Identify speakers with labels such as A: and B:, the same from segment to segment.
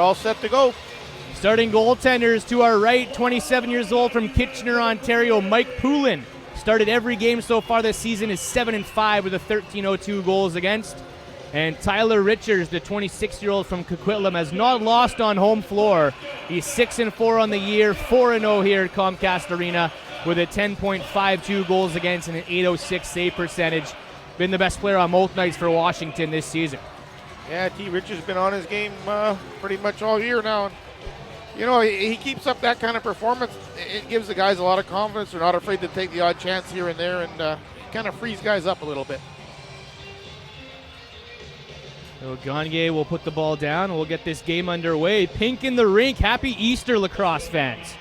A: All set to go.
B: Starting goaltenders to our right, 27 years old from Kitchener, Ontario, Mike Poulin. Started every game so far this season, is 7-5 with a 13.02 goals against. And Tyler Richards, the 26-year-old from Coquitlam, has not lost on home floor. He's 6-4 on the year, 4-0 here at Comcast Arena with a 10.52 goals against and an 806 save percentage. Been the best player on both nights for Washington this season.
A: Yeah, T. Richards been on his game pretty much all year now. And, you know, he keeps up that kind of performance. It gives the guys a lot of confidence. They're not afraid to take the odd chance here and there, and kind of frees guys up a little bit.
B: So Gagne will put the ball down, and we'll get this game underway. Pink in the rink. Happy Easter, lacrosse fans.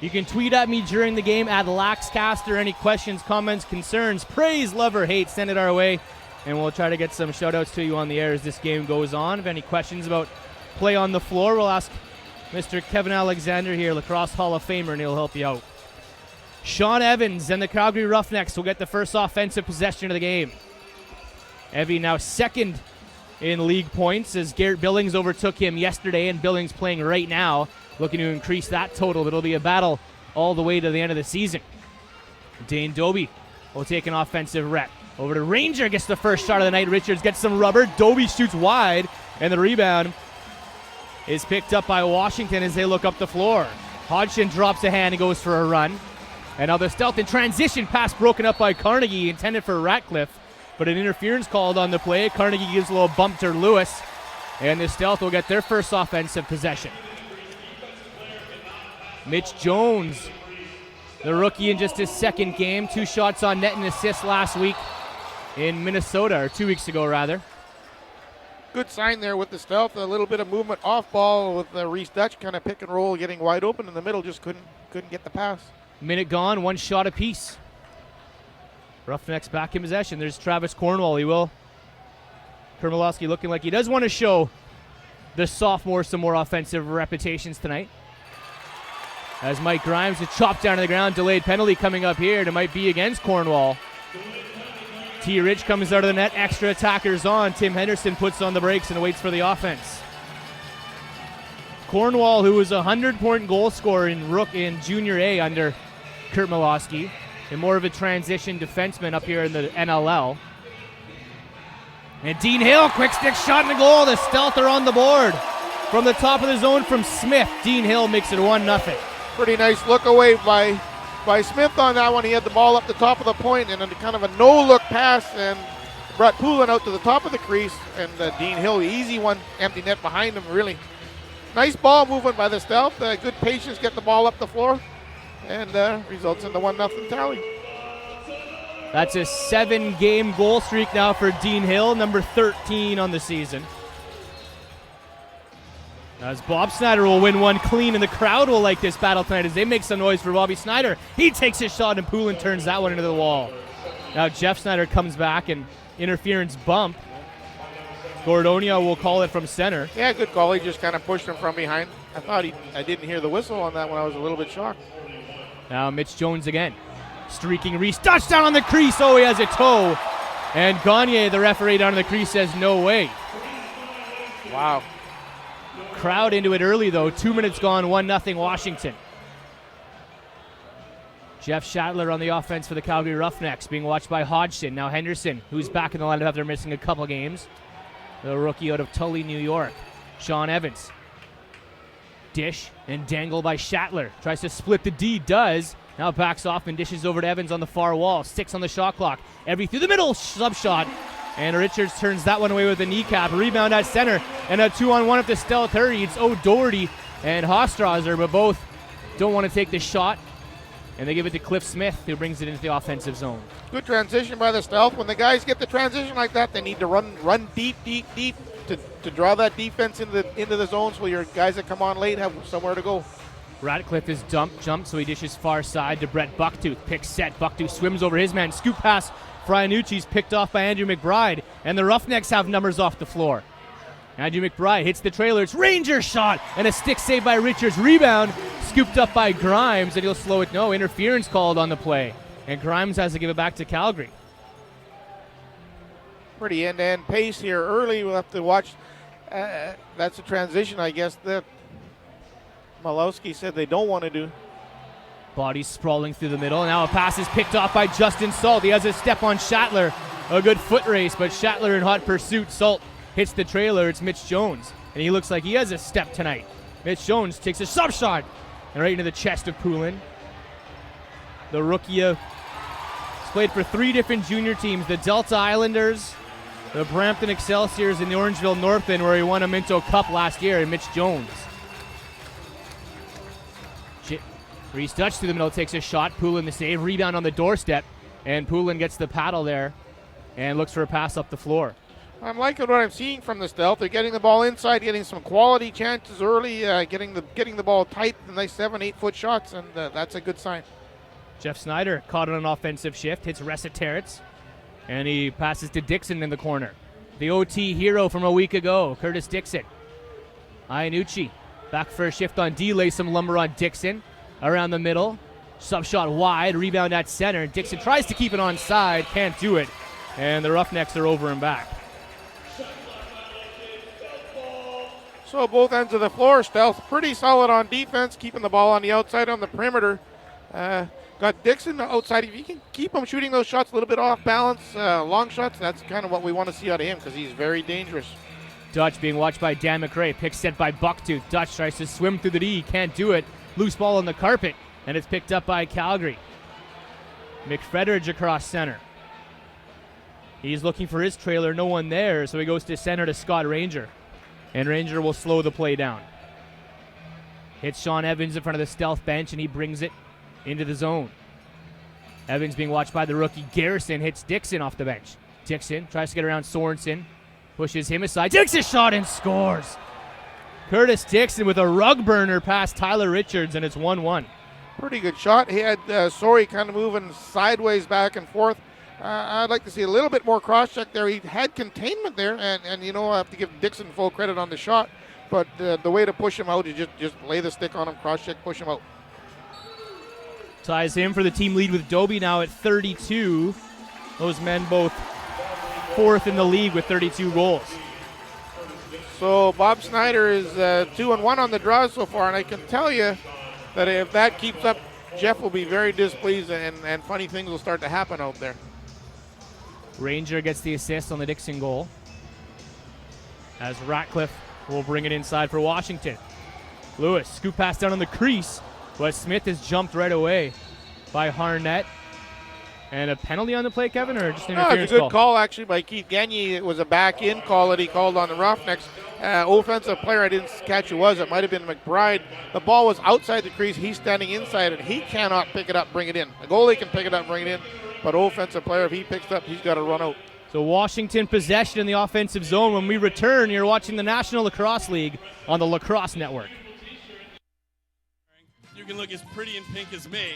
B: You can tweet at me during the game at LaxCaster. Any questions, comments, concerns, praise, love, or hate, send it our way. And we'll try to get some shout-outs to you on the air as this game goes on. If any questions about play on the floor, we'll ask Mr. Kevin Alexander here, Lacrosse Hall of Famer, and he'll help you out. Sean Evans and the Calgary Roughnecks will get the first offensive possession of the game. Evie now second in league points as Garrett Billings overtook him yesterday, and Billings playing right now, looking to increase that total. It'll be a battle all the way to the end of the season. Dane Doby will take an offensive rep. Over to Ranger, gets the first shot of the night. Richards gets some rubber. Doby shoots wide, and the rebound is picked up by Washington as they look up the floor. Hodgson drops a hand and goes for a run. And now the stealth in transition pass broken up by Carnegie, intended for Ratcliffe, but an interference called on the play. Carnegie gives a little bump to Lewis, and the stealth will get their first offensive possession. Mitch Jones, the rookie in just his second game, 2 shots on net and assist last week in Minnesota, or 2 weeks ago rather.
A: Good sign there with the stealth. A little bit of movement off ball with Reese Dutch, kind of pick and roll, getting wide open in the middle. Just couldn't get the pass.
B: Minute gone, 1 shot apiece. Roughnecks back in possession. There's Travis Cornwall. He will. Kermalowski looking like he does want to show the sophomore some more offensive reputations tonight. As Mike Grimes is chopped down to the ground. Delayed penalty coming up here. It might be against Cornwall. T. Rich comes out of the net. Extra attackers on. Tim Henderson puts on the brakes and waits for the offense. Cornwall, who was a 100-point goal scorer in Junior A under Kurt Malosky, and more of a transition defenseman up here in the NLL. And Dean Hill, quick stick shot in the goal. The Stealth are on the board. From the top of the zone from Smith, Dean Hill makes it 1-0.
A: Pretty nice look away by Smith on that one. He had the ball up the top of the point and then kind of a no-look pass and brought Poulin out to the top of the crease. And Dean Hill, the easy one, empty net behind him, really. Nice ball movement by the Stealth. Good patience, get the ball up the floor, and results in the 1-0 tally.
B: That's a 7-game goal streak now for Dean Hill, number 13 on the season. As Bob Snyder will win one clean, and the crowd will like this battle tonight as they make some noise for Bobby Snyder. He takes his shot, and Poulin turns that one into the wall. Now Jeff Snyder comes back, and interference bump. Gordonia will call it from center.
A: Yeah, good call. He just kind of pushed him from behind. I didn't hear the whistle on that one. I was a little bit shocked.
B: Now Mitch Jones again. Streaking Reese. Touchdown on the crease. Oh, he has a toe. And Gagne, the referee down on the crease, says no way.
A: Wow.
B: Crowd into it early, though. 2 minutes gone, 1-0 Washington. Jeff Shatler on the offense for the Calgary Roughnecks, being watched by Hodgson. Now Henderson, who's back in the lineup after missing a couple games. The rookie out of Tully, New York. Sean Evans. Dish and dangle by Shatler. Tries to split the D, does. Now backs off and dishes over to Evans on the far wall. 6 on the shot clock. Evie through the middle, sub shot. And Richards turns that one away with a kneecap. Rebound at center. And a 2-on-1 if the Stealth hurry. It's O'Doherty and Hostrauser, but both don't want to take the shot. And they give it to Cliff Smith, who brings it into the offensive zone.
A: Good transition by the Stealth. When the guys get the transition like that, they need to run deep to draw that defense into the zone so your guys that come on late have somewhere to go.
B: Ratcliffe is jumped, so he dishes far side to Brett Bucktooth. Pick set. Bucktooth swims over his man. Scoop pass. Fryanucci's picked off by Andrew McBride, and the Roughnecks have numbers off the floor. Andrew McBride hits the trailer. It's Ranger shot, and a stick save by Richards. Rebound scooped up by Grimes, and he'll slow it. No, interference called on the play, and Grimes has to give it back to Calgary.
A: Pretty end-to-end pace here early. We'll have to watch That's a transition, I guess, that Malowski said they don't want to do.
B: Body sprawling through the middle. Now a pass is picked off by Justin Salt. He has a step on Schattler. A good foot race, but Schattler in hot pursuit. Salt hits the trailer. It's Mitch Jones, and he looks like he has a step tonight. Mitch Jones takes a sub shot and right into the chest of Poulin. The rookie has played for 3 different junior teams, the Delta Islanders, the Brampton Excelsiors, and the Orangeville Northland, where he won a Minto Cup last year, and Mitch Jones. Reese Dutch through the middle, takes a shot. Poulin the save, rebound on the doorstep, and Poulin gets the paddle there and looks for a pass up the floor.
A: I'm liking what I'm seeing from the Stealth. They're getting the ball inside, getting some quality chances early, getting the ball tight, nice 7-8 foot shots, and that's a good sign.
B: Jeff Snyder caught on an offensive shift, hits Ressa Terrets, and he passes to Dixon in the corner. The OT hero from a week ago, Curtis Dixon. Iannucci back for a shift on D, lays some lumber on Dixon. Around the middle, sub shot wide, rebound at center. Dixon tries to keep it on side, can't do it, and the Roughnecks are over and back.
A: So both ends of the floor, Stealth pretty solid on defense, keeping the ball on the outside on the perimeter. Got Dixon outside. If you can keep him shooting those shots a little bit off balance, long shots, that's kind of what we want to see out of him because he's very dangerous.
B: Dutch being watched by Dan McRae, pick set by Bucktooth. Dutch tries to swim through the D, can't do it. Loose ball on the carpet, and it's picked up by Calgary. McFederidge across center. He's looking for his trailer, no one there, so he goes to center to Scott Ranger. And Ranger will slow the play down. Hits Sean Evans in front of the Stealth bench, and he brings it into the zone. Evans being watched by the rookie Garrison, hits Dixon off the bench. Dixon tries to get around Sorensen, pushes him aside, takes a shot and scores. Curtis Dixon with a rug burner past Tyler Richards, and it's 1-1.
A: Pretty good shot. He had Sori kind of moving sideways back and forth. I'd like to see a little bit more cross-check there. He had containment there, and you know, I have to give Dixon full credit on the shot, but the way to push him out is just lay the stick on him, cross-check, push him out.
B: Ties him for the team lead with Dobie now at 32. Those men both 4th in the league with 32 goals.
A: So Bob Snyder is 2-1 on the draws so far, and I can tell you that if that keeps up, Jeff will be very displeased, and funny things will start to happen out there.
B: Ranger gets the assist on the Dixon goal, as Ratcliffe will bring it inside for Washington. Lewis, scoop pass down on the crease, but Smith has jumped right away by Harnett. And a penalty on the play, Kevin, or just an interference call?
A: It's a good call, actually, by Keith Gagne. It was a back-in call that he called on the Roughnecks. Offensive player, I didn't catch who it was. It might have been McBride. The ball was outside the crease. He's standing inside, and he cannot pick it up, bring it in. The goalie can pick it up, bring it in, but offensive player, if he picks it up, he's got to run out.
B: So Washington possession in the offensive zone. When we return, you're watching the National Lacrosse League on the Lacrosse Network.
C: You can look as pretty and pink as me.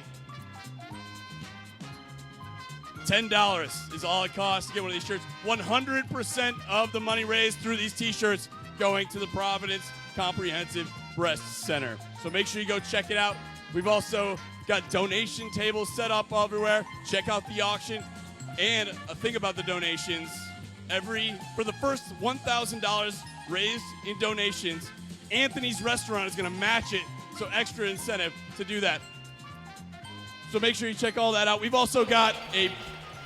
C: $10 is all it costs to get one of these shirts. 100% of the money raised through these t-shirts going to the Providence Comprehensive Breast Center. So make sure you go check it out. We've also got donation tables set up everywhere. Check out the auction. And a thing about the donations, for the first $1,000 raised in donations, Anthony's Restaurant is going to match it, so extra incentive to do that. So make sure you check all that out. We've also got a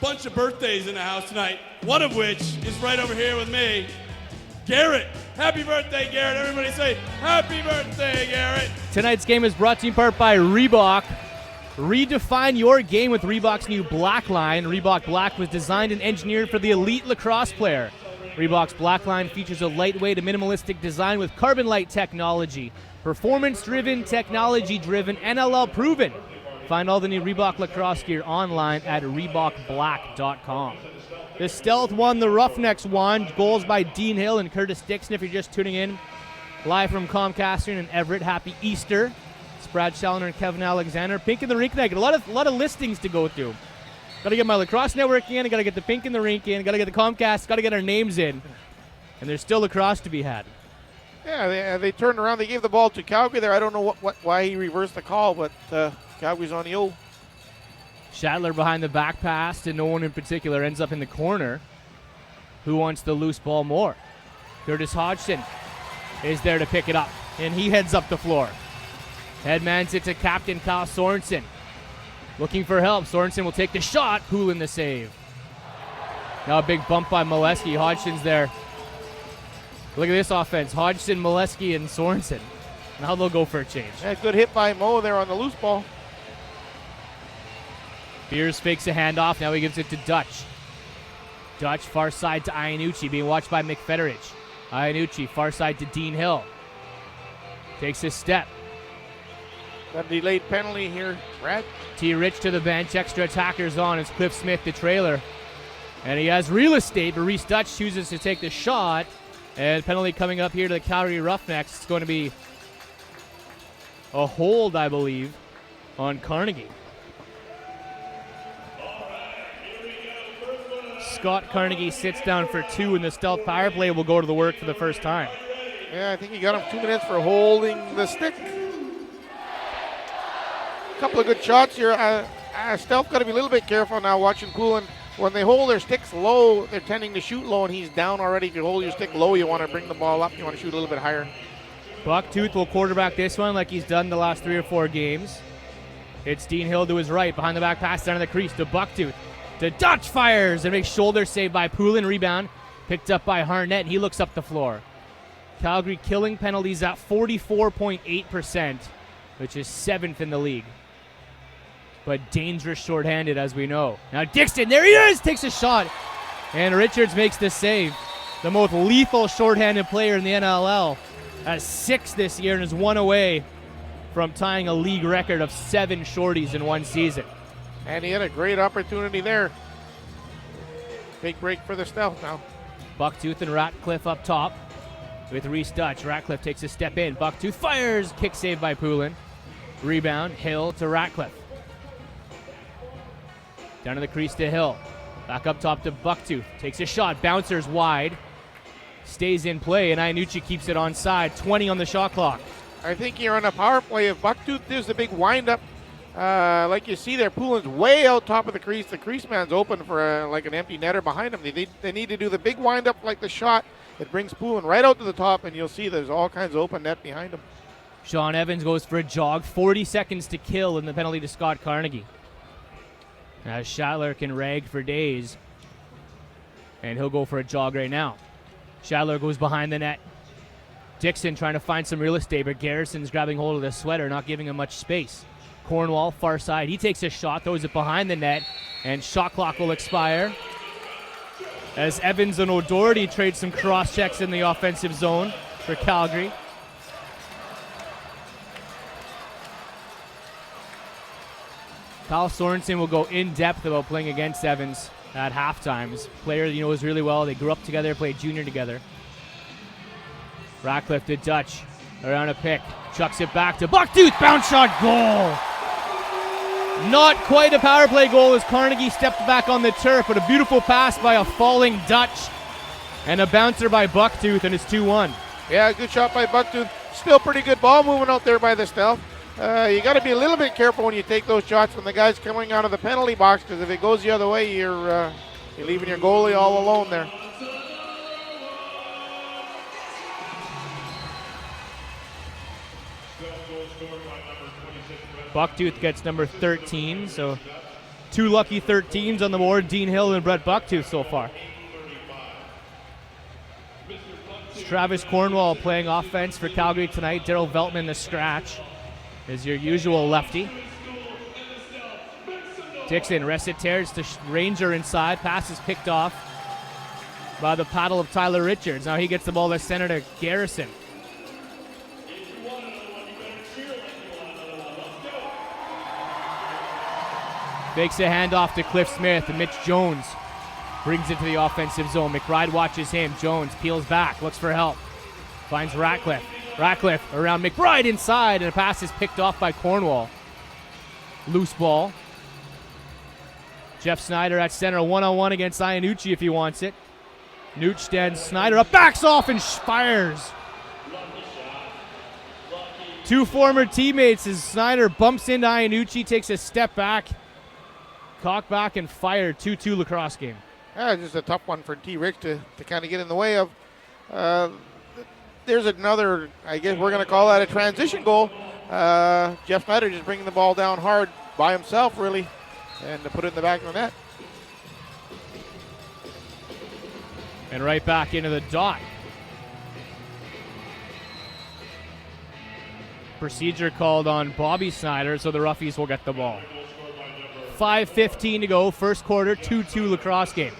C: bunch of birthdays in the house tonight, one of which is right over here with me, Garrett. Happy birthday, Garrett. Everybody say, happy birthday, Garrett.
B: Tonight's game is brought to you in part by Reebok. Redefine your game with Reebok's new Black line. Reebok Black was designed and engineered for the elite lacrosse player. Reebok's Black line features a lightweight and minimalistic design with carbon light technology. Performance-driven, technology-driven, NLL proven. Find all the new Reebok lacrosse gear online at ReebokBlack.com. The Stealth won, the Roughnecks won. Goals by Dean Hill and Curtis Dixon. If you're just tuning in, live from Comcast in Everett, happy Easter. It's Brad Challoner and Kevin Alexander. Pink in the Rink night. A lot of listings to go through. Got to get my lacrosse network in. Got to get the Pink in the Rink in. Got to get the Comcast. Got to get our names in. And there's still lacrosse to be had.
A: Yeah, they turned around. They gave the ball to Calgary there. I don't know why he reversed the call, but Calgary's on the O.
B: Schattler behind the back pass to no one in particular, ends up in the corner. Who wants the loose ball more? Curtis Hodgson is there to pick it up, and he heads up the floor. Headmans it to captain Kyle Sorensen. Looking for help. Sorensen will take the shot. Poulin the save. Now a big bump by Molesky. Hodgson's there. Look at this offense. Hodgson, Molesky, and Sorensen. Now they'll go for a change.
A: Yeah, good hit by Mo there on the loose ball.
B: Beers fakes a handoff. Now he gives it to Dutch. Dutch far side to Iannucci, being watched by McFetteridge. Iannucci far side to Dean Hill. Takes a step.
A: Got a delayed penalty here, Brad.
B: T. Rich to the bench. Extra attackers on. It's Cliff Smith, the trailer. And he has real estate, but Reese Dutch chooses to take the shot. And penalty coming up here to the Calgary Roughnecks. It's going to be a hold, I believe, on Carnegie. Scott Carnegie sits down for 2, and the stealth power play will go to the work for the first time.
A: Yeah, I think he got him 2 minutes for holding the stick. Couple of good shots here. Stealth got to be a little bit careful now watching Poulin. When they hold their sticks low, they're tending to shoot low, and he's down already. If you hold your stick low, you want to bring the ball up. You want to shoot a little bit higher.
B: Bucktooth will quarterback this one like he's done the last 3 or 4 games. It's Dean Hill to his right, behind the back pass down to the crease to Bucktooth. To Dutch fires and makes shoulder save by Poulin. Rebound picked up by Harnett. He looks up the floor. Calgary killing penalties at 44.8%, which is 7th in the league. But dangerous shorthanded, as we know. Now Dixon, there he is, takes a shot. And Richards makes the save. The most lethal shorthanded player in the NLL. Has 6 this year and is 1 away from tying a league record of 7 shorties in one season.
A: And he had a great opportunity there. Big break for the Stealth now.
B: Bucktooth and Ratcliffe up top with Reese Dutch. Ratcliffe takes a step in. Bucktooth fires. Kick save by Poulin. Rebound. Hill to Ratcliffe. Down to the crease to Hill. Back up top to Bucktooth. Takes a shot. Bouncers wide. Stays in play, and Iannucci keeps it onside. 20 on the shot clock.
A: I think here on a power play, if Bucktooth does the big windup, like you see there, Poulin's way out top of the crease. The crease man's open for like an empty netter behind him. They need to do the big windup like the shot. It brings Poulin right out to the top, and you'll see there's all kinds of open net behind him.
B: Sean Evans goes for a jog. 40 seconds to kill in the penalty to Scott Carnegie. As Schattler can rag for days. And he'll go for a jog right now. Schattler goes behind the net. Dixon trying to find some real estate, but Garrison's grabbing hold of the sweater, not giving him much space. Cornwall, far side. He takes a shot, throws it behind the net, and shot clock will expire. As Evans and O'Doherty trade some cross checks in the offensive zone for Calgary. Kyle Sorensen will go in depth about playing against Evans at halftime. He's a player that he knows really well. They grew up together, played junior together. Ratcliffe to Dutch. Around a pick. Chucks it back to Bucktooth. Bounce shot goal. Not quite a power play goal as Carnegie stepped back on the turf, but a beautiful pass by a falling Dutch. And a bouncer by Bucktooth, and it's 2-1.
A: Yeah, good shot by Bucktooth. Still pretty good ball moving out there by the Stealth. You got to be a little bit careful when you take those shots when the guy's coming out of the penalty box, because if it goes the other way, you're leaving your goalie all alone there.
B: Bucktooth gets number 13, so 2 lucky 13s on the board. Dean Hill and Brett Bucktooth so far. It's Travis Cornwall playing offense for Calgary tonight. Daryl Veltman the scratch is your usual lefty. Dixon rests it, tears to Ranger inside. Pass is picked off by the paddle of Tyler Richards. Now he gets the ball to center to Garrison. Fakes a handoff to Cliff Smith, and Mitch Jones brings it to the offensive zone. McBride watches him. Jones peels back, looks for help. Finds Ratcliffe. Ratcliffe around McBride inside, and a pass is picked off by Cornwall. Loose ball. Jeff Snyder at center, one-on-one against Iannucci if he wants it. Nooch stands Snyder up, backs off, and fires. 2 former teammates as Snyder bumps into Iannucci, takes a step back. Cock back and fire. 2-2 lacrosse game.
A: Yeah, just a tough one for T. Rich to kind of get in the way of. there's another, I guess we're going to call that a transition goal. Jeff Snyder just bringing the ball down hard by himself, really, and to put it in the back of the net.
B: And right back into the dot. Procedure called on Bobby Snyder, so the Roughies will get the ball. 5:15 to go, first quarter, 2-2 lacrosse game.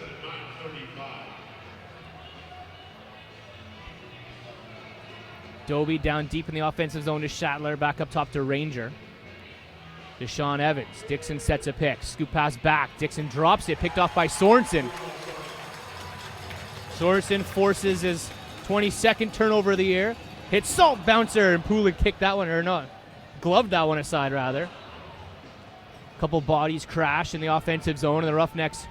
B: Dobie down deep in the offensive zone to Schattler, back up top to Ranger. Deshaun Evans, Dixon sets a pick, scoop pass back, Dixon drops it, picked off by Sorensen. Sorensen forces his 22nd turnover of the year, hits salt bouncer, and Poulin kicked that one, or not, gloved that one aside rather. Couple bodies crash in the offensive zone, and the Roughnecks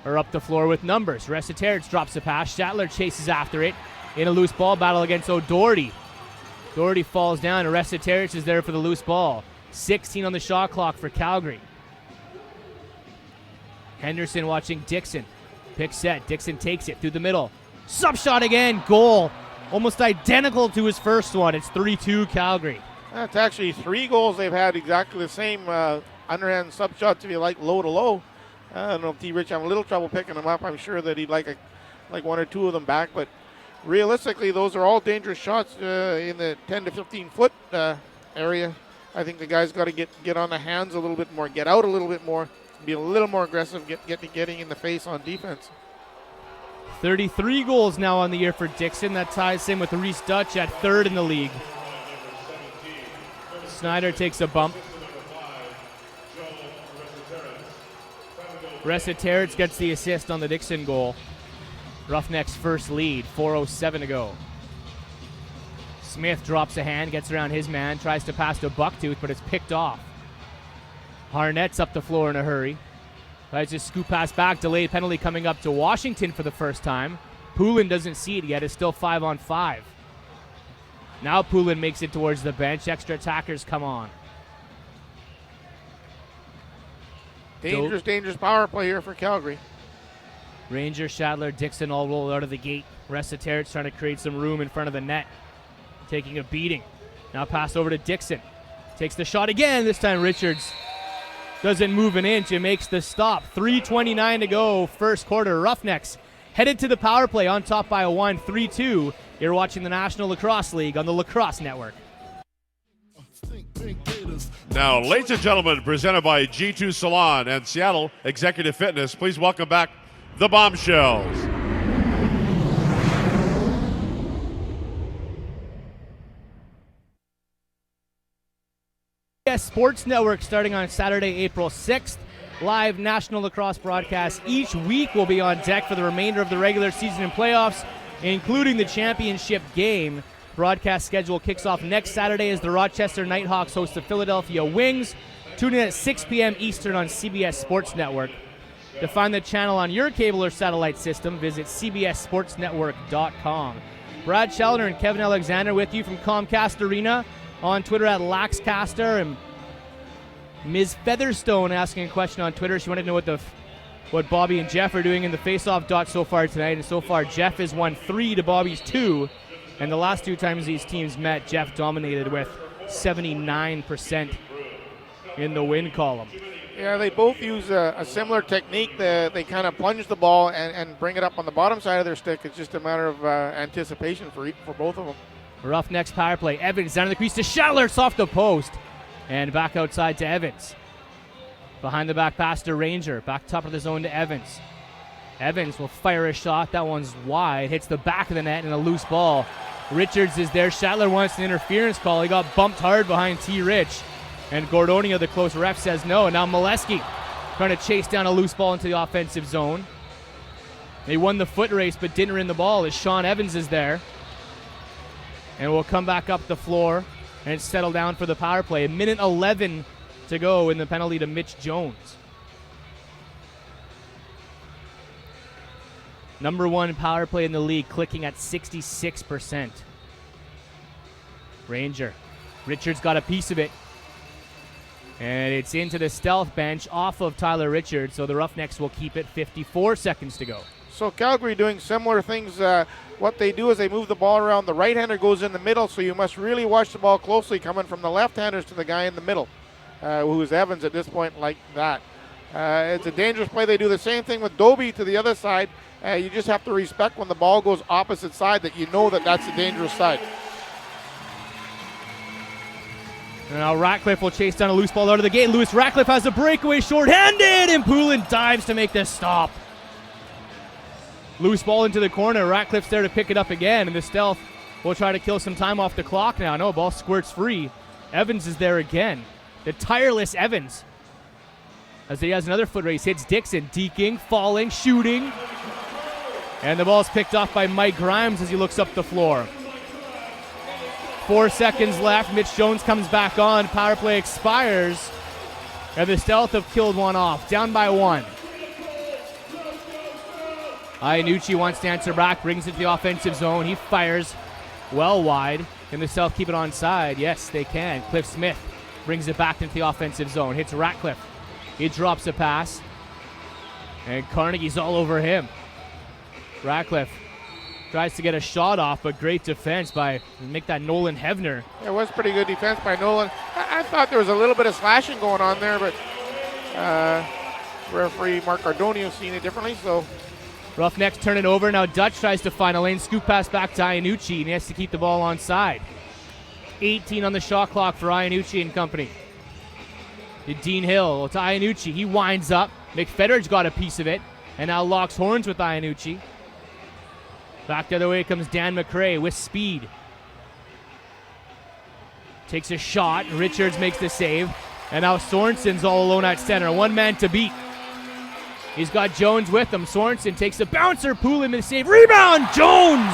B: are up the floor with numbers. Resiteritz drops the pass, Schattler chases after it in a loose ball battle against O'Doherty. Doherty falls down, and Resiteritz is there for the loose ball. 16 on the shot clock for Calgary. Henderson watching Dixon. Pick set, Dixon takes it through the middle. Sub shot again, goal. Almost identical to his first one. It's 3-2 Calgary.
A: That's actually 3 goals they've had exactly the same underhand sub shots, if you like, low to low. I don't know if T. Rich having a little trouble picking them up. I'm sure that he'd like 1 or 2 of them back, but realistically, those are all dangerous shots in the 10 to 15 foot area. I think the guys got to get on the hands a little bit more, get out a little bit more, be a little more aggressive, getting in the face on defense.
B: 33 goals now on the year for Dixon. That ties him with Reese Dutch at 3rd in the league. Snyder takes a bump. Resiteritz gets the assist on the Dixon goal. Roughnecks' first lead, 4:07 to go. Smith drops a hand, gets around his man, tries to pass to Bucktooth, but it's picked off. Harnett's up the floor in a hurry. Tries to scoop pass back, delayed penalty coming up to Washington for the first time. Poulin doesn't see it yet, it's still 5-on-5. Now Poulin makes it towards the bench, extra attackers come on.
A: Dangerous power play here for Calgary.
B: Ranger, Schattler, Dixon all roll out of the gate. Resiteritz trying to create some room in front of the net. Taking a beating. Now pass over to Dixon. Takes the shot again. This time Richards doesn't move an inch and makes the stop. 3:29 to go, first quarter. Roughnecks headed to the power play on top by a 1, 3-2. You're watching the National Lacrosse League on the Lacrosse Network.
D: Now, ladies and gentlemen, presented by G2 Salon and Seattle Executive Fitness, please welcome back the Bombshells.
B: CBS Sports Network starting on Saturday, April 6th. Live national lacrosse broadcasts each week will be on deck for the remainder of the regular season and playoffs, including the championship game. Broadcast schedule kicks off next Saturday as the Rochester Nighthawks host the Philadelphia Wings. Tune in at 6 p.m. Eastern on CBS Sports Network. To find the channel on your cable or satellite system, visit cbssportsnetwork.com. Brad Sheldon and Kevin Alexander with you from Comcast Arena. On Twitter at Laxcaster, and Ms. Featherstone asking a question on Twitter. She wanted to know what Bobby and Jeff are doing in the face-off dot so far tonight. And so far, Jeff has won 3 to Bobby's 2. And the last 2 times these teams met, Jeff dominated with 79% in the win column.
A: Yeah, they both use a similar technique. They kind of plunge the ball and bring it up on the bottom side of their stick. It's just a matter of anticipation for both of them.
B: Roughnecks power play. Evans down in the crease to Schattler. It's off the post. And back outside to Evans. Behind the back pass to Ranger. Back top of the zone to Evans. Evans will fire a shot. That one's wide. Hits the back of the net in a loose ball. Richards is there. Schattler wants an interference call. He got bumped hard behind T. Rich. And Gordonia, the close ref, says no. And now Molesky trying to chase down a loose ball into the offensive zone. They won the foot race but didn't win the ball as Sean Evans is there. And we'll come back up the floor and settle down for the power play. 1:11 to go in the penalty to Mitch Jones. Number 1 power play in the league, clicking at 66%. Ranger. Richards got a piece of it. And it's into the stealth bench off of Tyler Richards, so the Roughnecks will keep it. 54 seconds to go.
A: So Calgary doing similar things. What they do is they move the ball around. The right-hander goes in the middle, so you must really watch the ball closely coming from the left-handers to the guy in the middle, who is Evans at this point, like that. It's a dangerous play. They do the same thing with Dobie to the other side. You just have to respect when the ball goes opposite side that you know that that's the dangerous side.
B: Now Ratcliffe will chase down a loose ball out of the gate. Lewis Ratcliffe has a breakaway short-handed, and Poulin dives to make the stop. Loose ball into the corner. Ratcliffe's there to pick it up again, and the Stealth will try to kill some time off the clock now. No, ball squirts free. Evans is there again. The tireless Evans. As he has another foot race, hits Dixon. Deking, falling, shooting. And the ball's picked off by Mike Grimes as he looks up the floor. 4 seconds left. Mitch Jones comes back on. Power play expires. And the Stealth have killed one off. Down by 1. Iannucci wants to answer back. Brings it to the offensive zone. He fires well wide. Can the Stealth keep it onside? Yes, they can. Cliff Smith brings it back into the offensive zone. Hits Ratcliffe. He drops a pass. And Carnegie's all over him. Ratcliffe tries to get a shot off, but great defense by make that Nolan Hevner.
A: It was pretty good defense by Nolan. I thought there was a little bit of slashing going on there, but referee Mark Cardonio seen it differently. So
B: Roughnecks turn it over. Now Dutch tries to find a lane. Scoop pass back to Iannucci, and he has to keep the ball onside. 18 on the shot clock for Iannucci and company. To Dean Hill, to Iannucci. He winds up. McFedder's got a piece of it, and now locks horns with Iannucci. Back the other way comes Dan McRae with speed. Takes a shot. Richards makes the save. And now Sorensen's all alone at center. One man to beat. He's got Jones with him. Sorensen takes a bouncer. Poulin with the save. Rebound! Jones!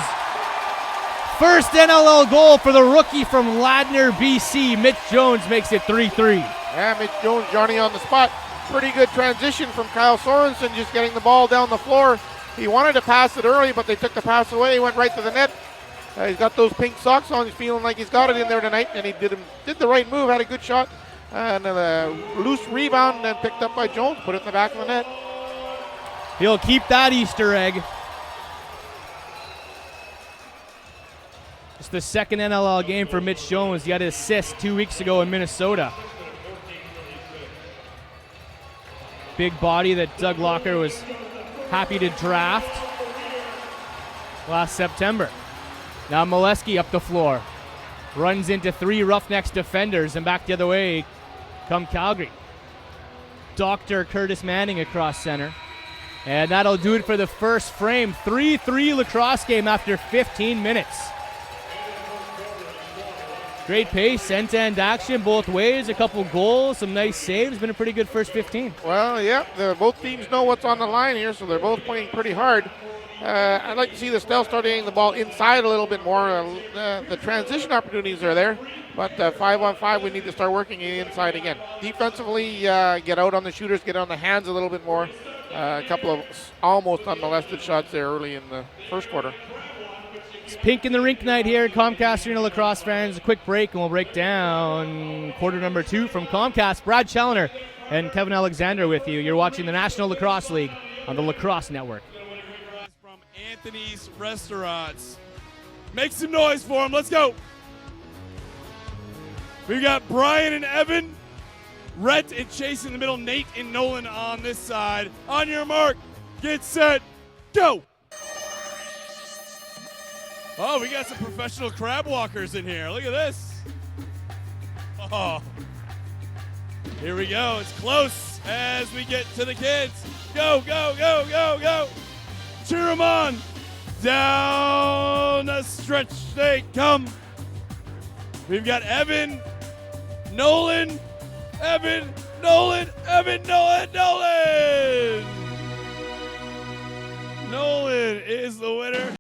B: First NLL goal for the rookie from Ladner, BC. Mitch Jones makes it 3-3.
A: Yeah, Mitch Jones, Johnny on the spot. Pretty good transition from Kyle Sorensen, just getting the ball down the floor. He wanted to pass it early, but they took the pass away. He went right to the net. He's got those pink socks on. He's feeling like he's got it in there tonight, and he did the right move, had a good shot. And a loose rebound and picked up by Jones, put it in the back of the net.
B: He'll keep that Easter egg. It's the second NLL game for Mitch Jones. He had an assist 2 weeks ago in Minnesota. Big body that Doug Locker was happy to draft last September. Now Molesky up the floor. Runs into 3 Roughnecks defenders, and back the other way come Calgary. Dr. Curtis Manning across center. And that'll do it for the first frame. 3-3 lacrosse game after 15 minutes. Great pace, end-to-end action both ways, a couple goals, some nice saves. Been a pretty good first 15.
A: Well, yeah, both teams know what's on the line here, so they're both playing pretty hard. I'd like to see the Stealth start getting the ball inside a little bit more. The transition opportunities are there, but 5-on-5, we need to start working inside again. Defensively, get out on the shooters, get on the hands a little bit more. A couple of almost unmolested shots there early in the first quarter.
B: It's pink in the rink night here at Comcast Arena, lacrosse fans. A quick break, and we'll break down quarter number 2 from Comcast. Brad Challoner and Kevin Alexander with you. You're watching the National Lacrosse League on the Lacrosse Network.
C: From Anthony's Restaurants. Make some noise for them. Let's go. We've got Brian and Evan. Rhett and Chase in the middle. Nate and Nolan on this side. On your mark. Get set. Go. Oh, we got some professional crab walkers in here. Look at this. Oh. Here we go. It's close as we get to the kids. Go, go, go, go, go. Cheer them on. Down the stretch they come. We've got Evan, Nolan, Evan, Nolan, Evan, Nolan, Nolan. Nolan is the winner.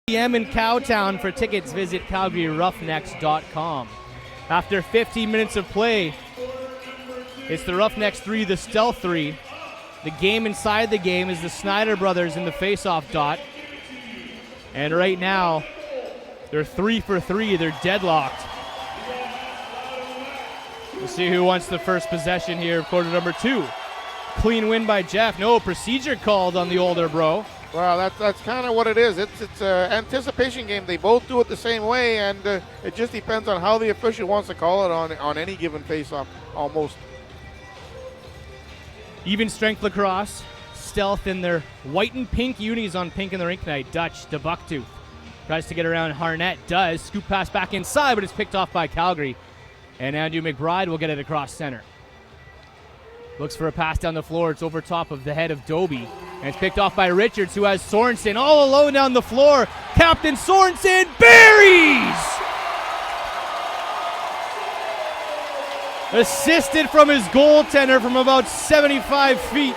B: p.m. in Cowtown. For tickets, visit CalgaryRoughnecks.com. After 15 minutes of play, it's the Roughnecks 3, the Stealth 3. The game inside the game is the Snyder brothers in the face-off dot. And right now, they're 3 for 3. They're deadlocked. We'll see who wants the first possession here of quarter number 2. Clean win by Jeff. No procedure called on the older bro.
A: Well, that's kind of what it is. It's an anticipation game. They both do it the same way, and it just depends on how the official wants to call it on any given face-off, almost.
B: Even strength lacrosse. Stealth in their white and pink unis on pink in the rink night. Dutch to Bucktooth. Tries to get around Harnett. Does. Scoop pass back inside, but it's picked off by Calgary. And Andrew McBride will get it across center. Looks for a pass down the floor. It's over top of the head of Doby. And it's picked off by Richards, who has Sorensen all alone down the floor. Captain Sorensen buries! Assisted from his goaltender from about 75 feet.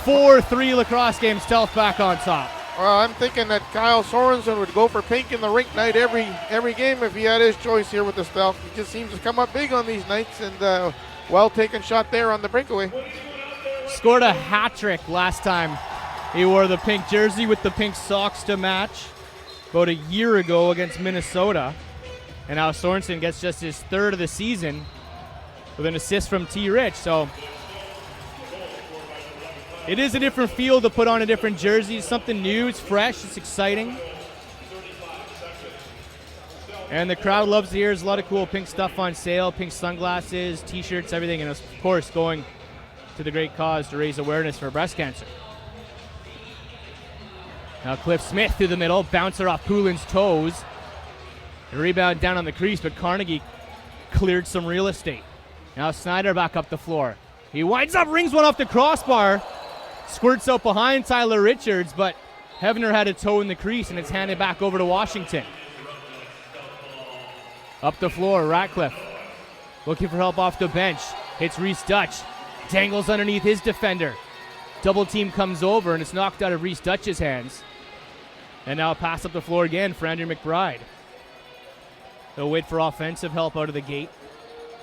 B: 4-3 lacrosse game. Stealth back on top.
A: Well, I'm thinking that Kyle Sorensen would go for pink in the rink night every game if he had his choice here with the Stealth. He just seems to come up big on these nights, and well-taken shot there on the breakaway.
B: Scored a hat trick last time he wore the pink jersey with the pink socks to match about a year ago against Minnesota. And now Sorensen gets just his 3rd of the season with an assist from T. Rich. So it is a different feel to put on a different jersey. It's something new. It's fresh. It's exciting. And the crowd loves to hear there's a lot of cool pink stuff on sale, pink sunglasses, T-shirts, everything. And of course, going to the great cause to raise awareness for breast cancer. Now Cliff Smith through the middle, bouncer off Poulin's toes. The rebound down on the crease, but Carnegie cleared some real estate. Now Snyder back up the floor. He winds up, rings one off the crossbar. Squirts out behind Tyler Richards, but Hevener had a toe in the crease, and it's handed back over to Washington. Up the floor, Ratcliffe looking for help off the bench. Hits Reese Dutch. Dangles underneath his defender. Double team comes over, and it's knocked out of Reese Dutch's hands. And now a pass up the floor again for Andrew McBride. They'll wait for offensive help out of the gate.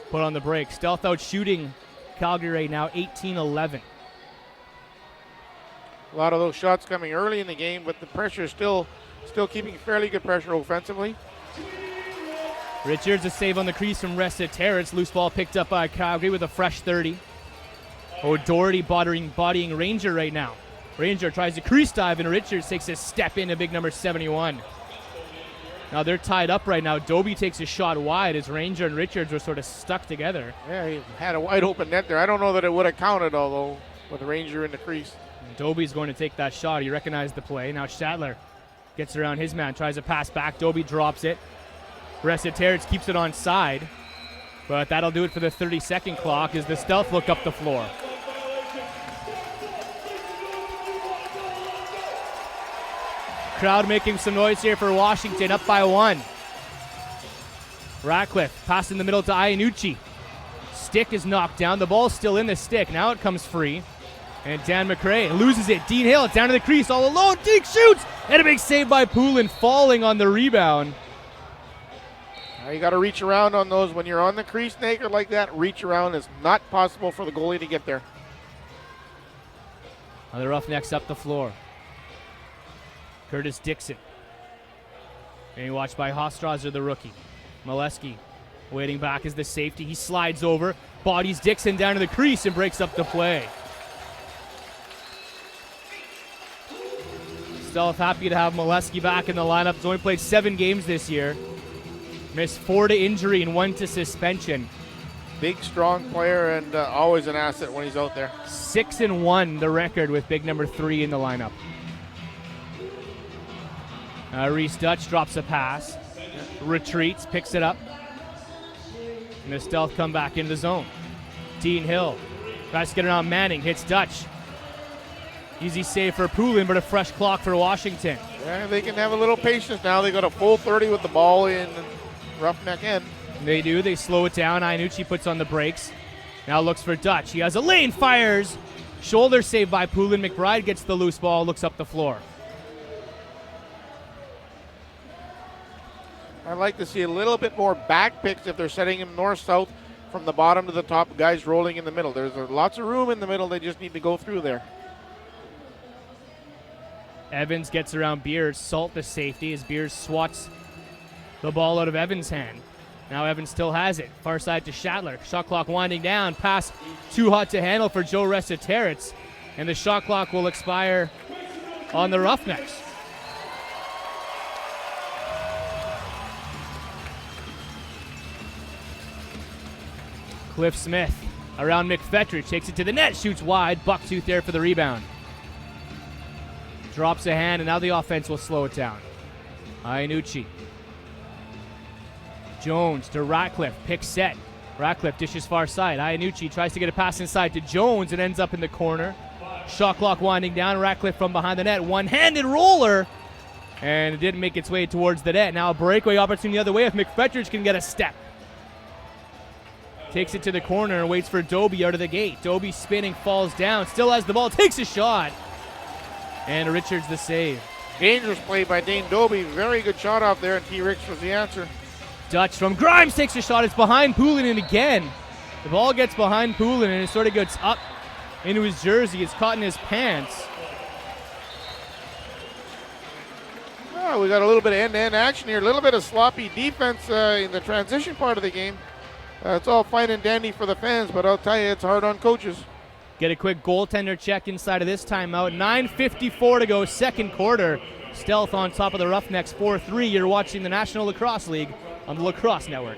B: Put on the break. Stealth out shooting Calgary right now, 18-11.
A: A lot of those shots coming early in the game, but the pressure is still keeping fairly good pressure offensively.
B: Richards a save on the crease from Resta Terrace. Loose ball picked up by Calgary with a fresh 30. O'Doherty bodying Ranger right now. Ranger tries to crease dive, and Richards takes a step in to big number 71. Now they're tied up right now. Doby takes a shot wide as Ranger and Richards were sort of stuck together.
A: Yeah, he had a wide open net there. I don't know that it would have counted, although, with Ranger in the crease.
B: And Doby's going to take that shot. He recognized the play. Now Stadler gets around his man, tries to pass back. Doby drops it. Resta Terrace keeps it on side. But that'll do it for the 30-second clock as the Stealth look up the floor. Crowd making some noise here for Washington, up by 1. Ratcliffe pass in the middle to Iannucci. Stick is knocked down. The ball's still in the stick. Now it comes free. And Dan McRae loses it. Dean Hill down to the crease all alone. Deke shoots! And a big save by Poulin, falling on the rebound.
A: Now you got to reach around on those. When you're on the crease naked like that, reach around. It's not possible for the goalie to get there.
B: Now the Roughnecks up the floor. Curtis Dixon. Being watched by Hostrauser, the rookie. Molesky waiting back as the safety. He slides over, bodies Dixon down to the crease and breaks up the play. Stealth happy to have Molesky back in the lineup. He's only played 7 games this year. Missed 4 to injury and 1 to suspension.
A: Big, strong player and always an asset when he's out there.
B: 6-1 the record with big number 3 in the lineup. Reese Dutch drops a pass, retreats, picks it up, and the Stealth come back into the zone. Dean Hill tries to get around Manning, hits Dutch. Easy save for Poulin, but a fresh clock for Washington.
A: Yeah, they can have a little patience now. They got a full 30 with the ball in Roughneck end.
B: They do. They slow it down. Iannucci puts on the brakes. Now looks for Dutch. He has a lane, fires. Shoulder save by Poulin. McBride gets the loose ball, looks up the floor.
A: I'd like to see a little bit more back picks if they're setting him north-south from the bottom to the top, guys rolling in the middle. There's lots of room in the middle. They just need to go through there.
B: Evans gets around Beers. Salt the safety as Beers swats the ball out of Evans' hand. Now Evans still has it. Far side to Shatler. Shot clock winding down. Pass too hot to handle for Joe Resta-Terrets. And the shot clock will expire on the Roughnecks. Cliff Smith around McFetridge. Takes it to the net. Shoots wide. Bucktooth there for the rebound. Drops a hand, and now the offense will slow it down. Iannucci. Jones to Ratcliffe. Pick set. Ratcliffe dishes far side. Iannucci tries to get a pass inside to Jones and ends up in the corner. Shot clock winding down. Ratcliffe from behind the net. One-handed roller. And it didn't make its way towards the net. Now a breakaway opportunity the other way if McFetridge can get a step. Takes it to the corner and waits for Doby out of the gate. Doby spinning, falls down. Still has the ball. Takes a shot. And Richards the save.
A: Dangerous play by Dane Doby. Very good shot off there, and T-Rix was the answer.
B: Dutch from Grimes takes a shot. It's behind Poulin, and again, the ball gets behind Poulin, and it sort of gets up into his jersey. It's caught in his pants.
A: Oh, we got a little bit of end-to-end action here. A little bit of sloppy defense in the transition part of the game. It's all fine and dandy for the fans, but I'll tell you, it's hard on coaches.
B: Get a quick goaltender check inside of this timeout. 9:54 to go, second quarter. Stealth on top of the Roughnecks, 4-3. You're watching the National Lacrosse League on the Lacrosse Network.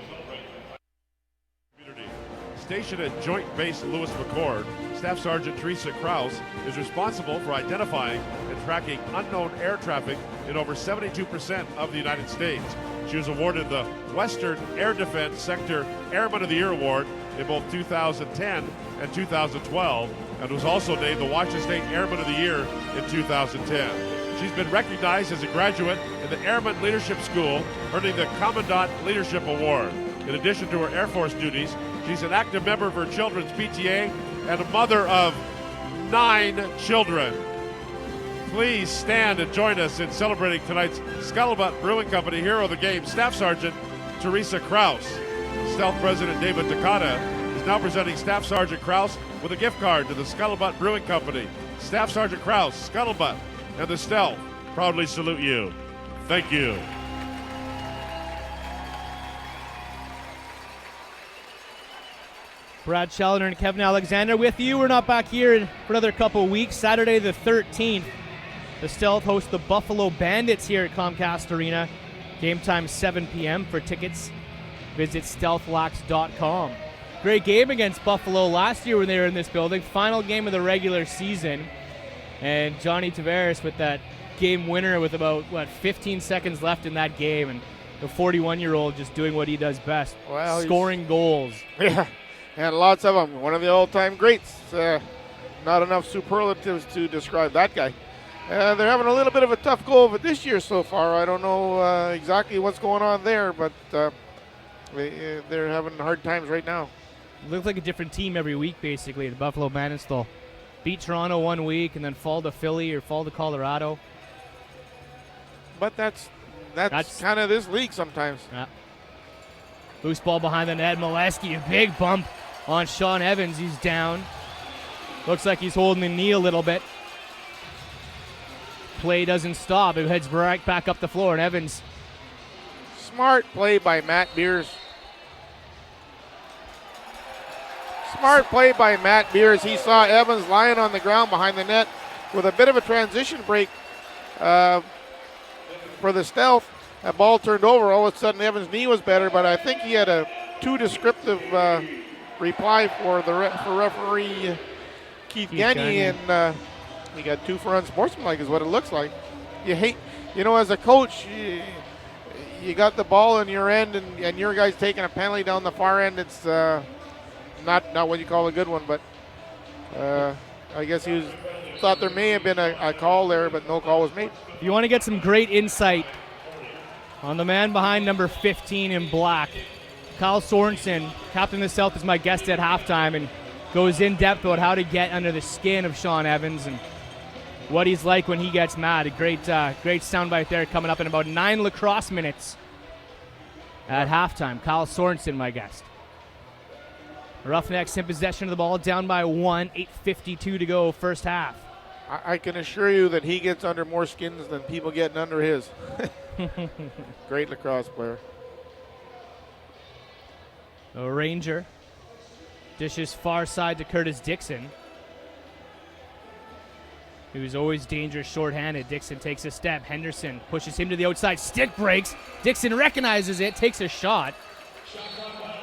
D: Stationed at Joint Base Lewis McCord, Staff Sergeant Teresa Krause is responsible for identifying and tracking unknown air traffic in over 72% of the United States. She was awarded the Western Air Defense Sector Airman of the Year Award in both 2010 and 2012, and was also named the Washington State Airman of the Year in 2010. She's been recognized as a graduate in the Airman Leadership School, earning the Commandant Leadership Award. In addition to her Air Force duties, she's an active member of her children's PTA and a mother of 9 children. Please stand and join us in celebrating tonight's Scuttlebutt Brewing Company Hero of the Game, Staff Sergeant Teresa Krause. Stealth President David Takata is now presenting Staff Sergeant Krause with a gift card to the Scuttlebutt Brewing Company. Staff Sergeant Krause, Scuttlebutt, and the Stealth proudly salute you. Thank you.
B: Brad Challoner and Kevin Alexander with you. We're not back here for another couple weeks. Saturday the 13th, the Stealth host the Buffalo Bandits here at Comcast Arena. Game time 7 p.m. For tickets, visit stealthlax.com. Great game against Buffalo last year when they were in this building. Final game of the regular season. And Johnny Tavares with that game winner with about, 15 seconds left in that game. And the 41-year-old just doing what he does best, scoring goals.
A: Yeah, and lots of them. One of the all-time greats. Not enough superlatives to describe that guy. They're having a little bit of a tough go of it this year so far. I don't know exactly what's going on there, but they're having hard times right now.
B: Looks like a different team every week, basically. The Buffalo Bandits will beat Toronto one week and then fall to Philly or fall to Colorado.
A: But that's kind of this league sometimes.
B: Yeah. Loose ball behind the net. Molesky, a big bump on Sean Evans. He's down. Looks like he's holding the knee a little bit. Play doesn't stop. It heads right back up the floor, and Evans.
A: Smart play by Matt Beers. Smart play by Matt Beers. He saw Evans lying on the ground behind the net with a bit of a transition break for the Stealth. That ball turned over. All of a sudden, Evans' knee was better, but I think he had a too descriptive reply for referee Keith Gagne, and he got 2 for unsportsmanlike is what it looks like. You hate, as a coach, you got the ball in your end, and your guy's taking a penalty down the far end. It's not what you call a good one, but I guess he thought there may have been a call there, but no call was made.
B: If you want to get some great insight on the man behind number 15 in black, Kyle Sorensen, captain of the South, is my guest at halftime and goes in depth about how to get under the skin of Sean Evans and what he's like when he gets mad. A great soundbite there coming up in about 9 lacrosse minutes at halftime. Kyle Sorensen, my guest. Roughnecks in possession of the ball, down by 1, 8:52 to go, first half.
A: I can assure you that he gets under more skins than people getting under his. Great lacrosse player.
B: A Ranger dishes far side to Curtis Dixon, who's always dangerous shorthanded. Dixon takes a step. Henderson pushes him to the outside. Stick breaks. Dixon recognizes it, takes a shot.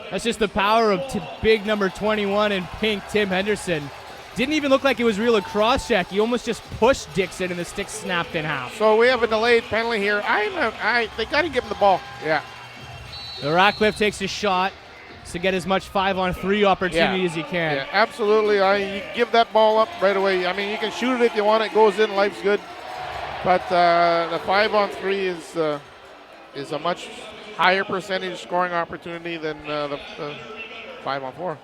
B: That's just the power of big number 21 in pink, Tim Henderson. Didn't even look like it was real lacrosse check. He almost just pushed Dixon and the stick snapped in half.
A: So we have a delayed penalty here. They got to give him the ball. Yeah.
B: The Ratcliffe takes a shot to get as much 5-on-3 opportunity as he can.
A: Yeah, absolutely. You give that ball up right away. I mean, you can shoot it if you want. It goes in. Life's good. But the 5-on-3 is a much higher percentage scoring opportunity than the 5-on-4.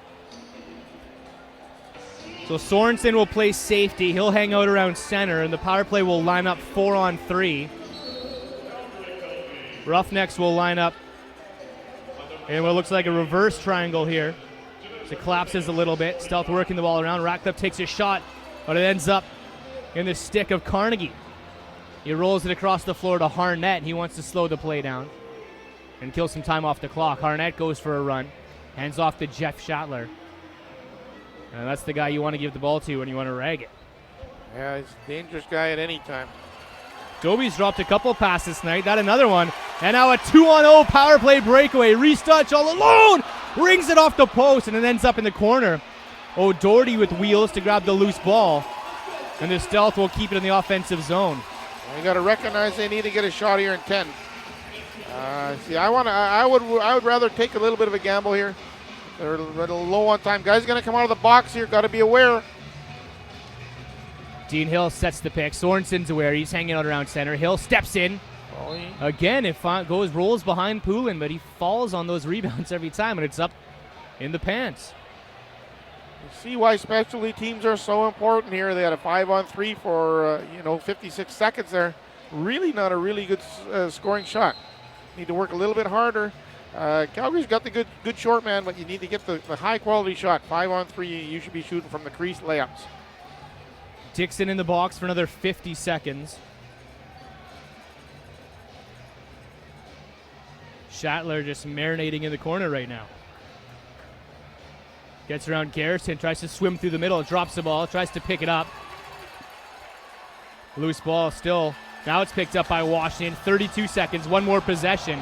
B: So Sorensen will play safety. He'll hang out around center, and the power play will line up 4-on-3. Roughnecks will line up in what looks like a reverse triangle here. So it collapses a little bit. Stealth working the ball around. Ratcliffe takes a shot, but it ends up in the stick of Carnegie. He rolls it across the floor to Harnett, and he wants to slow the play down and kill some time off the clock. Harnett goes for a run. Hands off to Jeff Schattler. And that's the guy you want to give the ball to when you want to rag it.
A: Yeah, he's a dangerous guy at any time.
B: Dobie's dropped a couple passes tonight. Got another one. And now a 2-on-0 power play breakaway. Reese Dutch all alone. Rings it off the post and it ends up in the corner. O'Doherty with wheels to grab the loose ball. And the Stealth will keep it in the offensive zone.
A: You got to recognize they need to get a shot here in 10. I would rather take a little bit of a gamble here. They're a little low on time. Guys going to come out of the box here. Got to be aware.
B: Dean Hill sets the pick. Sorensen's aware. He's hanging out around center. Hill steps in. Again, it rolls behind Poulin, but he falls on those rebounds every time, and it's up in the pants.
A: You see why specialty teams are so important here. They had a 5-on-3 for 56 seconds there. Really not a really good scoring shot. Need to work a little bit harder. Calgary's got the good short man, but you need to get the high quality shot. 5-on-3, you should be shooting from the crease layups.
B: Dixon in the box for another 50 seconds. Schattler just marinating in the corner right now. Gets around Garrison, tries to swim through the middle, drops the ball, tries to pick it up. Loose ball still. Now it's picked up by Washington. 32 seconds, one more possession.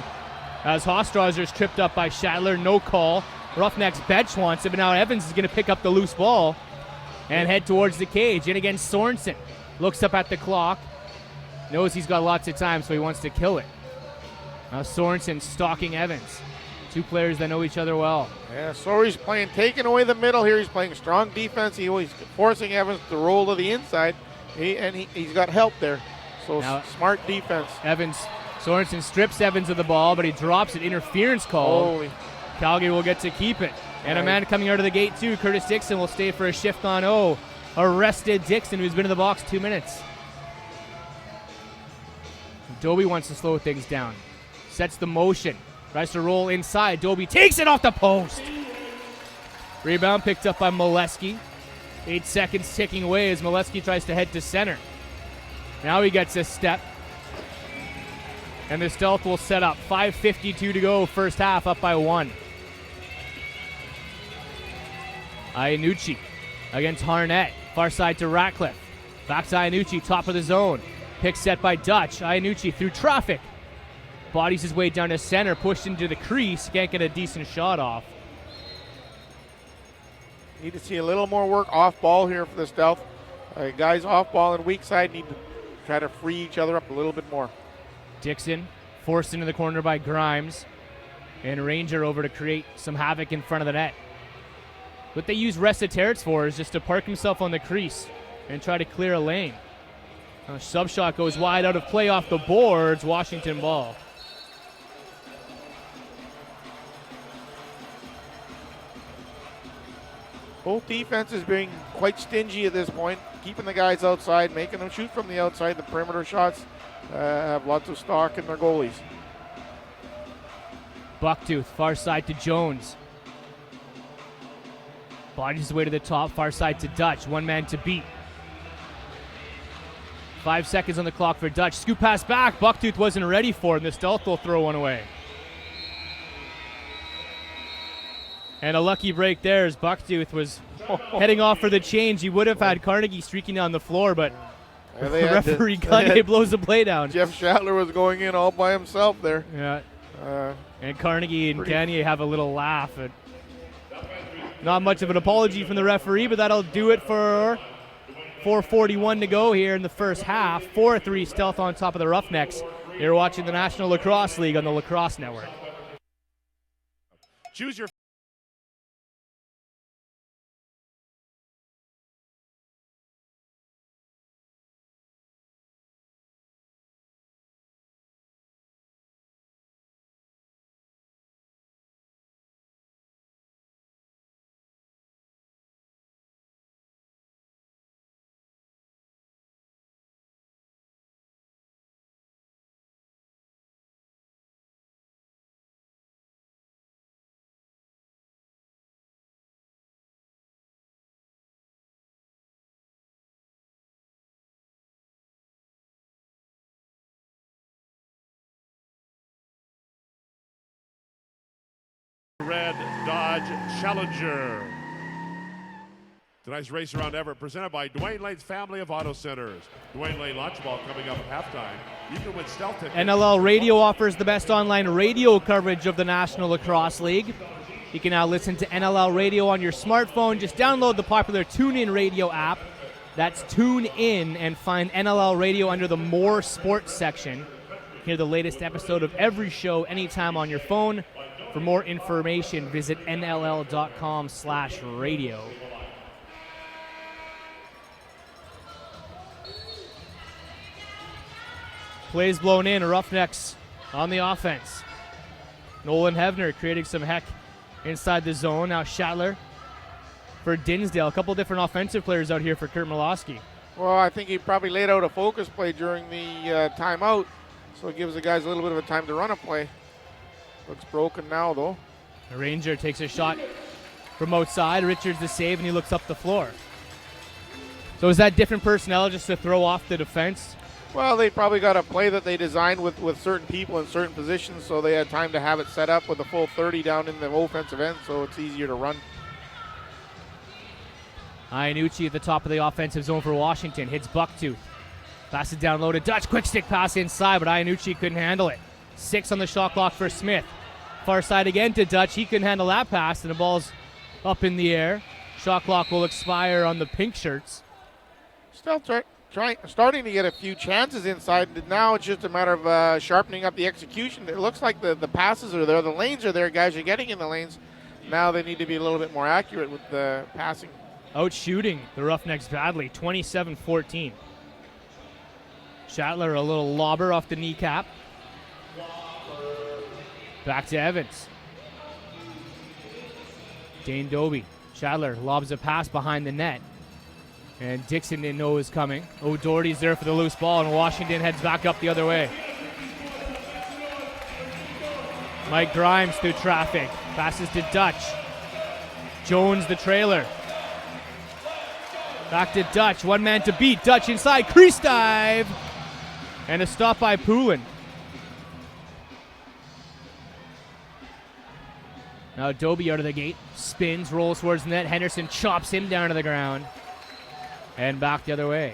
B: As Hofstrasser's tripped up by Schattler, no call. Roughnecks bench wants it, but now Evans is going to pick up the loose ball and head towards the cage. In again, Sorensen looks up at the clock, knows he's got lots of time, so he wants to kill it. Now Sorensen stalking Evans. Two players that know each other well.
A: Yeah, Sori's taking away the middle here. He's playing strong defense. He's forcing Evans to roll to the inside, he's got help there. So now, smart defense.
B: Sorensen strips Evans of the ball, but he drops it. Interference call. Calgary will get to keep it. And a man coming out of the gate, too. Curtis Dixon will stay for a shift on O. Arrested Dixon, who's been in the box 2 minutes. Dobie wants to slow things down. Sets the motion. Tries to roll inside. Dobie takes it off the post. Rebound picked up by Molesky. 8 seconds ticking away as Molesky tries to head to center. Now he gets a step. And the Stealth will set up. 5:52 to go, first half, up by 1. Iannucci against Harnett. Far side to Ratcliffe. Back to Iannucci, top of the zone. Pick set by Dutch. Iannucci through traffic. Bodies his way down to center, pushed into the crease. Can't get a decent shot off.
A: Need to see a little more work off ball here for the Stealth. Guys off ball and weak side need to try to free each other up a little bit more.
B: Dixon forced into the corner by Grimes. And Ranger over to create some havoc in front of the net. What they use Resiteritz for is just to park himself on the crease and try to clear a lane. Sub shot goes wide out of play off the boards. Washington ball.
A: Both defenses being quite stingy at this point, keeping the guys outside, making them shoot from the outside. The perimeter shots have lots of stock in their goalies.
B: Bucktooth, far side to Jones. Bodies his way to the top, far side to Dutch. One man to beat. 5 seconds on the clock for Dutch. Scoop pass back. Bucktooth wasn't ready for it, and the stealth will throw one away. And a lucky break there as Bucktooth was heading off for the change. He would have had Carnegie streaking down the floor, but referee Gagne blows the play down.
A: Jeff Shatler was going in all by himself there.
B: Yeah. And Carnegie and Gagne have a little laugh. And not much of an apology from the referee, but that'll do it for 4:41 to go here in the first half. 4-3 stealth on top of the Roughnecks. You're watching the National Lacrosse League on the Lacrosse Network.
D: Choose your red Dodge Challenger. Tonight's race around Everett presented by Dwayne Lane's family of auto centers. Dwayne Lane Launch Ball coming up at halftime. You can win stealth tickets.
B: NLL Radio offers the best online radio coverage of the National Lacrosse League. You can now listen to NLL Radio on your smartphone. Just download the popular TuneIn Radio app. That's TuneIn, and find NLL Radio under the More Sports section. Hear the latest episode of every show anytime on your phone. For more information, visit nll.com/radio. Plays blown in, Roughnecks on the offense. Nolan Hevner creating some heck inside the zone. Now Shatler for Dinsdale. A couple different offensive players out here for Kurt Milosky.
A: Well, I think he probably laid out a focus play during the timeout, so it gives the guys a little bit of a time to run a play. Looks broken now, though.
B: The Ranger takes a shot from outside. Richards the save, and he looks up the floor. So is that different personnel just to throw off the defense?
A: Well, they probably got a play that they designed with certain people in certain positions, so they had time to have it set up with a full 30 down in the offensive end, so it's easier to run.
B: Iannucci at the top of the offensive zone for Washington. Hits Bucktooth. Pass it down low to Dutch. Quick stick pass inside, but Iannucci couldn't handle it. 6 on the shot clock for Smith. Far side again to Dutch. He couldn't handle that pass, and the ball's up in the air. Shot clock will expire on the pink shirts.
A: Still starting to get a few chances inside. Now it's just a matter of sharpening up the execution. It looks like the passes are there. The lanes are there. Guys are getting in the lanes. Now they need to be a little bit more accurate with the passing.
B: Out shooting the Roughnecks badly. 27-14. Shatler a little lobber off the kneecap. Back to Evans. Dane Doby. Shatler lobs a pass behind the net. And Dixon didn't know it was coming. O'Doherty's there for the loose ball, and Washington heads back up the other way. Mike Grimes through traffic. Passes to Dutch. Jones the trailer. Back to Dutch. One man to beat. Dutch inside. Crease dive. And a stop by Poulin. Now Doby out of the gate. Spins, rolls towards the net. Henderson chops him down to the ground. And back the other way.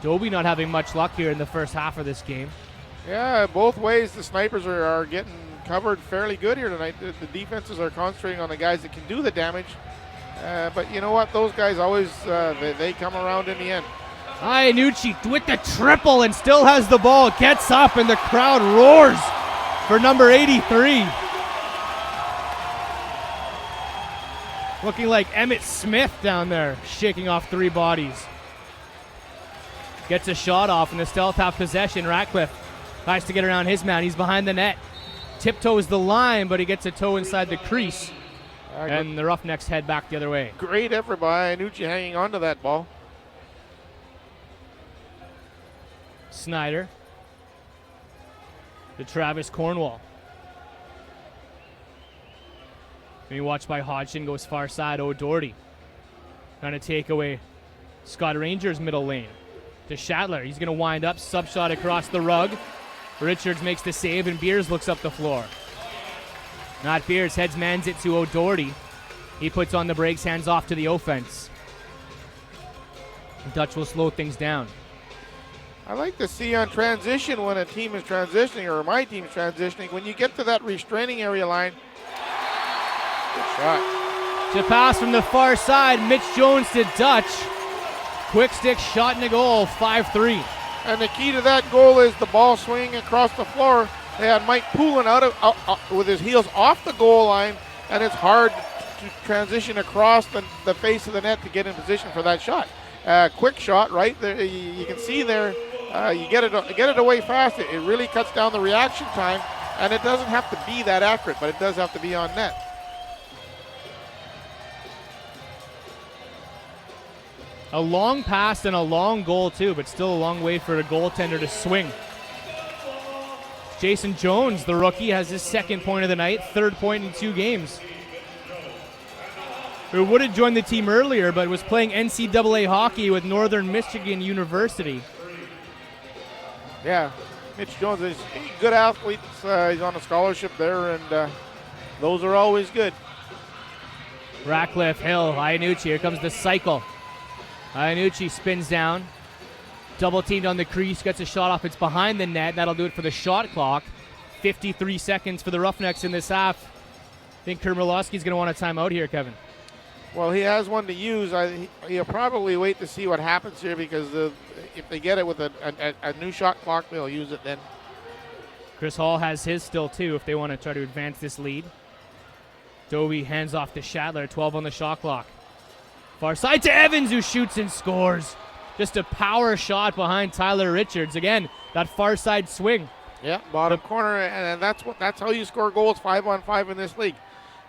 B: Doby not having much luck here in the first half of this game.
A: Yeah, both ways the snipers are getting covered fairly good here tonight. The defenses are concentrating on the guys that can do the damage. But you know what? Those guys always, they come around in the end.
B: Iannucci with the triple and still has the ball. Gets up and the crowd roars for number 83. Looking like Emmett Smith down there, shaking off 3 bodies. Gets a shot off, and the Stealth have possession. Ratcliffe tries to get around his man. He's behind the net. Tiptoes the line, but he gets a toe inside the crease. And the Roughnecks head back the other way.
A: Great effort by Iannucci hanging on to that ball.
B: Snyder to Travis Cornwall. Being watched by Hodgson, goes far side. O'Doherty trying to take away Scott Ranger's middle lane. To Shatler, he's going to wind up, sub shot across the rug. Richards makes the save, and Beers looks up the floor. Not Beers, heads mans it to O'Doherty. He puts on the brakes, hands off to the offense. Dutch will slow things down.
A: I like to see on transition when a team is transitioning, or my team's transitioning, when you get to that restraining area line. Good shot.
B: To pass from the far side, Mitch Jones to Dutch. Quick stick shot in the goal, 5-3.
A: And the key to that goal is the ball swinging across the floor. They had Mike Poulin out with his heels off the goal line, and it's hard to transition across the face of the net to get in position for that shot. Quick shot, right there. You can see there. You get it away fast. It really cuts down the reaction time, and it doesn't have to be that accurate, but it does have to be on net.
B: A long pass and a long goal too, but still a long way for a goaltender to swing. Jason Jones, the rookie, has his second point of the night, third point in 2 games. Who would have joined the team earlier, but was playing NCAA hockey with Northern Michigan University.
A: Yeah, Mitch Jones is a good athlete. He's on a scholarship there, and those are always good.
B: Ratcliffe, Hill, Iannucci, here comes the cycle. Iannucci spins down, double teamed on the crease, gets a shot off. It's behind the net. That'll do it for the shot clock. 53 seconds for the Roughnecks in this half. I think Kermilowski's going to want a timeout here, Kevin.
A: Well, he has one to use. He'll probably wait to see what happens here, because if they get it with a new shot clock, they'll use it then.
B: Chris Hall has his still too if they want to try to advance this lead. Dobie hands off to Shatler, 12 on the shot clock. Far side to Evans, who shoots and scores. Just a power shot behind Tyler Richards. Again, that far side swing.
A: Yeah, bottom corner, and that's how you score goals 5-on-5 in this league.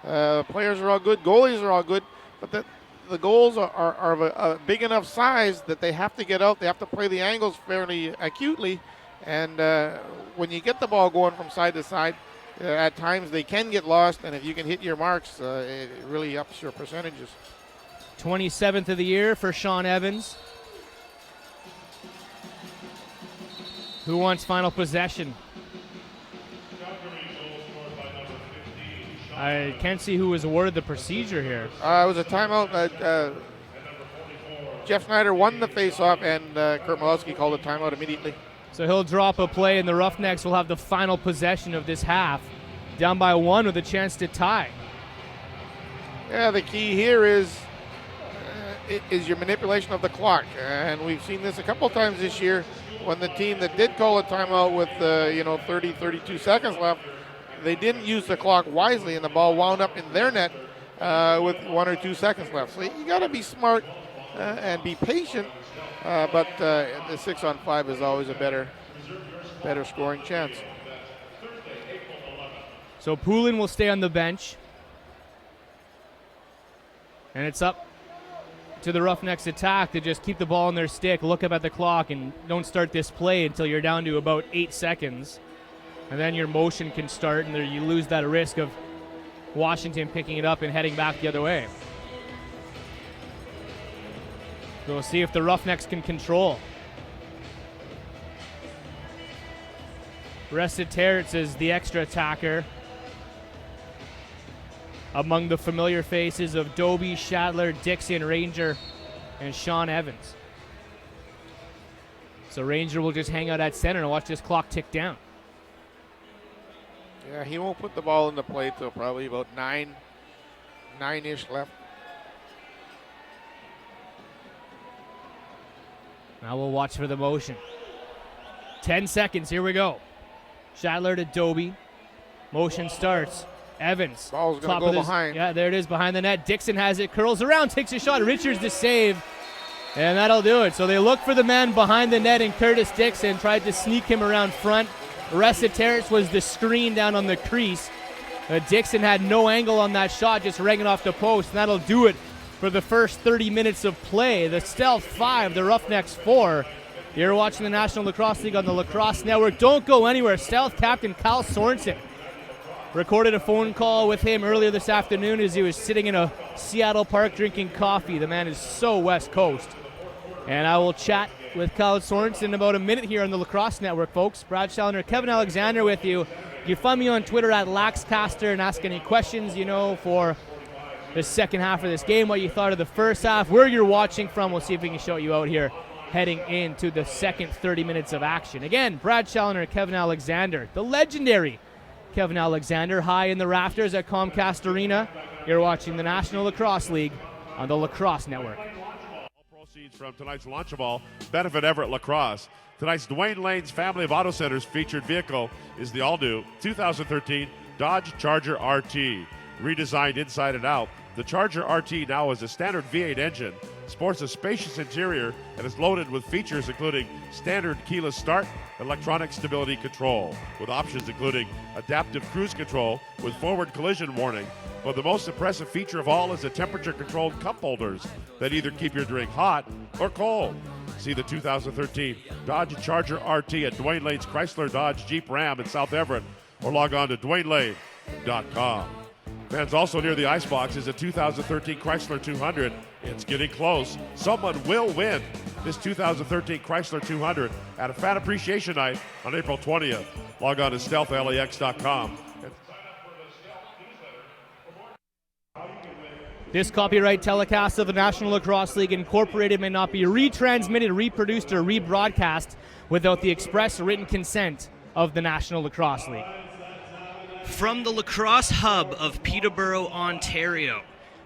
A: Players are all good, goalies are all good, but the goals are of a big enough size that they have to get out. They have to play the angles fairly acutely, and when you get the ball going from side to side, at times they can get lost, and if you can hit your marks, it really ups your percentages.
B: 27th of the year for Sean Evans. Who wants final possession? I can't see who was awarded the procedure here.
A: It was a timeout. Jeff Snyder won the faceoff, and Kurt Malowski called a timeout immediately.
B: So he'll drop a play, and the Roughnecks will have the final possession of this half. Down by 1 with a chance to tie.
A: Yeah, the key here is your manipulation of the clock, and we've seen this a couple times this year when the team that did call a timeout with 30, 32 seconds left, they didn't use the clock wisely, and the ball wound up in their net with 1 or 2 seconds left. So you got to be smart and be patient, but the 6-on-5 is always a better scoring chance.
B: So Poulin will stay on the bench, and it's up to the Roughnecks attack to just keep the ball on their stick, look up at the clock, and don't start this play until you're down to about 8 seconds. And then your motion can start, and you lose that risk of Washington picking it up and heading back the other way. So we'll see if the Roughnecks can control. Rested Terrence is the extra attacker. Among the familiar faces of Dobie, Shatler, Dixon, Ranger, and Sean Evans. So Ranger will just hang out at center and watch this clock tick down.
A: Yeah, he won't put the ball in the play till probably about 9-ish left.
B: Now we'll watch for the motion. 10 seconds, here we go. Shatler to Dobie. Motion starts. Evans.
A: Ball's going to go behind.
B: Yeah, there it is, behind the net. Dixon has it, curls around, takes a shot. Richards to save, and that'll do it. So they look for the man behind the net, and Curtis Dixon tried to sneak him around front. Rested Terrence was the screen down on the crease. Dixon had no angle on that shot, just rang it off the post, and that'll do it for the first 30 minutes of play. The Stealth 5, the Roughnecks 4. You're watching the National Lacrosse League on the Lacrosse Network. Don't go anywhere. Stealth captain Kyle Sorensen Recorded a phone call with him earlier this afternoon as he was sitting in a Seattle park drinking coffee. The man is so West Coast. And I will chat with Kyle Sorensen in about a minute here on the Lacrosse Network, folks. Brad Challoner, Kevin Alexander with you. You find me on Twitter at LaxCaster and ask any questions, for the second half of this game, what you thought of the first half, where you're watching from. We'll see if we can show you out here heading into the second 30 minutes of action. Again, Brad Challoner, Kevin Alexander, the legendary Kevin Alexander, high in the rafters at Comcast Arena. You're watching the National Lacrosse League on the Lacrosse Network.
D: All proceeds from tonight's launch of all benefit Everett Lacrosse. Tonight's Dwayne Lane's Family of Auto Centers featured vehicle is the all-new 2013 Dodge Charger RT. Redesigned inside and out, the Charger RT now has a standard V8 engine, sports a spacious interior, and is loaded with features including standard keyless start, electronic stability control, with options including adaptive cruise control with forward collision warning. But the most impressive feature of all is the temperature-controlled cup holders that either keep your drink hot or cold. See the 2013 Dodge Charger RT at Dwayne Lane's Chrysler Dodge Jeep Ram in South Everett, or log on to DwayneLane.com. Fans also near the Icebox is a 2013 Chrysler 200. It's getting close. Someone will win this 2013 Chrysler 200 at a Fan Appreciation Night on April 20th. Log on to StealthLAX.com.
B: This copyright telecast of the National Lacrosse League Incorporated may not be retransmitted, reproduced, or rebroadcast without the express written consent of the National Lacrosse League.
E: From the lacrosse hub of Peterborough, Ontario,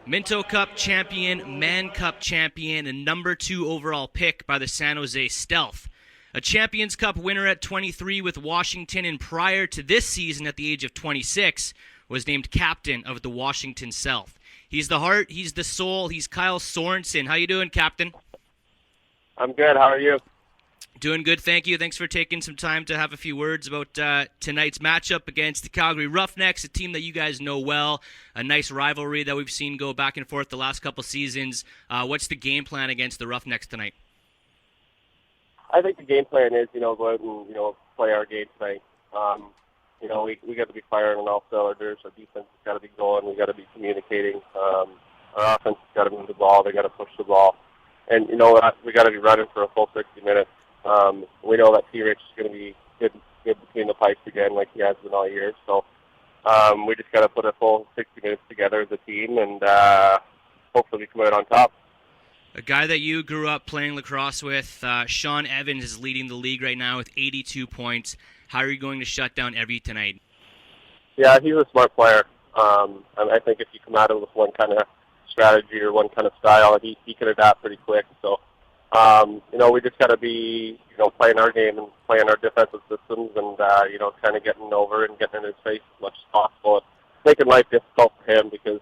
E: Minto Cup champion, Man Cup champion, and number 2 overall pick by the San Jose Stealth. A Champions Cup winner at 23 with Washington, and prior to this season at the age of 26, was named captain of the Washington Stealth. He's the heart, he's the soul, he's Kyle Sorensen. How you doing, Captain?
F: I'm good. How are you?
E: Doing good, thank you. Thanks for taking some time to have a few words about tonight's matchup against the Calgary Roughnecks, a team that you guys know well, a nice rivalry that we've seen go back and forth the last couple seasons. What's the game plan against the Roughnecks tonight?
F: I think the game plan is, go out and, play our game tonight. We got to be firing on all cylinders. Our defense has got to be going. We got to be communicating. Our offense has got to move the ball. They got to push the ball. And, we got to be running for a full 60 minutes. We know that T-Rich is going to be good between the pipes again like he has been all year. So we just got to put a full 60 minutes together as a team and hopefully we come out on top.
E: A guy that you grew up playing lacrosse with, Sean Evans, is leading the league right now with 82 points. How are you going to shut down Evie tonight? Yeah,
F: he's a smart player. I think if you come at him with one kind of strategy or one kind of style, he can adapt pretty quick. So, we just got to be, playing our game and playing our defensive systems and, kind of getting over and getting in his face as much as possible. It's making life difficult for him because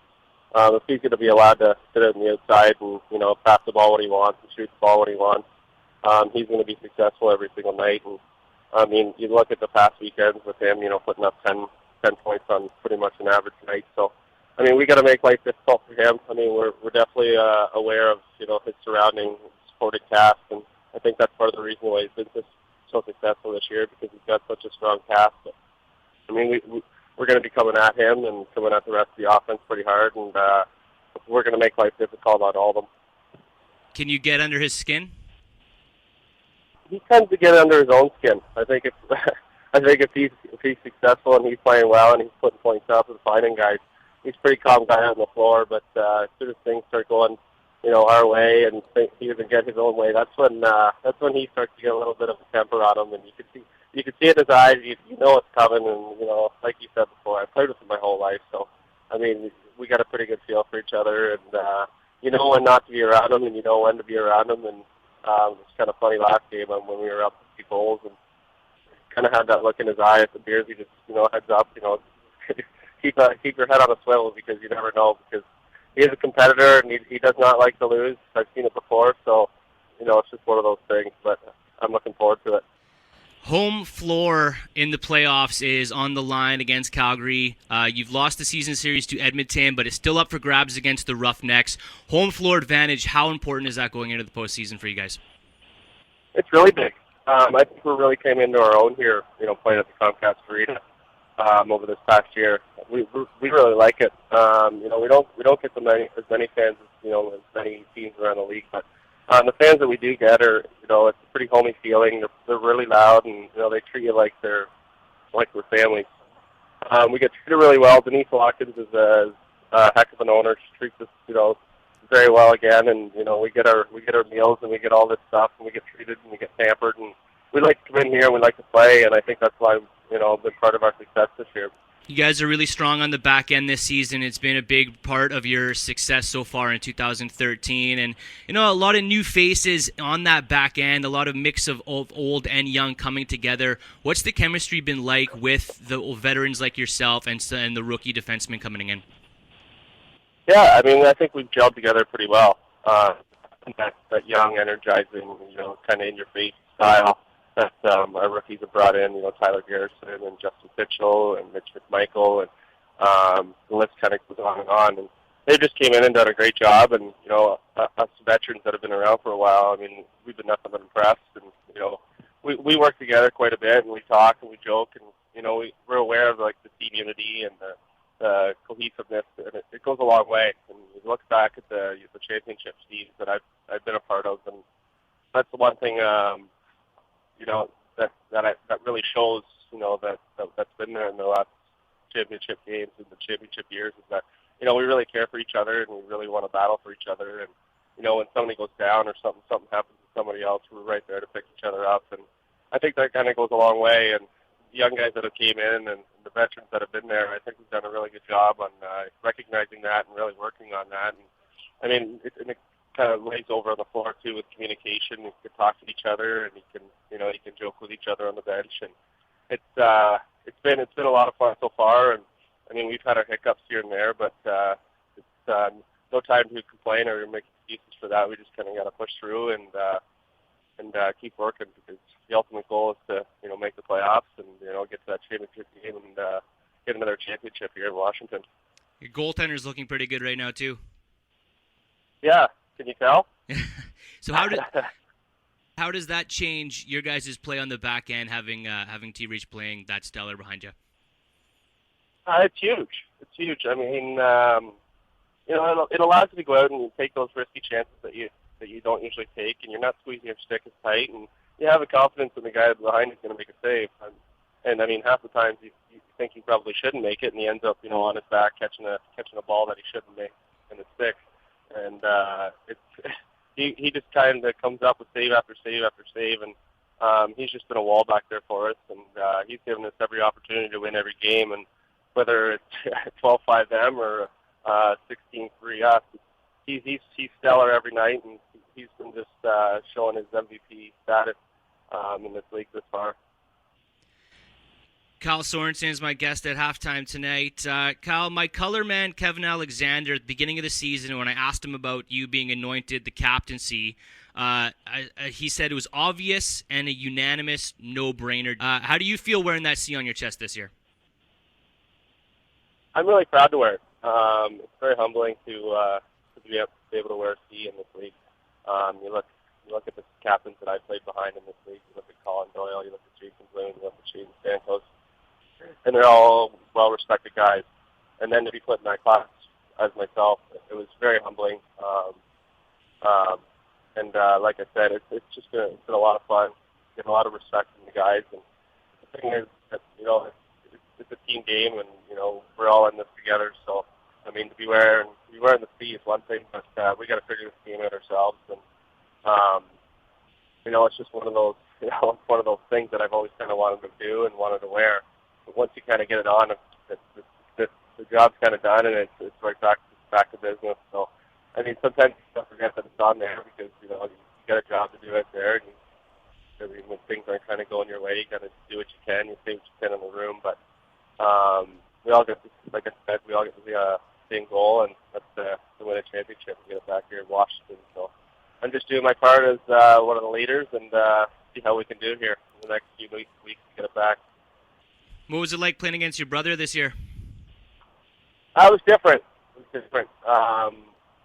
F: if he's going to be allowed to sit on the outside and, pass the ball when he wants and shoot the ball when he wants, he's going to be successful every single night. And, you look at the past weekends with him, putting up 10 points on pretty much an average night. So, we got to make life difficult for him. We're definitely aware of, his surrounding supporting cast, and I think that's part of the reason why he's been so successful this year because he's got such a strong cast. But, we're going to be coming at him and coming at the rest of the offense pretty hard, and we're going to make life difficult on all of them.
E: Can you get under his skin?
F: He tends to get under his own skin. I think if he's successful and he's playing well and he's putting points up and finding guys, he's a pretty calm guy on the floor. But as soon as things start going, our way and he doesn't get his own way, that's when he starts to get a little bit of a temper on him, and you can see it in his eyes. You know it's coming, and like you said before, I've played with him my whole life, so we got a pretty good feel for each other, and you know when not to be around him, and you know when to be around him, and it's kind of funny last game when we were up 2 goals and kind of had that look in his eye at the beers. He just, heads up, keep your head on a swivel because you never know, because he is a competitor and he does not like to lose. I've seen it before, so, it's just one of those things, but I'm looking forward to it.
E: Home floor in the playoffs is on the line against Calgary. You've lost the season series to Edmonton, but it's still up for grabs against the Roughnecks. Home floor advantage, how important is that going into the postseason for you guys?
F: It's really big. I think we really came into our own here, playing at the Comcast Arena. over this past year. We really like it. We don't get as many fans as many teams around the league, but the fans that we do get are it's a pretty homey feeling. They're really loud, and they treat you like we're family. We get treated really well. Denise Watkins is a heck of an owner. She treats us very well again, and we get our meals and we get all this stuff, and we get treated and we get pampered, and we like to come in here and we like to play, and I think that's why been part of our success this year.
E: You guys are really strong on the back end this season. It's been a big part of your success so far in 2013. And, a lot of new faces on that back end, a lot of mix of old and young coming together. What's the chemistry been like with the veterans like yourself and the rookie defensemen coming in?
F: Yeah, I think we've gelled together pretty well. That young, energizing, kind of in-your-face style that our rookies have brought in, Tyler Garrison and Justin Pitchell and Mitch McMichael, and the list kind of goes on and on. And they just came in and done a great job. And, us veterans that have been around for a while, we've been nothing but impressed. And, we work together quite a bit, and we talk and we joke, and, we're aware of, the team unity and the cohesiveness, and it goes a long way. And you look back at the championship teams that I've been a part of, and that's the one thing that really shows, that's been there in the last championship games and the championship years, is that, we really care for each other and we really want to battle for each other. And, when somebody goes down or something happens to somebody else, we're right there to pick each other up. And I think that kind of goes a long way. And the young guys that have came in and the veterans that have been there, I think we've done a really good job on recognizing that and really working on that. And it kind of lays over on the floor too with communication. You can talk to each other, and you can joke with each other on the bench, and it's been a lot of fun so far. And we've had our hiccups here and there, but it's no time to complain or make excuses for that. We just kind of got to push through and keep working, because the ultimate goal is to make the playoffs and get to that championship game and get another championship here in Washington.
E: Your goaltender's looking pretty good right now too.
F: Yeah. Can you tell?
E: So how does that change your guys' play on the back end, having T-Reach playing that stellar behind you?
F: It's huge. It's huge. It allows you to go out and take those risky chances that you don't usually take, and you're not squeezing your stick as tight, and you have the confidence in the guy behind is going to make a save. And half the times you think he probably shouldn't make it, and he ends up on his back catching a ball that he shouldn't make in the stick. And he just kind of comes up with save after save after save, and he's just been a wall back there for us, and he's given us every opportunity to win every game. And whether it's 12-5 them or 16-3 us, he's stellar every night, and he's been just showing his MVP status in this league this far.
E: Kyle Sorensen is my guest at halftime tonight. Kyle, my color man, Kevin Alexander, at the beginning of the season, when I asked him about you being anointed the captaincy, he said it was obvious and a unanimous no-brainer. How do you feel wearing that C on your chest this year?
F: I'm really proud to wear it. It's very humbling to be able to wear a C in this league. You look at the captains that I played behind in this league. You look at Colin Doyle, you look at Jason Bloom, you look at Shane Santos, and they're all well-respected guys. And then to be put in that class as myself, it was very humbling. And like I said, it's been a lot of fun, getting a lot of respect from the guys. And the thing is that it's a team game, and we're all in this together. So to be wearing the C is one thing, but we got to figure this game out ourselves. And it's just one of those things that I've always kind of wanted to do and wanted to wear. But once you kind of get it on, the job's kind of done, and it's right back to business. So sometimes you forget that it's on there, because you got a job to do out there, and when things aren't kind of going your way, you got to do what you can. You say what you can in the room, but we all get, like I said, the same goal, and that's to win a championship and get it back here in Washington. So I'm just doing my part as one of the leaders, and see how we can do here in the next few weeks to get it back.
E: What was it like playing against your brother this year?
F: It was different.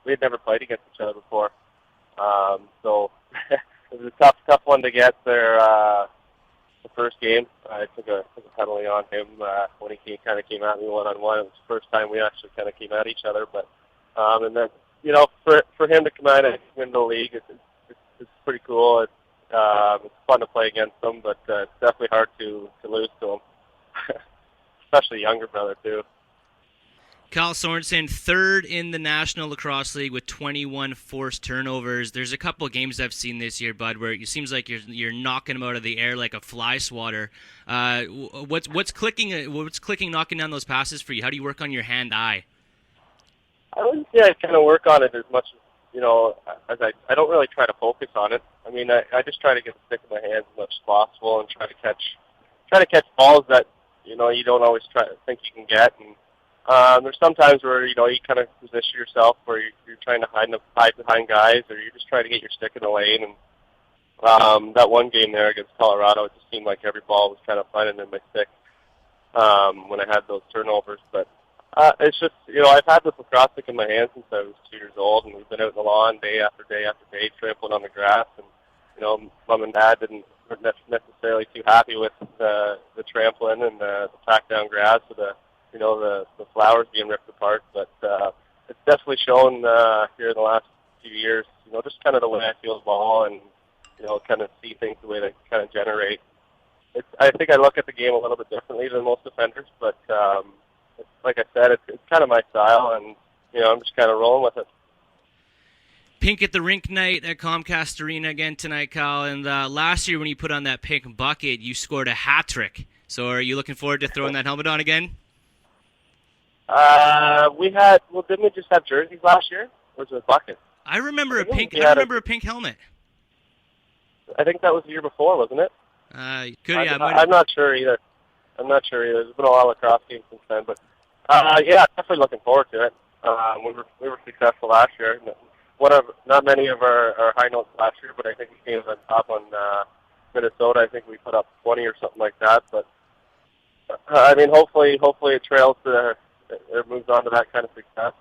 F: We had never played against each other before, so it was a tough one to get there. The first game. I took a penalty on him when he kind of came at me one-on-one. It was the first time we actually kind of came at each other. But and then, for him to come out and win the league, it's pretty cool. It's fun to play against him, but it's definitely hard to lose to him, especially younger brother too.
E: Kyle Sorensen, third in the National Lacrosse League with 21 forced turnovers. There's a couple of games I've seen this year, Bud, where it seems like you're knocking them out of the air like a fly swatter. What's clicking, knocking down those passes for you? How do you work on your hand-eye?
F: I wouldn't say I kind of work on it as much as I don't really try to focus on it. I mean, I just try to get the stick in my hands as much as possible and try to catch balls that you don't always think you can get. And there's sometimes where you kind of position yourself where you're trying to hide behind guys, or you're just trying to get your stick in the lane. And that one game there against Colorado, it just seemed like every ball was kind of finding in my stick when I had those turnovers. But it's just I've had this lacrosse stick in my hand since I was 2 years old, and we've been out in the lawn day after day after day, trampling on the grass. And mom and dad weren't necessarily too happy with the trampling and the packed down grass with the flowers being ripped apart, but it's definitely shown here in the last few years, just kind of the way I feel the ball and, kind of see things the way they kind of generate. I think I look at the game a little bit differently than most defenders, but like I said, it's kind of my style, and, I'm just kind of rolling with it.
E: Pink at the rink night at Comcast Arena again tonight, Kyle, and last year when you put on that pink bucket, you scored a hat trick. So are you looking forward to throwing that helmet on again?
F: Didn't we just have jerseys last year? Or was it a bucket?
E: I remember a pink helmet.
F: I think that was the year before, wasn't it? I'm not sure either. There's been a lot of lacrosse games since then, but definitely looking forward to it. We were successful last year. Not many of our high notes last year, but I think we came on top on Minnesota. I think we put up 20 or something like that. But I mean, hopefully it trails to. It moves on to that kind of success.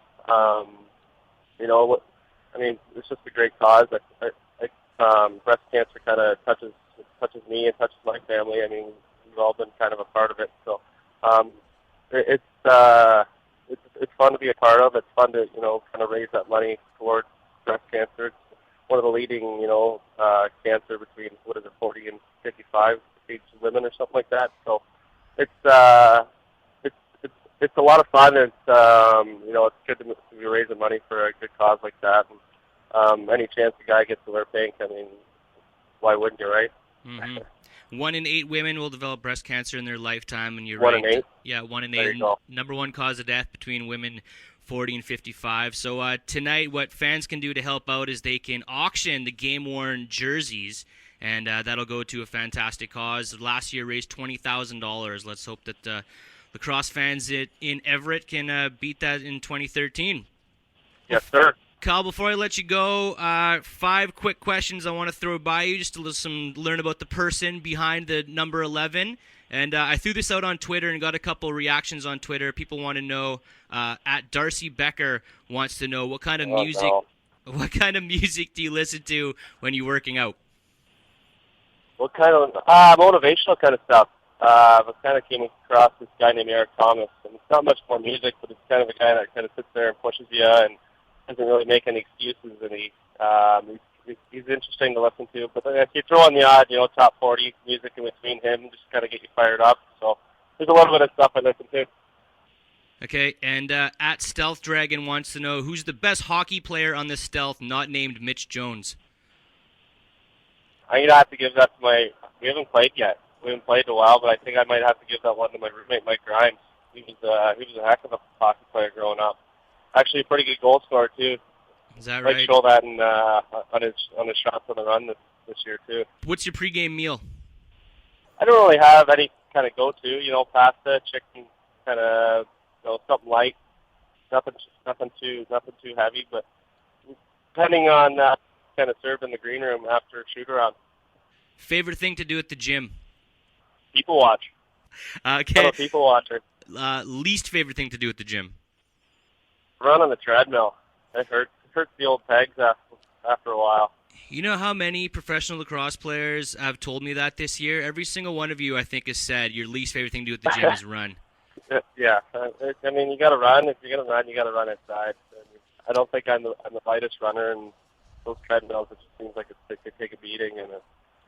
F: It's just a great cause. Breast cancer kind of touches me and touches my family. I mean, we've all been kind of a part of it. So it's fun to be a part of. It's fun to kind of raise that money towards breast cancer. It's one of the leading cancer between 40 and 55 age women or something like that. So it's a lot of fun. It's it's good to be raising money for a good cause like that. And any chance a guy gets to wear pink, I mean, why wouldn't you, right?
E: Mm-hmm. 1 in 8 women will develop breast cancer in their lifetime, and you're
F: 1
E: right.
F: in 8?
E: Yeah, 1 in 8.
F: There you go.
E: Number one cause of death between women 40 and 55. So tonight, what fans can do to help out is they can auction the game-worn jerseys, and that'll go to a fantastic cause. Last year raised $20,000. Let's hope that lacrosse fans in Everett can beat that in 2013.
F: Yes, sir.
E: Kyle, before I let you go, 5 quick questions I want to throw by you just to learn about the person behind the number 11. And I threw this out on Twitter and got a couple reactions on Twitter. People want to know, at Darcy Becker wants to know what kind of music do you listen to when you're working out?
F: What kind of motivational kind of stuff? I kind of came across this guy named Eric Thomas, and it's not much more music, but it's kind of a guy that kind of sits there and pushes you and doesn't really make any excuses, and he's interesting to listen to. But if you throw in the odd, top 40 music in between him, just kind of get you fired up. So there's a little bit of stuff I listen to.
E: Okay, and at Stealth Dragon wants to know who's the best hockey player on the Stealth, not named Mitch Jones.
F: I'm gonna have to give that to we haven't played yet. We haven't played in a while, but I think I might have to give that one to my roommate Mike Grimes. He was a heck of a hockey player growing up. Actually, a pretty good goal scorer too.
E: Is that right?
F: Might show that on his shots on the run this year too. What's
E: your pregame meal?
F: I don't really have any kind of go-to. Pasta, chicken, kind of something light. Nothing too heavy. But depending on kind of served in the green room after shoot-around.
E: Favorite thing to do at the gym?
F: People watch.
E: Okay.
F: I'm a people watcher.
E: Least favorite thing to do at the gym?
F: Run on the treadmill. It hurts the old pegs after a while.
E: You know how many professional lacrosse players have told me that this year? Every single one of you, I think, has said your least favorite thing to do at the gym is run.
F: Yeah, I mean, you got to run. If you're gonna run, you got to run outside. I don't think I'm the lightest runner, and those treadmills, it just seems like it could take a beating. And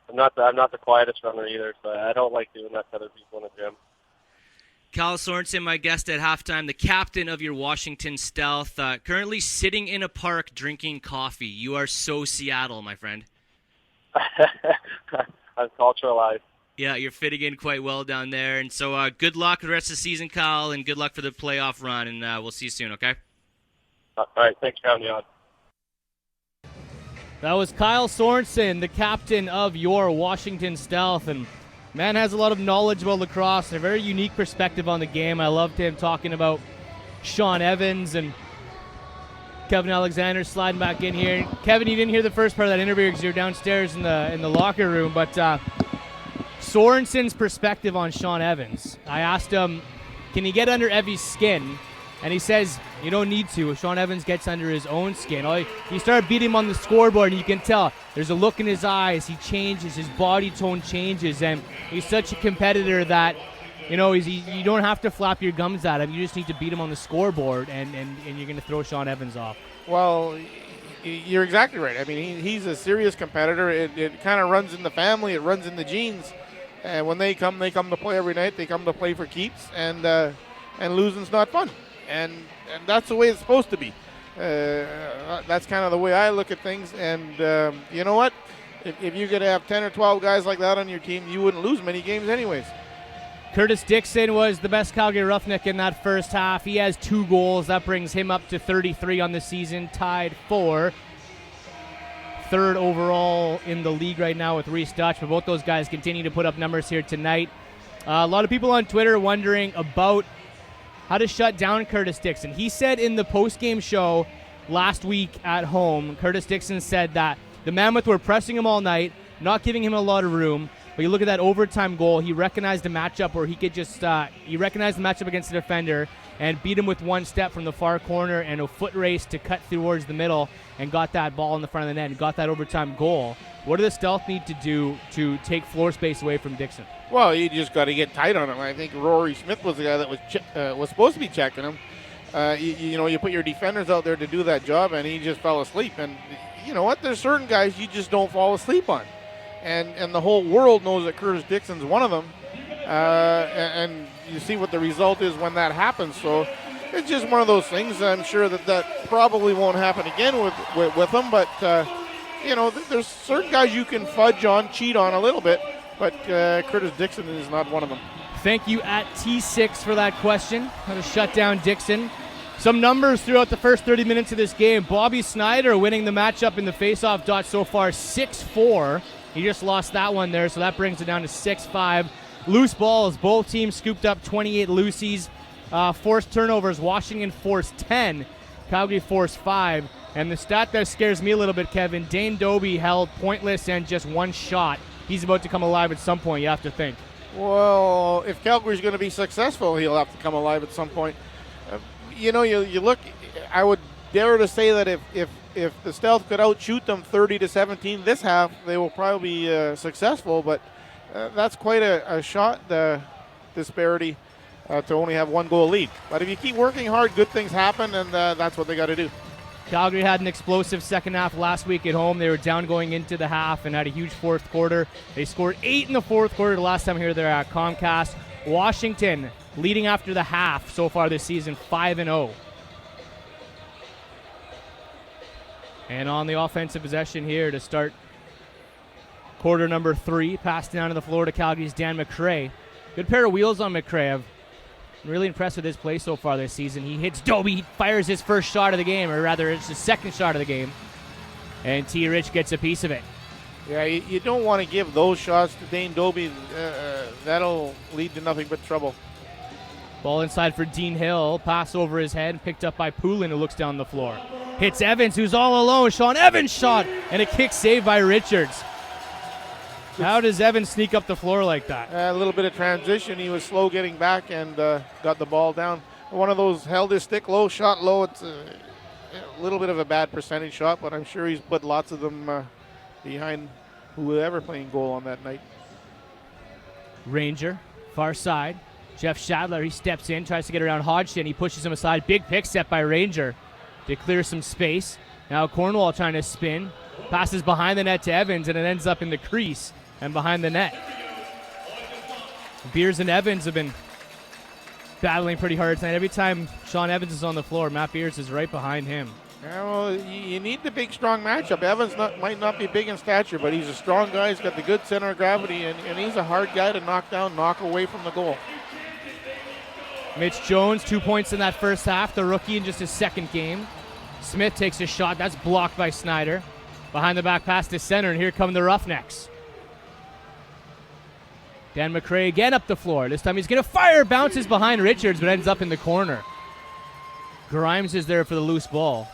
F: I'm not the quietest runner either, so I don't like doing that to other people in the gym.
E: Kyle Sorensen, my guest at halftime, the captain of your Washington Stealth, currently sitting in a park drinking coffee. You are so Seattle, my friend.
F: I'm culturalized.
E: Yeah, you're fitting in quite well down there. And so good luck for the rest of the season, Kyle, and good luck for the playoff run. And we'll see you soon, okay?
F: All right, thanks for having me on.
B: That was Kyle Sorensen, the captain of your Washington Stealth. And man has a lot of knowledge about lacrosse and a very unique perspective on the game. I loved him talking about Sean Evans and Kevin Alexander sliding back in here. Kevin, you didn't hear the first part of that interview because you're downstairs in the locker room, but Sorensen's perspective on Sean Evans. I asked him, can he get under Evie's skin? And he says, you don't need to. Sean Evans gets under his own skin. He started beating him on the scoreboard, and you can tell there's a look in his eyes. He changes. His body tone changes. And he's such a competitor that, you don't have to flap your gums at him. You just need to beat him on the scoreboard, and you're going to throw Sean Evans off.
A: Well, you're exactly right. I mean, he's a serious competitor. It kind of runs in the family. It runs in the genes. And when they come to play every night. They come to play for keeps, and losing's not fun. And that's the way it's supposed to be. That's kind of the way I look at things. And you know what? If you could have 10 or 12 guys like that on your team, you wouldn't lose many games anyways.
B: Curtis Dixon was the best Calgary Roughneck in that first half. He has 2 goals. That brings him up to 33 on the season, tied for third overall in the league right now with Reese Dutch. But both those guys continue to put up numbers here tonight. A lot of people on Twitter wondering about how to shut down Curtis Dixon. He said in the post-game show last week at home, Curtis Dixon said that the Mammoth were pressing him all night, not giving him a lot of room. But you look at that overtime goal, he recognized a matchup where he could just, he recognized the matchup against the defender and beat him with one step from the far corner and a foot race to cut towards the middle and got that ball in the front of the net and got that overtime goal. What do the Stealth need to do to take floor space away from Dixon?
A: Well, you just got to get tight on him. I think Rory Smith was the guy that was supposed to be checking him. You put your defenders out there to do that job, and he just fell asleep. And you know what? There's certain guys you just don't fall asleep on. And the whole world knows that Curtis Dixon's one of them. And you see what the result is when that happens. So it's just one of those things. I'm sure that probably won't happen again with him. But, there's certain guys you can fudge on, cheat on a little bit. But Curtis Dixon is not one of them.
B: Thank you at T6 for that question. How to shut down Dixon. Some numbers throughout the first 30 minutes of this game. Bobby Snyder winning the matchup in the faceoff dot so far 6-4. He just lost that one there, so that brings it down to 6-5. Loose balls, both teams scooped up 28 loosies. Forced turnovers, Washington forced 10. Calgary forced 5. And the stat that scares me a little bit, Kevin, Dane Doby held pointless and just one shot. He's about to come alive at some point, you have to think.
A: Well, if Calgary's going to be successful, he'll have to come alive at some point. You look, I would dare to say that if the Stealth could outshoot them 30-17 this half, they will probably be successful. But that's quite a shot disparity to only have 1 goal lead. But if you keep working hard, good things happen, and that's what they got to do.
B: Calgary had an explosive second half last week at home. They were down going into the half and had a huge fourth quarter. They scored 8 in the fourth quarter the last time here they're at Comcast. Washington leading after the half so far this season, 5-0. And on the offensive possession here to start quarter number 3, pass down to the floor to Calgary's Dan McRae. Good pair of wheels on McRae. I'm really impressed with his play so far this season. He hits Doby, he fires his first shot of the game, or rather it's his second shot of the game. And T. Rich gets a piece of it.
A: Yeah, you don't want to give those shots to Dane Doby. That'll lead to nothing but trouble.
B: Ball inside for Dean Hill. Pass over his head, picked up by Poulin, who looks down the floor. Hits Evans, who's all alone. Sean Evans shot, and a kick saved by Richards. How does Evans sneak up the floor like that?
A: A little bit of transition. He was slow getting back and got the ball down. One of those held his stick low, shot low. It's a little bit of a bad percentage shot, but I'm sure he's put lots of them behind whoever playing goal on that night.
B: Ranger, far side. Jeff Shadler, he steps in, tries to get around Hodgson. He pushes him aside. Big pick set by Ranger to clear some space. Now Cornwall trying to spin. Passes behind the net to Evans, and it ends up in the crease and behind the net. Beers and Evans have been battling pretty hard tonight. Every time Sean Evans is on the floor, Matt Beers is right behind him.
A: Yeah, well, you need the big, strong matchup. Evans might not be big in stature, but he's a strong guy. He's got the good center of gravity, and he's a hard guy to knock down, knock away from the goal.
B: Mitch Jones, 2 points in that first half, the rookie in just his second game. Smith takes a shot. That's blocked by Snyder. Behind the back pass to center, and here come the Roughnecks. Dan McRae again up the floor. This time he's going to fire. Bounces behind Richards, but ends up in the corner. Grimes is there for the loose ball.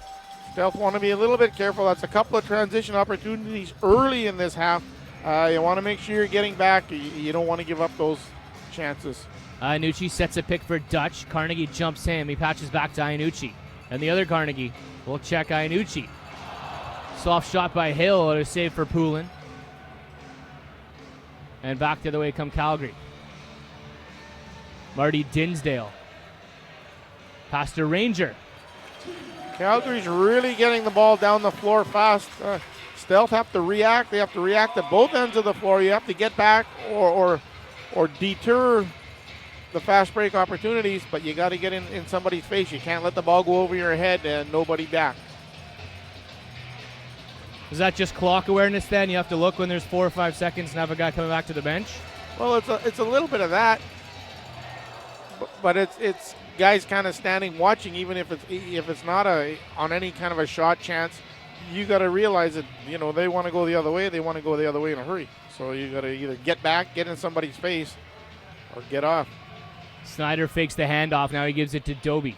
A: Stealth want to be a little bit careful. That's a couple of transition opportunities early in this half. You want to make sure you're getting back. You don't want to give up those chances.
B: Iannucci sets a pick for Dutch. Carnegie jumps him. He patches back to Iannucci. And the other Carnegie will check Iannucci. Soft shot by Hill. A save for Poulin. And back the other way come Calgary. Marty Dinsdale. Pass to Ranger.
A: Calgary's really getting the ball down the floor fast. Stealth have to react. They have to react at both ends of the floor. You have to get back or deter the fast break opportunities, but you got to get in somebody's face. You can't let the ball go over your head and nobody back.
B: Is that just clock awareness then? You have to look when there's 4 or 5 seconds and have a guy coming back to the bench?
A: Well, it's a little bit of that, but it's guys kind of standing watching. Even if it's not on any kind of a shot chance, you got to realize that they want to go the other way. They want to go the other way in a hurry. So you got to either get back, get in somebody's face, or get off.
B: Snyder fakes the handoff. Now he gives it to Doby.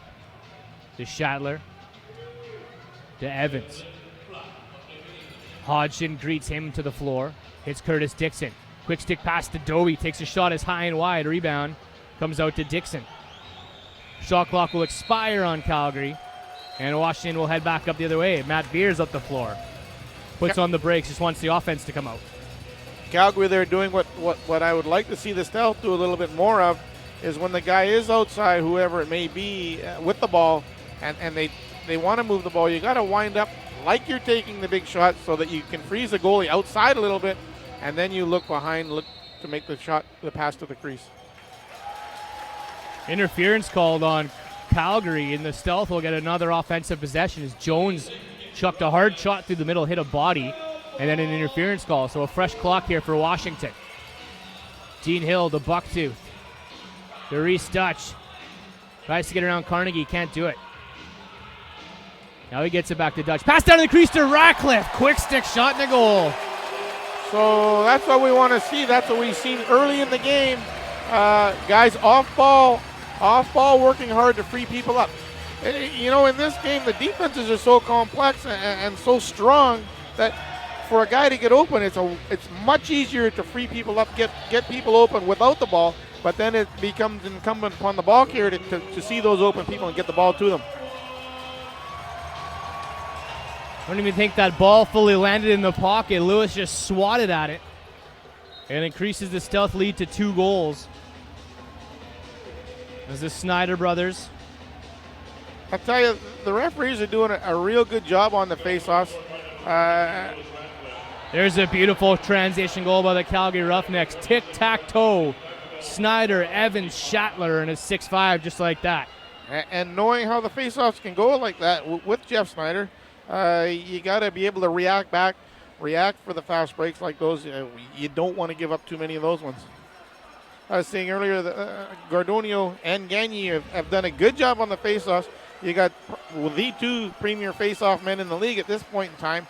B: To Shatler. To Evans. Hodgson greets him to the floor. Hits Curtis Dixon. Quick stick pass to Doby. Takes a shot as high and wide. Rebound. Comes out to Dixon. Shot clock will expire on Calgary. And Washington will head back up the other way. Matt Beers up the floor. Puts on the brakes. Just wants the offense to come out.
A: Calgary, they're doing what I would like to see the Stealth do a little bit more of, is when the guy is outside, whoever it may be, with the ball, and they want to move the ball, you got to wind up like you're taking the big shot so that you can freeze the goalie outside a little bit, and then you look behind, look to make the pass to the crease.
B: Interference called on Calgary, and the Stealth will get another offensive possession as Jones chucked a hard shot through the middle, hit a body, and then an interference call. So a fresh clock here for Washington. Dean Hill, the bucktooth. Reese Dutch tries to get around Carnegie, can't do it. Now he gets it back to Dutch. Pass down to the crease to Ratcliffe. Quick stick shot in the goal.
A: So that's what we want to see. That's what we've seen early in the game. Guys off ball working hard to free people up. In this game, the defenses are so complex and so strong that for a guy to get open, it's much easier to free people up, get people open without the ball, but then it becomes incumbent upon the ball carrier to see those open people and get the ball to them.
B: I don't even think that ball fully landed in the pocket. Lewis just swatted at it and increases the Stealth lead to 2 goals. As the Snyder brothers.
A: I'll tell you, the referees are doing a real good job on the face-offs.
B: There's a beautiful transition goal by the Calgary Roughnecks. Tic-tac-toe. Snyder, Evans, Shatler, and a 6-5 just like that.
A: And knowing how the face-offs can go like that with Jeff Snyder, you got to be able to react for the fast breaks like those. You don't want to give up too many of those ones. I was saying earlier that Gardonio and Gagne have done a good job on the face-offs. You got the 2 premier face-off men in the league at this point in time,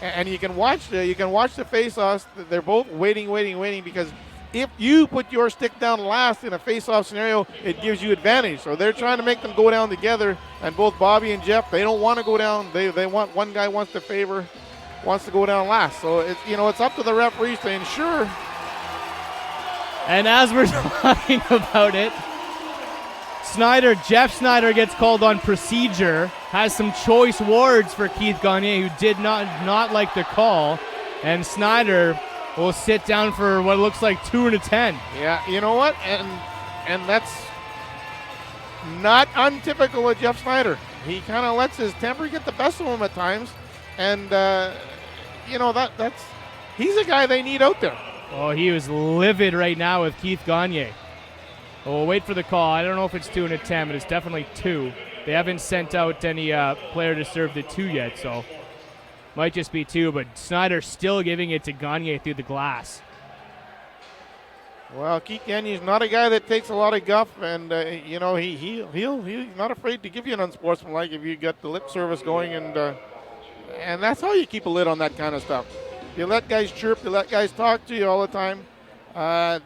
A: and you can watch the face-offs. They're both waiting because if you put your stick down last in a face-off scenario, it gives you advantage. So they're trying to make them go down together, and both Bobby and Jeff, they don't want to go down. They want one guy wants to go down last. So it's up to the referees to ensure.
B: And as we're talking about it, Jeff Snyder gets called on procedure, has some choice words for Keith Gagne, who did not like the call. And Snyder will sit down for what looks like 2 and a 10.
A: Yeah, you know what? And that's not untypical of Jeff Snyder. He kind of lets his temper get the best of him at times. And, that's he's a guy they need out there.
B: Oh, he was livid right now with Keith Gagne. Oh, we'll wait for the call. I don't know if it's 2 and a 10, but it's definitely 2. They haven't sent out any player to serve the 2 yet, so might just be 2. But Snyder still giving it to Gagne through the glass.
A: Well, Keith Gagne's not a guy that takes a lot of guff, and he's not afraid to give you an unsportsmanlike if you got the lip service going, and that's how you keep a lid on that kind of stuff. You let guys chirp, you let guys talk to you all the time.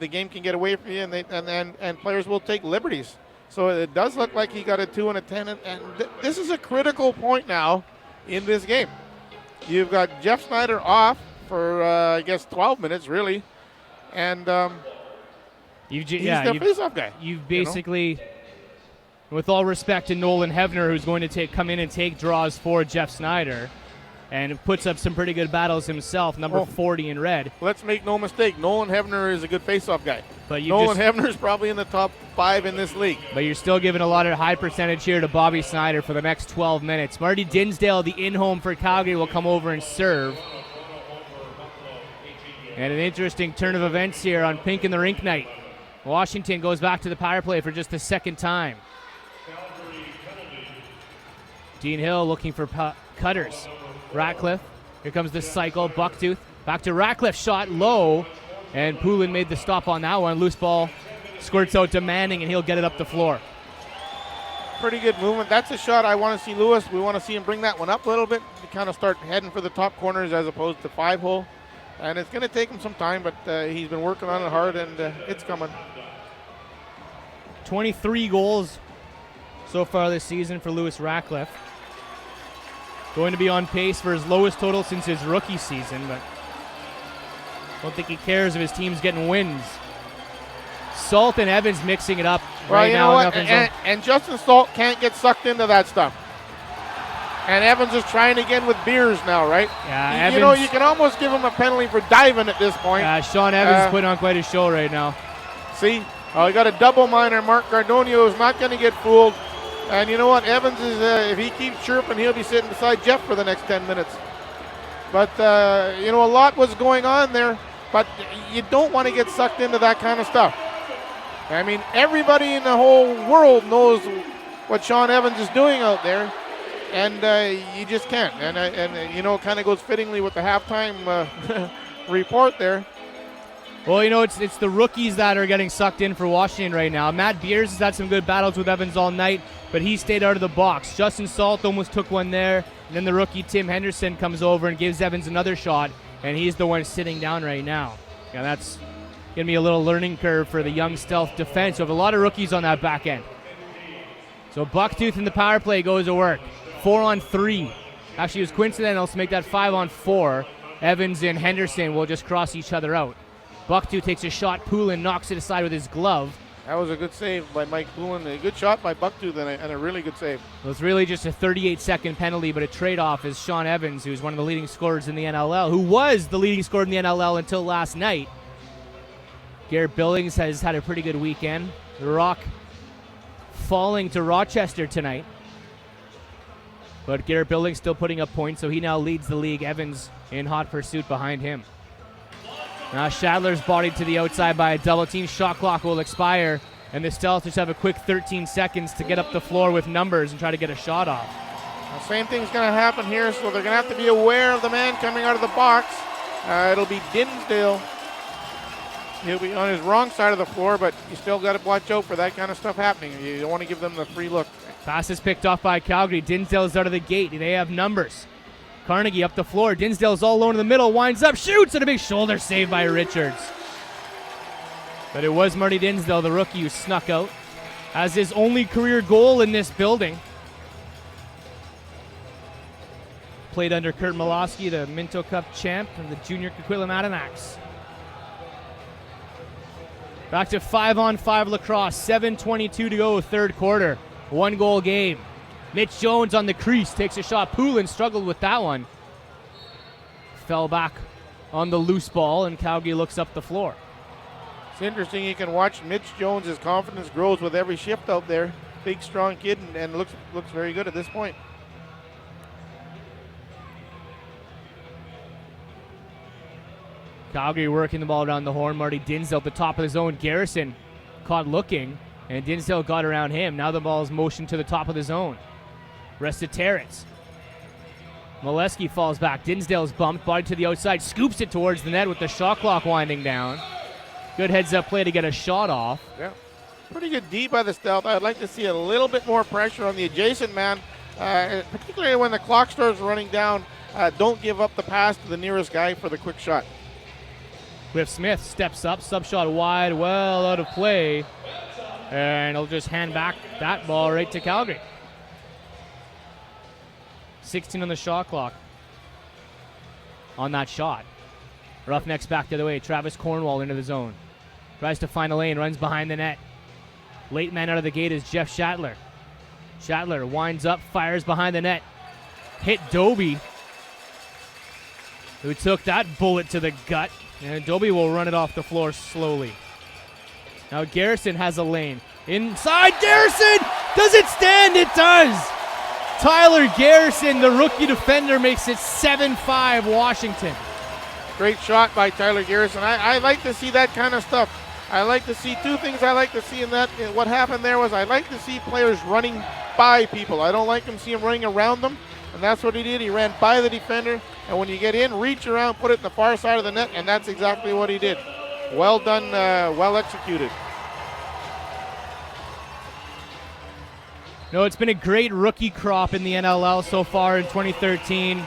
A: The game can get away from you, and players will take liberties. So it does look like he got a 2 and a 10, and this is a critical point now in this game. You've got Jeff Snyder off for 12 minutes really, and he's their face-off guy.
B: You've basically, with all respect to Nolan Hefner, who's going to come in and take draws for Jeff Snyder, and puts up some pretty good battles himself, number 40 in red.
A: Let's make no mistake, Nolan Hefner is a good face-off guy.
B: But
A: Nolan Hefner is probably in the top 5 in this league.
B: But you're still giving a lot of high percentage here to Bobby Snyder for the next 12 minutes. Marty Dinsdale, the in-home for Calgary, will come over and serve. And an interesting turn of events here on Pink in the Rink night. Washington goes back to the power play for just the second time. Dean Hill looking for cutters. Ratcliffe, here comes the cycle. Bucktooth, back to Ratcliffe, shot low, and Poulin made the stop on that one. Loose ball squirts out to Manning, and he'll get it up the floor.
A: Pretty good movement. That's a shot I want to see Lewis. We want to see him bring that one up a little bit to kind of start heading for the top corners as opposed to 5-hole. And it's going to take him some time, but he's been working on it hard, and it's coming.
B: 23 goals so far this season for Lewis Ratcliffe. Going to be on pace for his lowest total since his rookie season, but I don't think he cares if his team's getting wins. Salt and Evans mixing it up right now.
A: And Justin Salt can't get sucked into that stuff. And Evans is trying again with beers now, right?
B: Yeah,
A: you can almost give him a penalty for diving at this point.
B: Yeah, Sean Evans is putting on quite a show right now.
A: See? He got a double minor. Mark Gardonio is not going to get fooled. And you know what? Evans is, if he keeps chirping, he'll be sitting beside Jeff for the next 10 minutes. But, a lot was going on there. But you don't want to get sucked into that kind of stuff. I mean, everybody in the whole world knows what Sean Evans is doing out there. And you just can't. And it kind of goes fittingly with the halftime report there.
B: Well, it's the rookies that are getting sucked in for Washington right now. Matt Beers has had some good battles with Evans all night, but he stayed out of the box. Justin Salt almost took one there, and then the rookie Tim Henderson comes over and gives Evans another shot, and he's the one sitting down right now. Yeah, that's going to be a little learning curve for the young stealth defense. So have a lot of rookies on that back end. So Bucktooth in the power play goes to work. 4-on-3. Actually, it was coincidental to make that 5-on-4. Evans and Henderson will just cross each other out. Bucktooth takes a shot. Poulin knocks it aside with his glove.
A: That was a good save by Mike Poulin. A good shot by Bucktooth and a really good save.
B: Well, it's really just a 38-second penalty, but a trade-off is Sean Evans, who's one of the leading scorers in the NLL, who was the leading scorer in the NLL until last night. Garrett Billings has had a pretty good weekend. The Rock falling to Rochester tonight. But Garrett Billings still putting up points, so he now leads the league. Evans in hot pursuit behind him. Now Shadler's bodied to the outside by a double team. Shot clock will expire, and the Stealth just have a quick 13 seconds to get up the floor with numbers and try to get a shot off.
A: The same thing's going to happen here, so they're going to have to be aware of the man coming out of the box. It'll be Dinsdale. He'll be on his wrong side of the floor, but you still got to watch out for that kind of stuff happening. You don't want to give them the free look.
B: Pass is picked off by Calgary. Dinsdale's out of the gate. They have numbers. Carnegie up the floor. Dinsdale's all alone in the middle. Winds up, shoots, and a big shoulder save by Richards. But it was Marty Dinsdale, the rookie, who snuck out. Has his only career goal in this building. Played under Kurt Malosky, the Minto Cup champ, and the junior Coquitlam Monetize. Back to 5-on-5 lacrosse. 7:22 to go, third quarter. 1-goal game. Mitch Jones on the crease takes a shot. Poulin struggled with that one. Fell back on the loose ball, and Calgary looks up the floor.
A: It's interesting. You can watch Mitch Jones. His confidence grows with every shift out there. Big, strong kid, and looks very good at this point.
B: Calgary working the ball around the horn. Marty Dinsdale at the top of the zone. Garrison caught looking, and Dinsdale got around him. Now the ball is motioned to the top of the zone. Rest of Terrence. Molesky falls back. Dinsdale's bumped, body to the outside, scoops it towards the net with the shot clock winding down. Good heads-up play to get a shot off.
A: Yeah, pretty good D by the Stealth. I'd like to see a little bit more pressure on the adjacent man, particularly when the clock starts running down. Don't give up the pass to the nearest guy for the quick shot.
B: Cliff Smith steps up, sub shot wide, well out of play, and he'll just hand back that ball right to Calgary. 16 on the shot clock on that shot. Roughnecks back the other way. Travis Cornwall into the zone. Tries to find a lane, runs behind the net. Late man out of the gate is Jeff Shatler. Shatler winds up, fires behind the net. Hit Doby, who took that bullet to the gut. And Doby will run it off the floor slowly. Now Garrison has a lane. Inside, Garrison! Does it stand? It does! Tyler Garrison, the rookie defender, makes it 7-5 Washington.
A: Great shot by Tyler Garrison. I like to see that kind of stuff. I like to see two things I like to see in that. What happened there was I like to see players running by people. I don't like to see them running around them. And that's what he did. He ran by the defender, and when you get in, reach around, put it in the far side of the net, and that's exactly what he did. Well done, well executed.
B: No, it's been a great rookie crop in the NLL so far in 2013.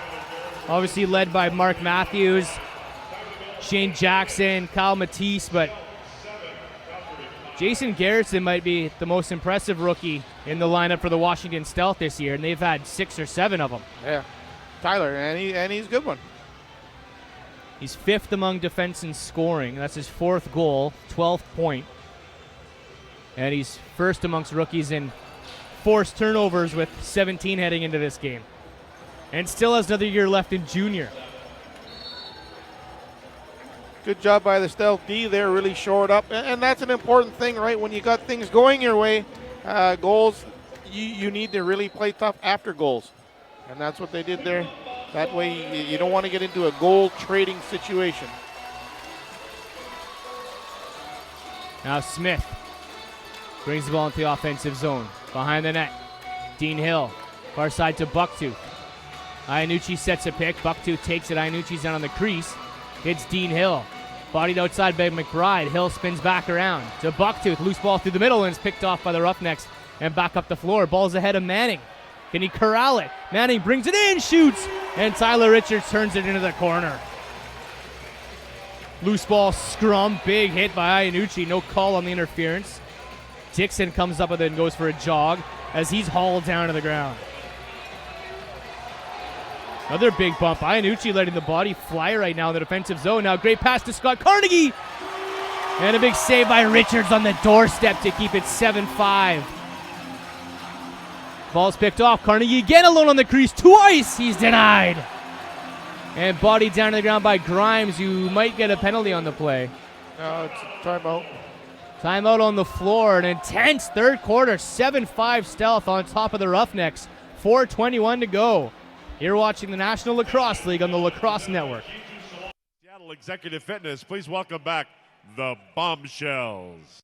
B: Obviously led by Mark Matthews, Shane Jackson, Kyle Matisse, but Jason Garrison might be the most impressive rookie in the lineup for the Washington Stealth this year, and they've had 6 or 7 of them.
A: Yeah, Tyler, and he's a good one.
B: He's 5th among defense in scoring. That's his 4th goal, 12th point. And he's 1st amongst rookies in forced turnovers with 17 heading into this game. And still has another year left in junior.
A: Good job by the Stealth D there, really shored up. And that's an important thing, right? When you got things going your way, goals, you need to really play tough after goals. And that's what they did there. That way you don't want to get into a goal trading situation.
B: Now Smith brings the ball into the offensive zone. Behind the net, Dean Hill, far side to Bucktooth. Iannucci sets a pick. Bucktooth takes it. Iannucci's down on the crease. Hits Dean Hill. Bodied outside by McBride. Hill spins back around to Bucktooth. Loose ball through the middle and is picked off by the Roughnecks and back up the floor. Ball's ahead of Manning. Can he corral it? Manning brings it in, shoots, and Tyler Richards turns it into the corner. Loose ball scrum. Big hit by Iannucci. No call on the interference. Dixon comes up with it and goes for a jog as he's hauled down to the ground. Another big bump. Iannucci letting the body fly right now in the defensive zone. Now great pass to Scott Carnegie. And a big save by Richards on the doorstep to keep it 7-5. Ball's picked off. Carnegie again alone on the crease. Twice he's denied. And bodied down to the ground by Grimes, who might get a penalty on the play.
A: No, it's a timeout.
B: Timeout on the floor. An intense third quarter. 7-5 Stealth on top of the Roughnecks. 4:21 to go. You're watching the National Lacrosse League on the Lacrosse Network.
D: Seattle Executive Fitness, please welcome back the Bombshells.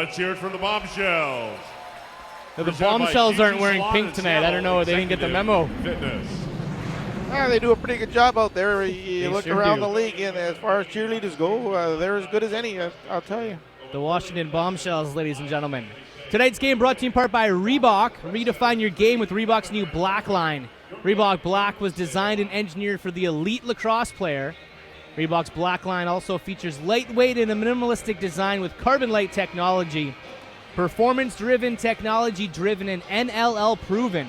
D: Let's hear it from the Bombshells.
B: The
D: Presented by
B: Bombshells aren't
D: Gigi's
B: wearing
D: Salon
B: pink
D: in
B: tonight. I
D: Seattle,
B: don't know. They didn't get the memo.
D: Fitness.
A: Yeah, they do a pretty good job out there. You
B: They
A: look
B: sure
A: around
B: do.
A: the league, and as far as cheerleaders go, they're as good as any, I'll tell you.
B: The Washington Bombshells, ladies and gentlemen. Tonight's game brought to you in part by Reebok. Redefine your game with Reebok's new Black line. Reebok Black was designed and engineered for the elite lacrosse player. Reebok's Black line also features lightweight and a minimalistic design with carbon light technology. Performance-driven, technology-driven, and NLL proven.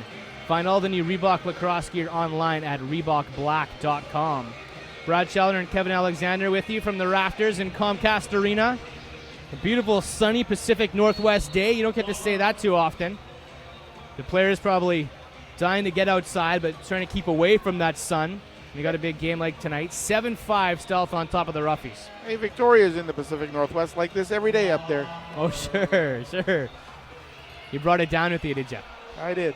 B: Find all the new Reebok lacrosse gear online at ReebokBlack.com. Brad Scheller and Kevin Alexander with you from the rafters in Comcast Arena. A beautiful sunny Pacific Northwest day. You don't get to say that too often. The players probably dying to get outside, but trying to keep away from that sun. You got a big game like tonight. 7-5 Stealth on top of the Roughies.
A: Hey, Victoria's in the Pacific Northwest like this every day up there.
B: Oh, sure. You brought it down with you, did you?
A: I did.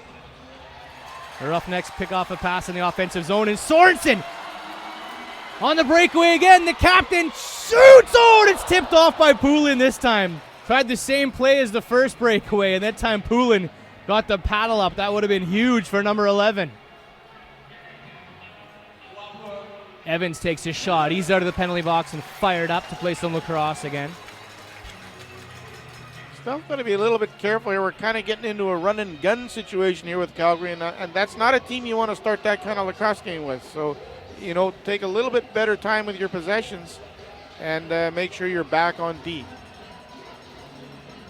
B: The Roughnecks pick off a pass in the offensive zone, and Sorensen on the breakaway again. The captain shoots! Oh, and it's tipped off by Poulin this time. Tried the same play as the first breakaway, and that time Poulin got the paddle up. That would have been huge for number 11. Evans takes a shot. He's out of the penalty box and fired up to play some lacrosse again.
A: Still got to be a little bit careful here. We're kind of getting into a run and gun situation here with Calgary, and that's not a team you want to start that kind of lacrosse game with. So, take a little bit better time with your possessions and make sure you're back on D.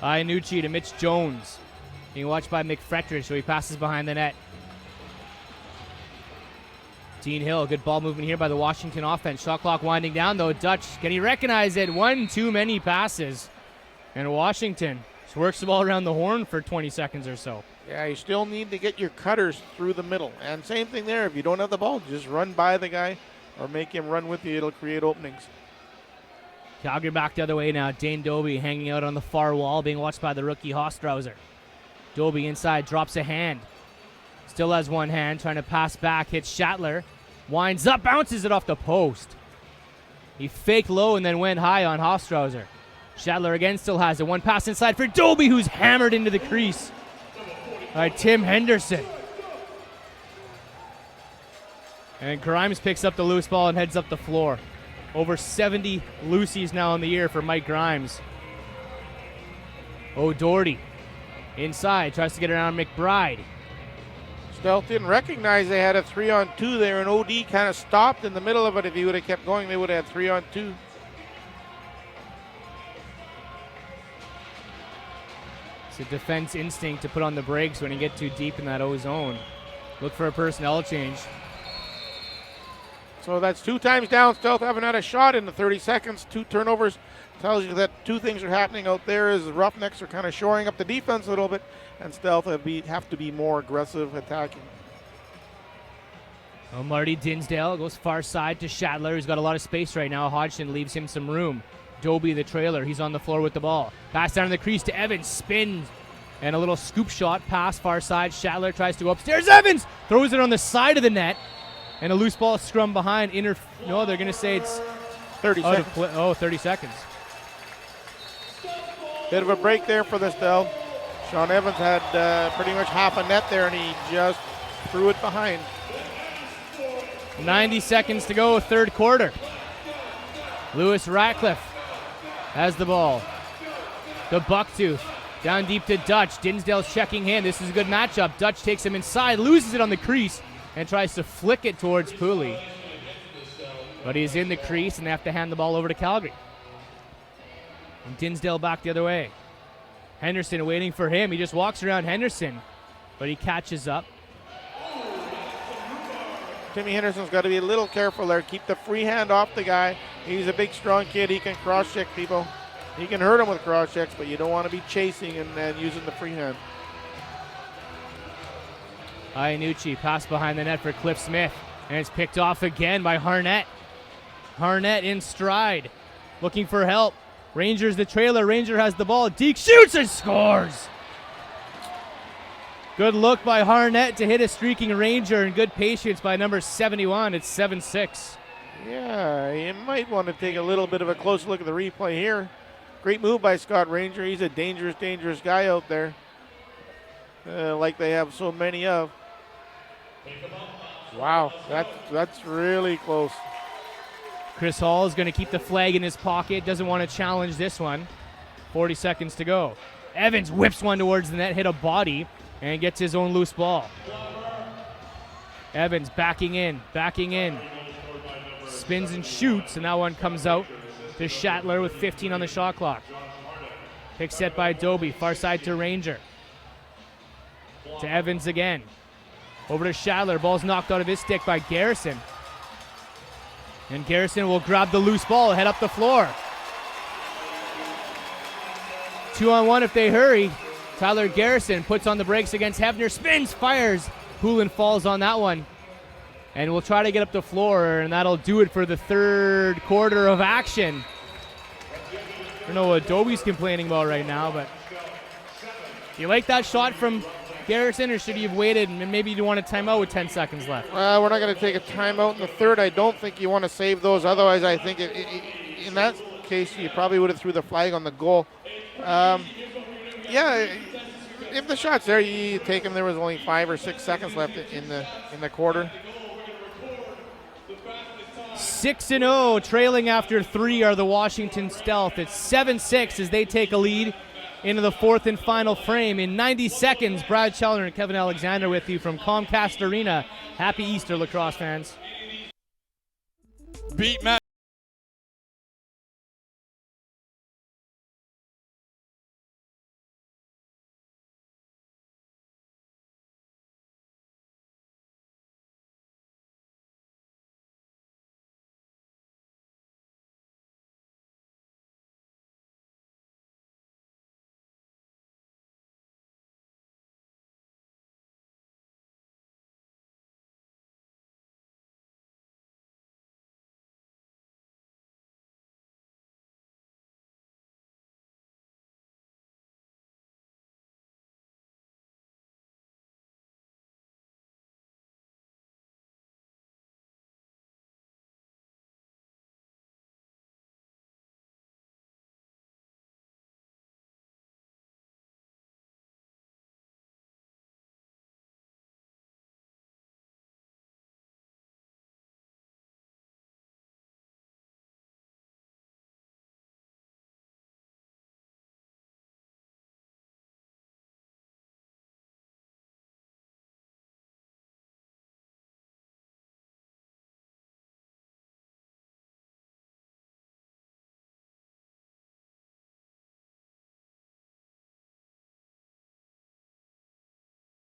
B: Iannucci to Mitch Jones. Being watched by McFretridge, so he passes behind the net. Dean Hill, good ball movement here by the Washington offense. Shot clock winding down, though. Dutch, can he recognize it? One too many passes. And Washington just works the ball around the horn for 20 seconds or so.
A: Yeah, you still need to get your cutters through the middle. And same thing there. If you don't have the ball, just run by the guy or make him run with you. It'll create openings.
B: Calgary back the other way now. Dane Doby hanging out on the far wall, being watched by the rookie Hostrauser. Doby inside, drops a hand. Still has one hand, trying to pass back, hits Shatler. Winds up, bounces it off the post. He faked low and then went high on Hostrauser. Shatler again still has it. One pass inside for Doby, who's hammered into the crease. All right, Tim Henderson. And Grimes picks up the loose ball and heads up the floor. Over 70 loosies now in the year for Mike Grimes. O'Doherty inside, tries to get around McBride.
A: Stealth didn't recognize they had a 3-on-2 there, and OD kind of stopped in the middle of it. If he would have kept going, they would have had 3-on-2.
B: It's a defense instinct to put on the brakes when you get too deep in that O zone. Look for a personnel change.
A: So that's 2 times down. Stealth haven't had a shot in the 30 seconds. 2 turnovers. Tells you that 2 things are happening out there as the Roughnecks are kind of shoring up the defense a little bit, and Stealth have to be more aggressive attacking.
B: Well, Marty Dinsdale goes far side to Shatler, who's got a lot of space right now. Hodgson leaves him some room. Doby, the trailer, he's on the floor with the ball. Pass down the crease to Evans, spins, and a little scoop shot pass far side. Shatler tries to go upstairs. Evans throws it on the side of the net, and a loose ball scrum behind. No, they're going to say it's
A: 30
B: out
A: seconds.
B: of play. 30 seconds.
A: Bit of a break there for the Stealth. Sean Evans had pretty much half a net there, and he just threw it behind.
B: 90 seconds to go, third quarter. Lewis Ratcliffe has the ball. The Bucktooth down deep to Dutch. Dinsdale's checking hand. This is a good matchup. Dutch takes him inside, loses it on the crease, and tries to flick it towards Pooley. But he's in the crease, and they have to hand the ball over to Calgary. And Dinsdale back the other way. Henderson waiting for him. He just walks around Henderson, but he catches up.
A: Timmy Henderson's got to be a little careful there. Keep the free hand off the guy. He's a big, strong kid. He can cross-check people. He can hurt him with cross-checks, but you don't want to be chasing and using the free hand.
B: Iannucci pass behind the net for Cliff Smith, and it's picked off again by Harnett. Harnett in stride, looking for help. Rangers the trailer. Ranger has the ball. Deke shoots and scores. Good look by Harnett to hit a streaking Ranger, and good patience by number 71. It's 7-6.
A: Yeah, you might want to take a little bit of a close look at the replay here. Great move by Scott Ranger. He's a dangerous, dangerous guy out there, like they have so many of. Wow, that's really close.
B: Chris Hall is going to keep the flag in his pocket. Doesn't want to challenge this one. 40 seconds to go. Evans whips one towards the net, hit a body, and gets his own loose ball. Evans backing in. Spins and shoots, and that one comes out to Schattler with 15 on the shot clock. Pick set by Adobe, far side to Ranger. To Evans again. Over to Schattler, ball's knocked out of his stick by Garrison. And Garrison will grab the loose ball, head up the floor. 2-on-1 if they hurry. Tyler Garrison puts on the brakes against Hefner, spins, fires. Poulin falls on that one. And we'll try to get up the floor, and that'll do it for the third quarter of action. I don't know what Adobe's complaining about right now, but you like that shot from Garrison, or should you have waited and maybe you want a timeout with 10 seconds left?
A: We're not going to take a timeout in the third. I don't think you want to save those. Otherwise, I think in that case, you probably would have threw the flag on the goal. Yeah, if the shot's there, you take him. There was only 5 or 6 seconds left in the quarter.
B: 6-0, trailing after 3 are the Washington Stealth. It's 7-6 as they take a lead into the fourth and final frame. In 90 seconds, Brad Challoner and Kevin Alexander with you from Comcast Arena. Happy Easter, lacrosse fans.
C: Beat Matt.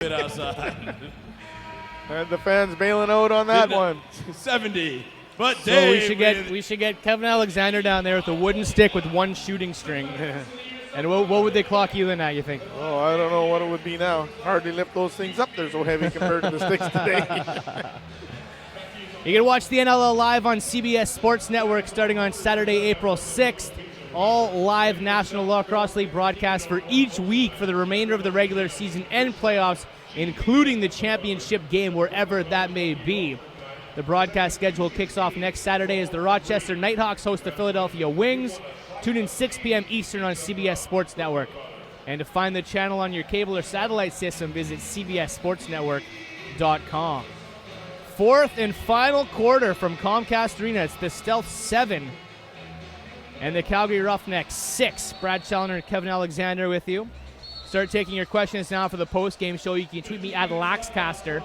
C: Outside.
A: And the fans bailing out on that one.
C: 70. But
B: So
C: Dave,
B: we should get Kevin Alexander down there with a wooden stick with one shooting string. And what would they clock you in at, you think?
A: Oh, I don't know what it would be now. Hardly lift those things up. They're so heavy compared to the sticks today.
B: You can watch the NLL live on CBS Sports Network starting on Saturday, April 6th. All live National Lacrosse League broadcasts for each week for the remainder of the regular season and playoffs, including the championship game, wherever that may be. The broadcast schedule kicks off next Saturday as the Rochester Nighthawks host the Philadelphia Wings. Tune in 6 p.m. Eastern on CBS Sports Network. And to find the channel on your cable or satellite system, visit cbssportsnetwork.com. Fourth and final quarter from Comcast Arena. It's the Stealth 7 and the Calgary Roughnecks 6. Brad Challoner and Kevin Alexander with you. Start taking your questions now for the post-game show. You can tweet me at LaxCaster.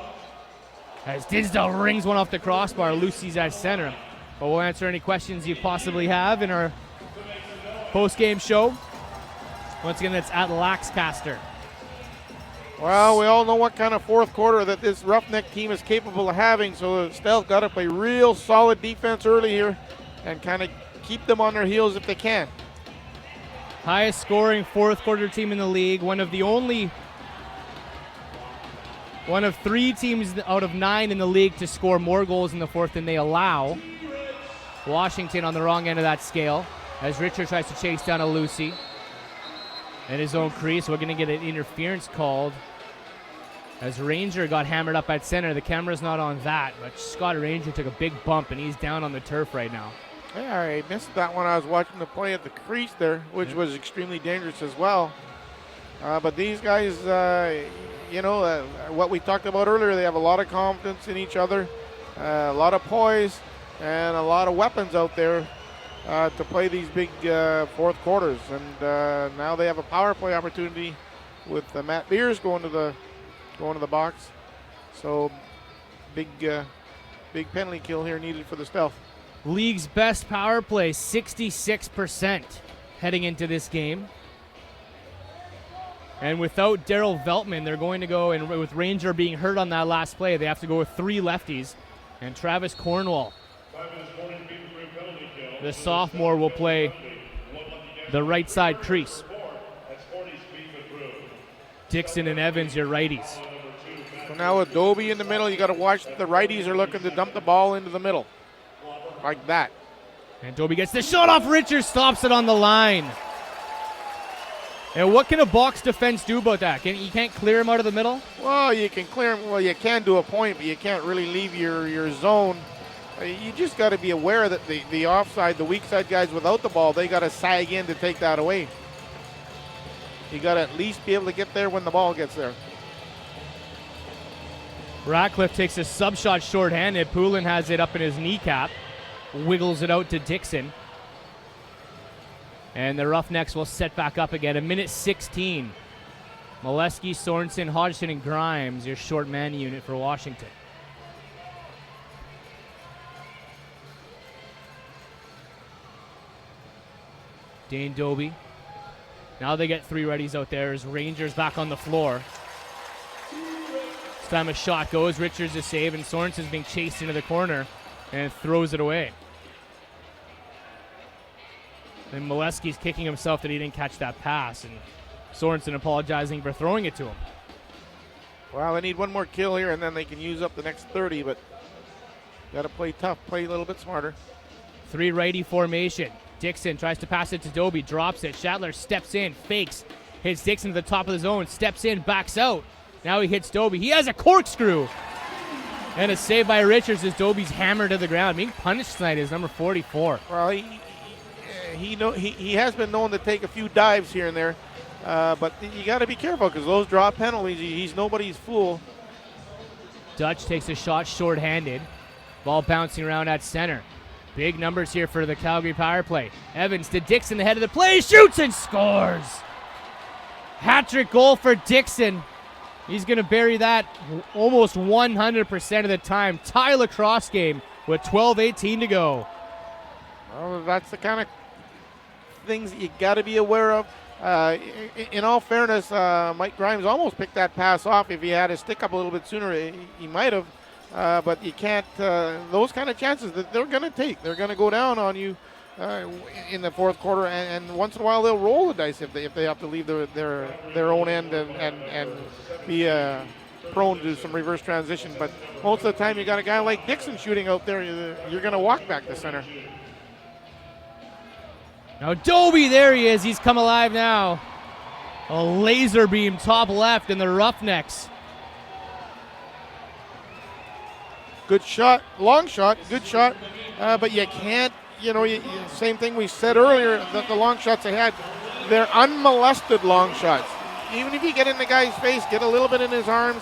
B: As Dinsdale rings one off the crossbar, Lucy's at center. But we'll answer any questions you possibly have in our post-game show. Once again, that's at LaxCaster.
A: Well, we all know what kind of fourth quarter that this Roughneck team is capable of having, so Stealth got to play real solid defense early here and kind of keep them on their heels if they can.
B: Highest scoring fourth quarter team in the league. One of 3 teams out of 9 in the league to score more goals in the fourth than they allow. Washington on the wrong end of that scale as Richard tries to chase down a Lucy in his own crease. We're going to get an interference called as Ranger got hammered up at center. The camera's not on that, but Scott Ranger took a big bump and he's down on the turf right now.
A: Yeah, I missed that one. I was watching the play at the crease there, which was extremely dangerous as well. But these guys, what we talked about earlier, they have a lot of confidence in each other, a lot of poise, and a lot of weapons out there to play these big fourth quarters. And now they have a power play opportunity with Matt Beers going to the box. So big penalty kill here needed for the Stealth.
B: League's best power play, 66% heading into this game. And without Daryl Veltman, they're going to go, and with Ranger being hurt on that last play, they have to go with 3 lefties. And Travis Cornwall, the sophomore, will play the right side crease. Dixon and Evans, your righties.
A: So now with Dobie in the middle, you got to watch the righties are looking to dump the ball into the middle. Like that.
B: And Dobie gets the shot off. Richards stops it on the line. And what can a box defense do about that? You can't clear him out of the middle?
A: Well, you can clear him. Well, you can do a point, but you can't really leave your zone. You just got to be aware that the offside, the weak side guys without the ball, they got to sag in to take that away. You got to at least be able to get there when the ball gets there.
B: Ratcliffe takes a sub shot shorthanded. Poulin has it up in his kneecap. Wiggles it out to Dixon. And the Roughnecks will set back up again. 1:16. Molesky, Sorensen, Hodgson, and Grimes, your short man unit for Washington. Dane Dobie. Now they get 3 readies out there as Rangers back on the floor. This time a shot goes. Richards is saved, and Sorensen's being chased into the corner and throws it away. And Molesky's kicking himself that he didn't catch that pass, and Sorensen apologizing for throwing it to him.
A: Well, they need one more kill here, and then they can use up the next 30, but got to play tough, play a little bit smarter.
B: 3 righty formation. Dixon tries to pass it to Dobie, drops it. Shatler steps in, fakes, hits Dixon to the top of the zone, steps in, backs out. Now he hits Dobie. He has a corkscrew. And a save by Richards as Dobie's hammered to the ground. Being punished tonight is number 44.
A: Well, he has been known to take a few dives here and there, but you got to be careful because those draw penalties. He's nobody's fool.
B: Dutch takes a shot shorthanded. Ball bouncing around at center. Big numbers here for the Calgary power play. Evans to Dixon, the head of the play, shoots and scores. Hat-trick goal for Dixon. He's going to bury that almost 100% of the time. Tie lacrosse game with 12:18 to go.
A: Well, that's the kind of things that you got to be aware of. In all fairness, Mike Grimes almost picked that pass off. If he had his stick up a little bit sooner, he might have. But you can't, those kind of chances that they're going to take. They're going to go down on you in the fourth quarter, and once in a while they'll roll the dice if they have to leave their own end and be prone to some reverse transition. But most of the time you got a guy like Dixon shooting out there, you're going to walk back to center.
B: Now Dobie, there he is. He's come alive now. A laser beam top left, and the Roughnecks.
A: Good shot, long shot, good shot, but you can't, same thing we said earlier, that the long shots they had, they're unmolested long shots. Even if you get in the guy's face, get a little bit in his arms,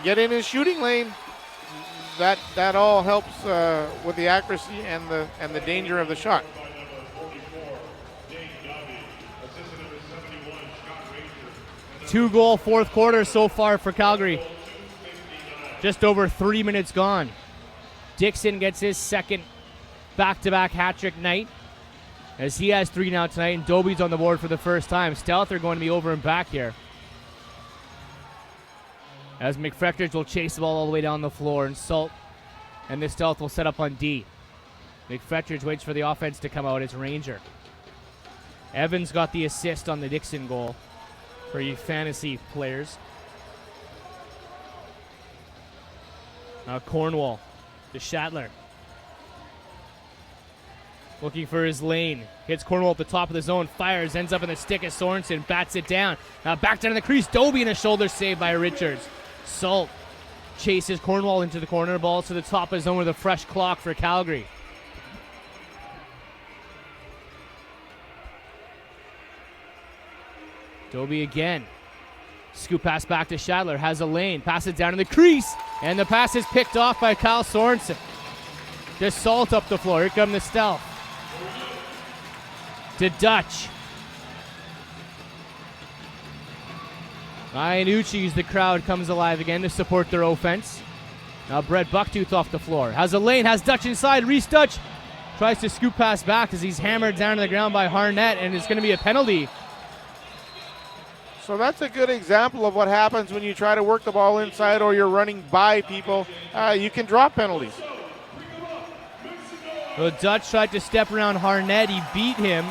A: get in his shooting lane, that all helps with the accuracy and the danger of the shot.
B: Two-goal fourth quarter so far for Calgary. Just over 3 minutes gone. Dixon gets his second back-to-back hat-trick night, as he has 3 now tonight, and Dobie's on the board for the first time. Stealth are going to be over and back here, as McFechters will chase the ball all the way down the floor, and Salt and the Stealth will set up on D. McFechters waits for the offense to come out as Ranger. Evans got the assist on the Dixon goal for you fantasy players. Now Cornwall to Shatler. Looking for his lane. Hits Cornwall at the top of the zone. Fires. Ends up in the stick as Sorensen bats it down. Now back down to the crease. Dobie and a shoulder save by Richards. Salt chases Cornwall into the corner. Ball to the top of the zone with a fresh clock for Calgary. Dobie again. Scoop pass back to Shadler. Has a lane. Pass it down in the crease. And the pass is picked off by Kyle Sorensen. Just salt up the floor. Here come the stealth. To Dutch. Iannucci's the crowd comes alive again to support their offense. Now Brett Bucktooth off the floor. Has a lane. Has Dutch inside. Reese Dutch tries to scoop pass back as he's hammered down to the ground by Harnett, and it's going to be a penalty.
A: So that's a good example of what happens when you try to work the ball inside or you're running by people. You can draw penalties.
B: Well, Dutch tried to step around Harnett. He beat him,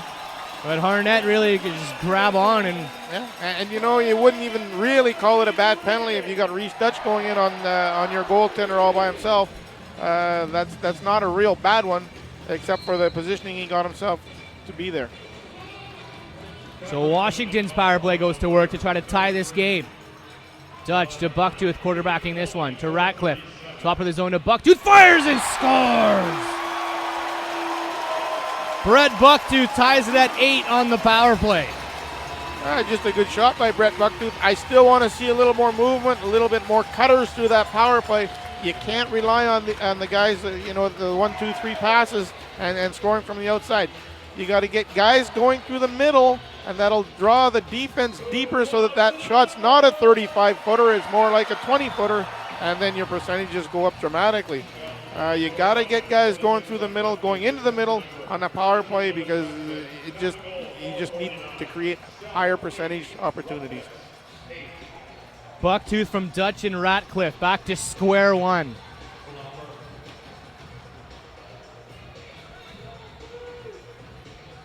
B: but Harnett really could just grab on.
A: And you know, you wouldn't even really call it a bad penalty if you got Reese Dutch going in on your goaltender all by himself. That's not a real bad one, except for the positioning he got himself to be there.
B: So Washington's power play goes to work to try to tie this game. Dutch to Bucktooth, quarterbacking this one to Ratcliffe. Top of the zone to Bucktooth, fires and scores! Brett Bucktooth ties it at 8 on the power play.
A: Just a good shot by Brett Bucktooth. I still want to see a little more movement, a little bit more cutters through that power play. You can't rely on the guys, the 1, 2, 3 passes and scoring from the outside. You got to get guys going through the middle, and that'll draw the defense deeper so that shot's not a 35-footer, it's more like a 20-footer, and then your percentages go up dramatically. You got to get guys going through the middle, going into the middle on a power play, because you just need to create higher percentage opportunities.
B: Bucktooth from Dutch and Ratcliffe back to square one.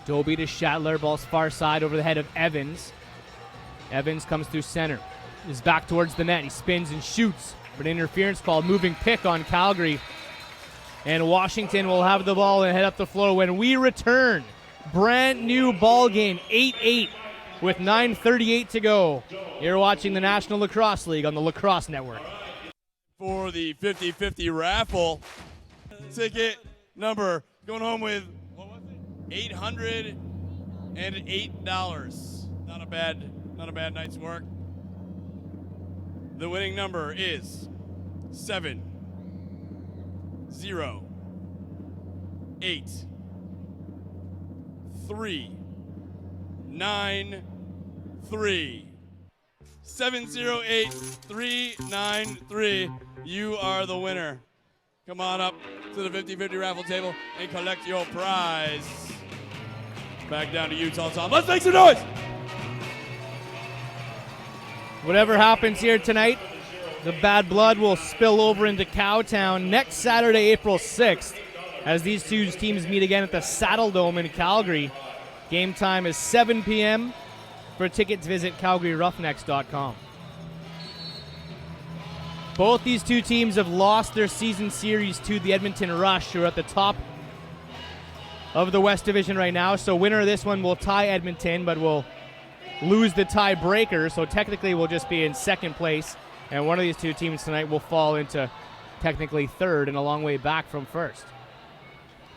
B: Dobie to Shatler, ball's far side over the head of Evans. Evans comes through center. Is back towards the net. He spins and shoots. But interference called, moving pick on Calgary. And Washington will have the ball and head up the floor when we return. Brand new ball game, 8-8 with 9:38 to go. You're watching the National Lacrosse League on the Lacrosse Network.
C: For the 50-50 raffle, ticket number going home with $808. Not a bad night's work. The winning number is 7 0 8 3 9 3 708-393. You are the winner. Come on up to the 50-50 raffle table and collect your prize. Back down to Utah, Tom. Let's make some noise!
B: Whatever happens here tonight, the bad blood will spill over into Cowtown next Saturday, April 6th, as these two teams meet again at the Saddle Dome in Calgary. Game time is 7 p.m. For tickets, visit CalgaryRoughnecks.com. Both these two teams have lost their season series to the Edmonton Rush, who are at the top of the West Division right now. So winner of this one will tie Edmonton, but will lose the tiebreaker. So technically we'll just be in second place. And one of these two teams tonight will fall into technically third and a long way back from first.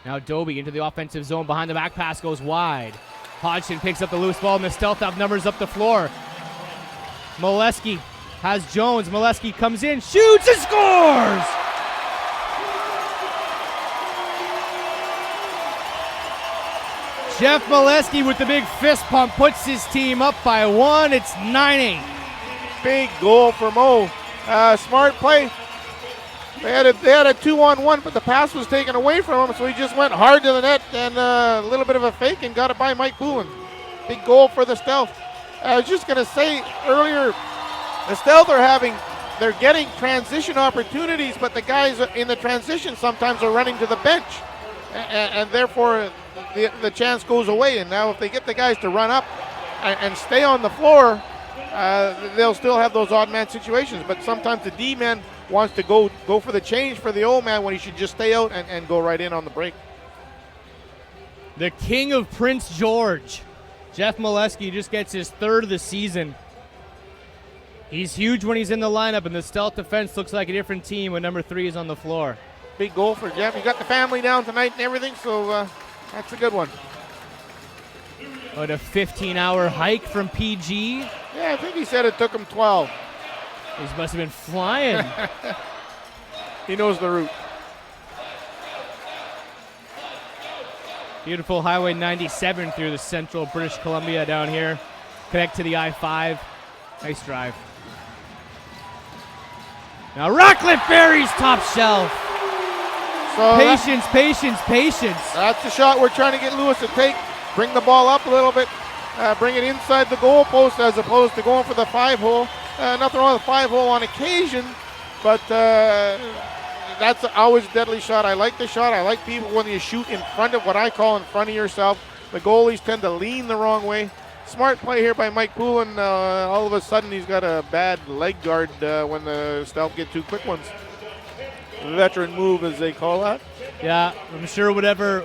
B: Now Dobie into the offensive zone. Behind the back pass goes wide. Hodgson picks up the loose ball, and the stealth have numbers up the floor. Molesky has Jones. Molesky comes in, shoots, and scores! Jeff Molesky with the big fist pump puts his team up by 1. It's 9-8.
A: Big goal for Mo. Smart play. They had a 2-on-1, but the pass was taken away from him, so he just went hard to the net and a little bit of a fake and got it by Mike Poulin. Big goal for the Stealth. I was just going to say earlier, the Stealth they're getting transition opportunities, but the guys in the transition sometimes are running to the bench, and therefore the chance goes away. And now if they get the guys to run up and stay on the floor, they'll still have those odd man situations, but sometimes the D-man wants to go for the change for the old man when he should just stay out and go right in on the break.
B: The king of Prince George, Jeff Molesky, just gets his third of the season. He's huge when he's in the lineup, and the Stealth defense looks like a different team when number 3 is on the floor.
A: Big goal for Jeff. He got the family down tonight and everything, so that's a good one.
B: What, a 15-hour hike from PG?
A: Yeah, I think he said it took him 12.
B: He must have been flying.
A: He knows the route.
B: Beautiful Highway 97 through the central British Columbia down here. Connect to the I-5. Nice drive. Now Rockcliffe Berry's top shelf.
A: So
B: Patience.
A: That's the shot we're trying to get Lewis to take. Bring the ball up a little bit. Bring it inside the goal post as opposed to going for the 5-hole. Nothing wrong with the 5-hole on occasion, but that's always a deadly shot. I like the shot. I like people when you shoot in front of what I call in front of yourself. The goalies tend to lean the wrong way. Smart play here by Mike Poulin. All of a sudden he's got a bad leg guard when the Stealth get 2 quick ones. Veteran move, as they call that.
B: Yeah, I'm sure whatever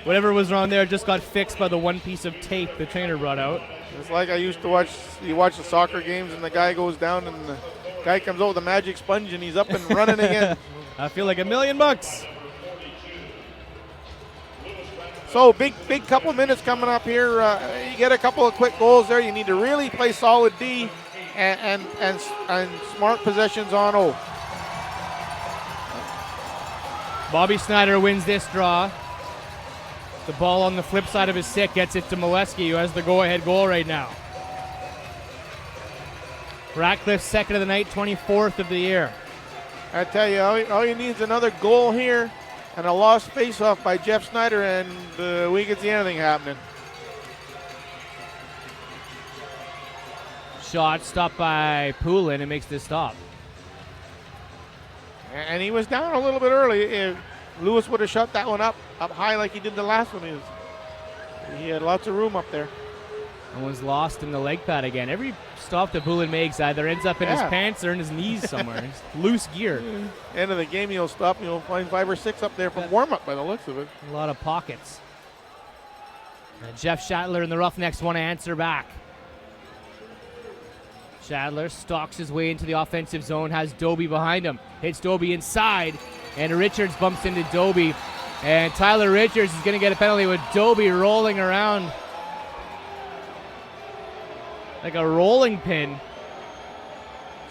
B: was wrong there just got fixed by the one piece of tape the trainer brought out.
A: It's like I used to watch. You watch the soccer games and the guy goes down and the guy comes over with a magic sponge and he's up and running again.
B: I feel like $1 million.
A: So big couple of minutes coming up here. You get a couple of quick goals there. You need to really play solid D and smart possessions on O.
B: Bobby Snyder wins this draw. The ball on the flip side of his stick gets it to Molesky, who has the go-ahead goal right now. Ratcliffe, second of the night, 24th of the year.
A: I tell you, all you need is another goal here and a lost face-off by Jeff Snyder, and we could see anything happening.
B: Shot stopped by Poulin and makes this stop.
A: And he was down a little bit early. If Lewis would have shot that one up high like he did the last one, he had lots of room up there.
B: And was lost in the leg pad again. Every stop that Poulin makes either ends up in his pants or in his knees somewhere. It's loose gear.
A: End of the game, he'll stop and you'll find 5 or 6 up there from warm-up by the looks of it.
B: A lot of pockets. Jeff Shatler and the Roughnecks want to answer back. Shatler stalks his way into the offensive zone, has Doby behind him. Hits Doby inside, and Richards bumps into Doby. And Tyler Richards is going to get a penalty with Doby rolling around like a rolling pin.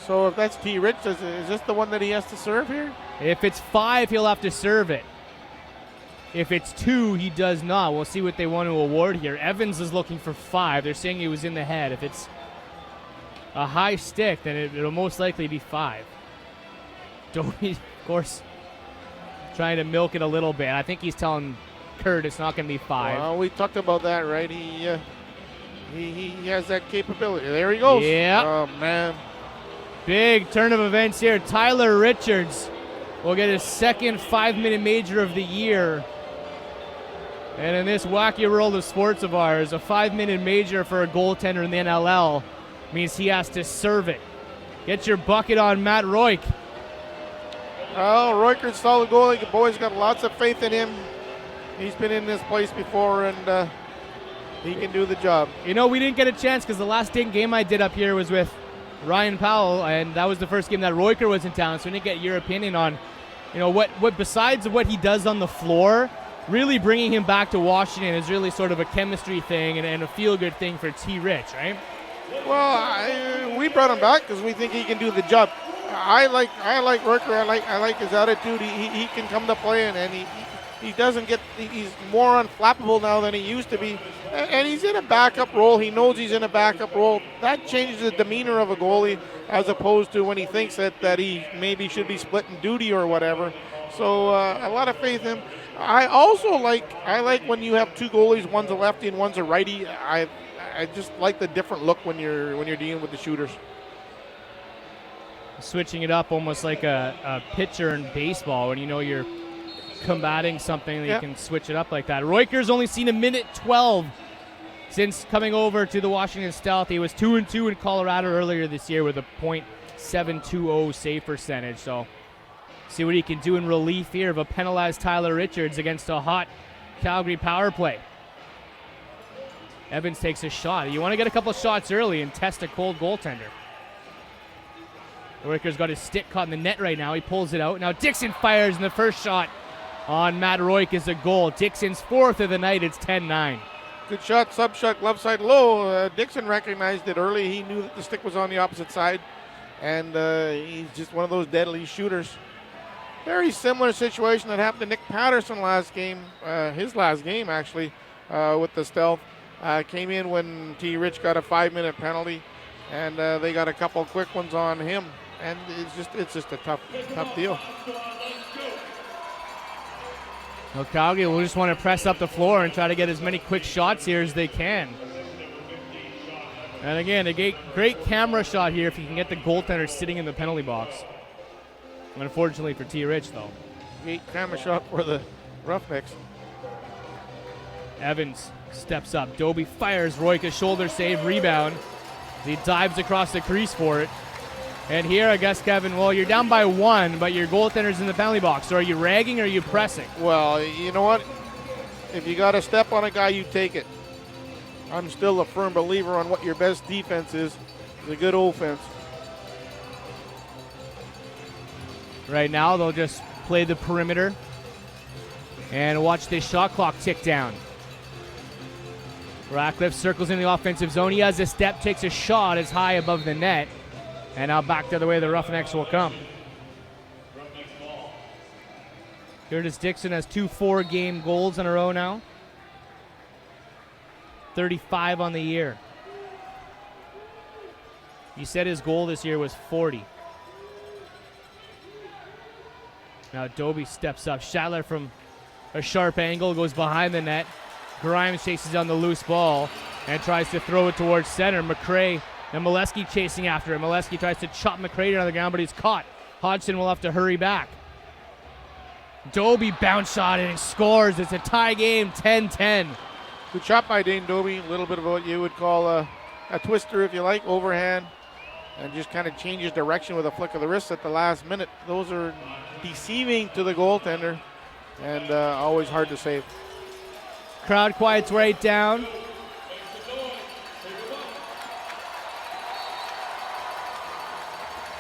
A: So if that's T. Rich, is this the one that he has to serve here?
B: If it's 5, he'll have to serve it. If it's 2, he does not. We'll see what they want to award here. Evans is looking for 5. They're saying he was in the head. If it's a high stick, then it'll most likely be 5. Doby, of course, trying to milk it a little bit. I think he's telling Kurt it's not going to be 5.
A: Well, we talked about that, right? He has that capability. There he goes.
B: Yeah.
A: Oh, man.
B: Big turn of events here. Tyler Richards will get his second 5-minute major of the year. And in this wacky world of sports of ours, a 5-minute major for a goaltender in the NLL means he has to serve it. Get your bucket on Matt Royk.
A: Well, Royker's solid goalie. The boys got lots of faith in him. He's been in this place before, and he can do the job.
B: You know, we didn't get a chance because the last game I did up here was with Ryan Powell, and that was the first game that Royker was in town, so we didn't get your opinion on, you know, what besides what he does on the floor, really bringing him back to Washington is really sort of a chemistry thing and a feel-good thing for T. Rich, right?
A: Well, we brought him back because we think he can do the job. I like Royker. I like his attitude. He can come to play, and he doesn't get. He's more unflappable now than he used to be, and he's in a backup role. He knows he's in a backup role. That changes the demeanor of a goalie as opposed to when he thinks that he maybe should be splitting duty or whatever. So a lot of faith in him. I also like when you have 2 goalies, one's a lefty and one's a righty. I just like the different look when you're dealing with the shooters.
B: Switching it up almost like a pitcher in baseball when you know you're combating something, you can switch it up like that. Royker's only seen 1:12 since coming over to the Washington Stealth. He was 2-2 in Colorado earlier this year with a .720 save percentage. So see what he can do in relief here of a penalized Tyler Richards against a hot Calgary power play. Evans takes a shot. You want to get a couple of shots early and test a cold goaltender. Royker's got his stick caught in the net right now. He pulls it out. Now Dixon fires, and the first shot on Matt Royk is a goal. Dixon's 4th of the night. It's 10-9.
A: Good shot, sub shot, glove side low. Dixon recognized it early. He knew that the stick was on the opposite side. And he's just one of those deadly shooters. Very similar situation that happened to Nick Patterson last game, his last game actually, with the stealth. Came in when T. Rich got a 5-minute penalty, and they got a couple quick ones on him. And it's just a tough deal.
B: Well, Calgary will just want to press up the floor and try to get as many quick shots here as they can. And again, a great camera shot here if you can get the goaltender sitting in the penalty box. Unfortunately for T. Rich, though.
A: Great camera shot for the Roughnecks.
B: Evans steps up. Doby fires. Roik a shoulder save, rebound. He dives across the crease for it. And here, I guess, Kevin, well, you're down by 1, but your goaltender's in the penalty box. So are you ragging or are you pressing?
A: Well, you know what? If you got to step on a guy, you take it. I'm still a firm believer on what your best defense is a good offense.
B: Right now, they'll just play the perimeter and watch this shot clock tick down. Ratcliffe circles in the offensive zone. He has a step, takes a shot as high above the net. And now back to the way the Roughnecks will come. Curtis Dixon has 2 4-game goals in a row now. 35 on the year. He said his goal this year was 40. Now Doby steps up. Schattler from a sharp angle goes behind the net. Grimes chases down the loose ball and tries to throw it towards center. McRae and Molesky chasing after him. Molesky tries to chop McRae down on the ground, but he's caught. Hodgson will have to hurry back. Doby bounce shot and he scores. It's a tie game, 10-10.
A: Good shot by Dane Doby. A little bit of what you would call a twister, if you like, overhand, and just kind of changes direction with a flick of the wrist at the last minute. Those are deceiving to the goaltender and always hard to save.
B: Crowd quiets right down.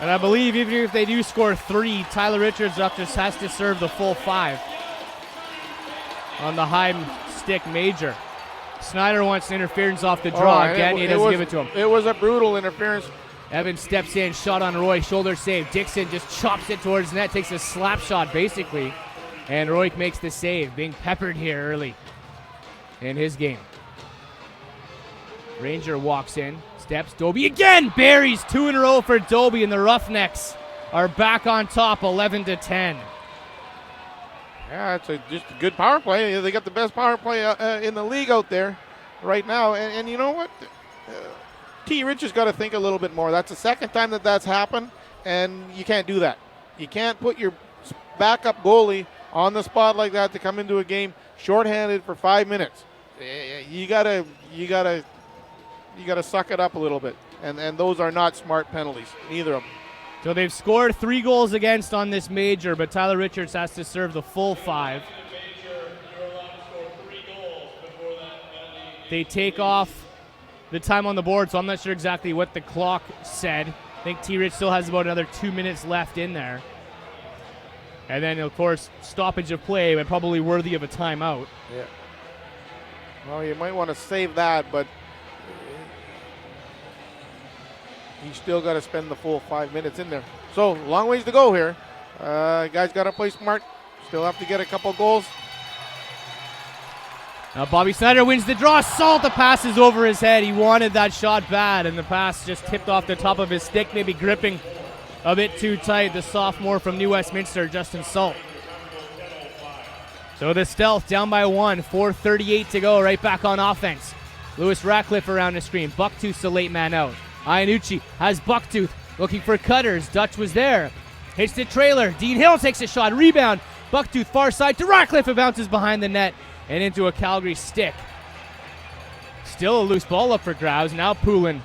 B: And I believe even if they do score 3, Tyler Richards just has to serve the full 5 on the high stick major. Snyder wants interference off the draw. Gagné doesn't give it to him.
A: It was a brutal interference.
B: Evans steps in, shot on Roy, shoulder save. Dixon just chops it towards net, takes a slap shot basically. And Roy makes the save, being peppered here early in his game. Ranger walks in, steps, Doby again, buries 2 in a row for Doby, and the Roughnecks are back on top, 11-10.
A: Yeah, it's just a good power play. They got the best power play in the league out there right now. And you know what? T. Rich has got to think a little bit more. That's the second time that's happened, and you can't do that. You can't put your backup goalie on the spot like that to come into a game shorthanded for 5 minutes. You gotta suck it up a little bit. And those are not smart penalties, neither of them.
B: So they've scored 3 goals against on this major, but Tyler Richards has to serve the full 5. They take off the time on the board, so I'm not sure exactly what the clock said. I think T-Rich still has about another 2 minutes left in there. And then, of course, stoppage of play, but probably worthy of a timeout.
A: Yeah. Well, you might want to save that, but you still got to spend the full 5 minutes in there. So, long ways to go here. Guys got to play smart. Still have to get a couple goals.
B: Now Bobby Snyder wins the draw. Salt, the pass is over his head. He wanted that shot bad, and the pass just tipped off the top of his stick, maybe gripping a bit too tight. The sophomore from New Westminster, Justin Salt. So the Stealth down by 1, 4:38 to go, right back on offense. Lewis Ratcliffe around the screen. Bucktooth's the late man out. Iannucci has Bucktooth looking for cutters. Dutch was there. Hits the trailer. Dean Hill takes a shot. Rebound. Bucktooth far side to Ratcliffe. It bounces behind the net and into a Calgary stick. Still a loose ball up for grabs. Now Poulin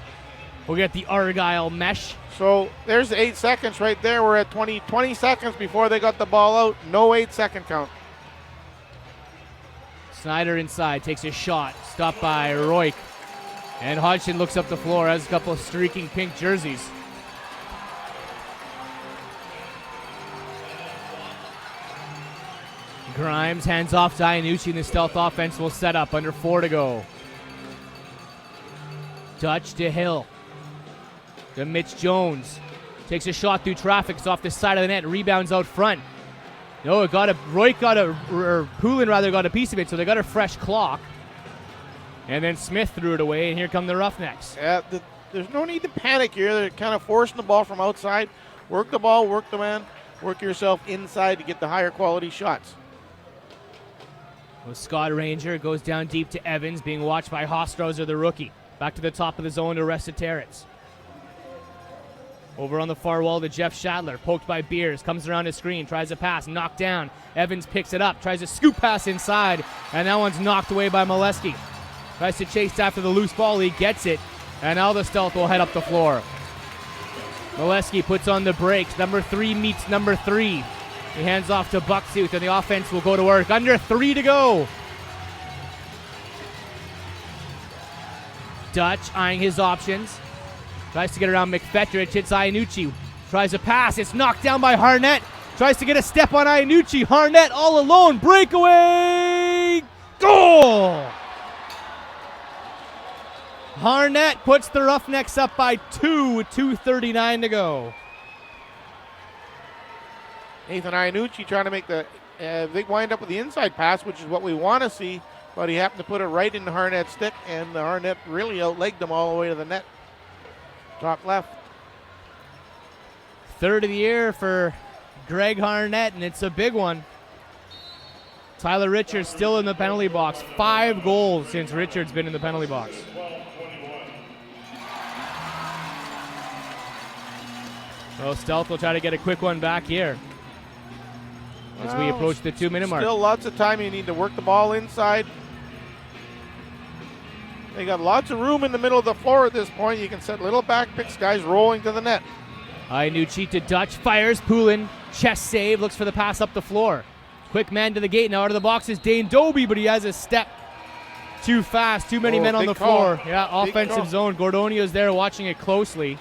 B: will get the Argyle mesh.
A: So there's 8 seconds right there. We're at 20 seconds before they got the ball out. No 8-second count.
B: Snyder inside, takes a shot. Stopped by Roik. And Hodgson looks up the floor, has a couple of streaking pink jerseys. Grimes hands off to Iannucci, and the Stealth offense will set up under 4 to go. Dutch to Hill. To Mitch Jones. Takes a shot through traffic. It's off the side of the net. Rebounds out front. No, Poulin got a piece of it, so they got a fresh clock. And then Smith threw it away, and here come the Roughnecks.
A: Yeah, there's no need to panic here. They're kind of forcing the ball from outside. Work the ball, work the man, work yourself inside to get the higher quality shots.
B: Well, Scott Ranger goes down deep to Evans, being watched by Hostrauser, the rookie. Back to the top of the zone to Resetaritz. Over on the far wall to Jeff Shadler, poked by Beers, comes around his screen, tries a pass, knocked down. Evans picks it up, tries a scoop pass inside, and that one's knocked away by Molesky. Tries to chase after the loose ball, he gets it, and now the Stealth will head up the floor. Molesky puts on the brakes, number 3 meets number 3. He hands off to Bucksuit, and the offense will go to work. Under 3 to go. Dutch eyeing his options. Tries to get around McFetrich. Hits Iannucci. Tries a pass. It's knocked down by Harnett. Tries to get a step on Iannucci. Harnett all alone. Breakaway. Goal! Harnett puts the Roughnecks up by 2 with 2:39 to go.
A: Nathan Iannucci trying to make the big wind up with the inside pass, which is what we want to see, but he happened to put it right into Harnett's stick, and the Harnett really outlegged him all the way to the net. Top left.
B: Third of the year for Greg Harnett, and it's a big one. Tyler Richards still in the penalty box. 5 goals since Richards been in the penalty box. So Stealth will try to get a quick one back here as we approach the 2-minute mark.
A: Still lots of time. You need to work the ball inside. They got lots of room in the middle of the floor at this point. You can set little back picks, guys rolling to the net.
B: Iannucci to Dutch, fires, Poulin, chest save, looks for the pass up the floor. Quick man to the gate, now out of the box is Dane Doby, but he has a step too fast, too many men on the floor. Yeah, offensive zone. Gordonio's there watching it closely.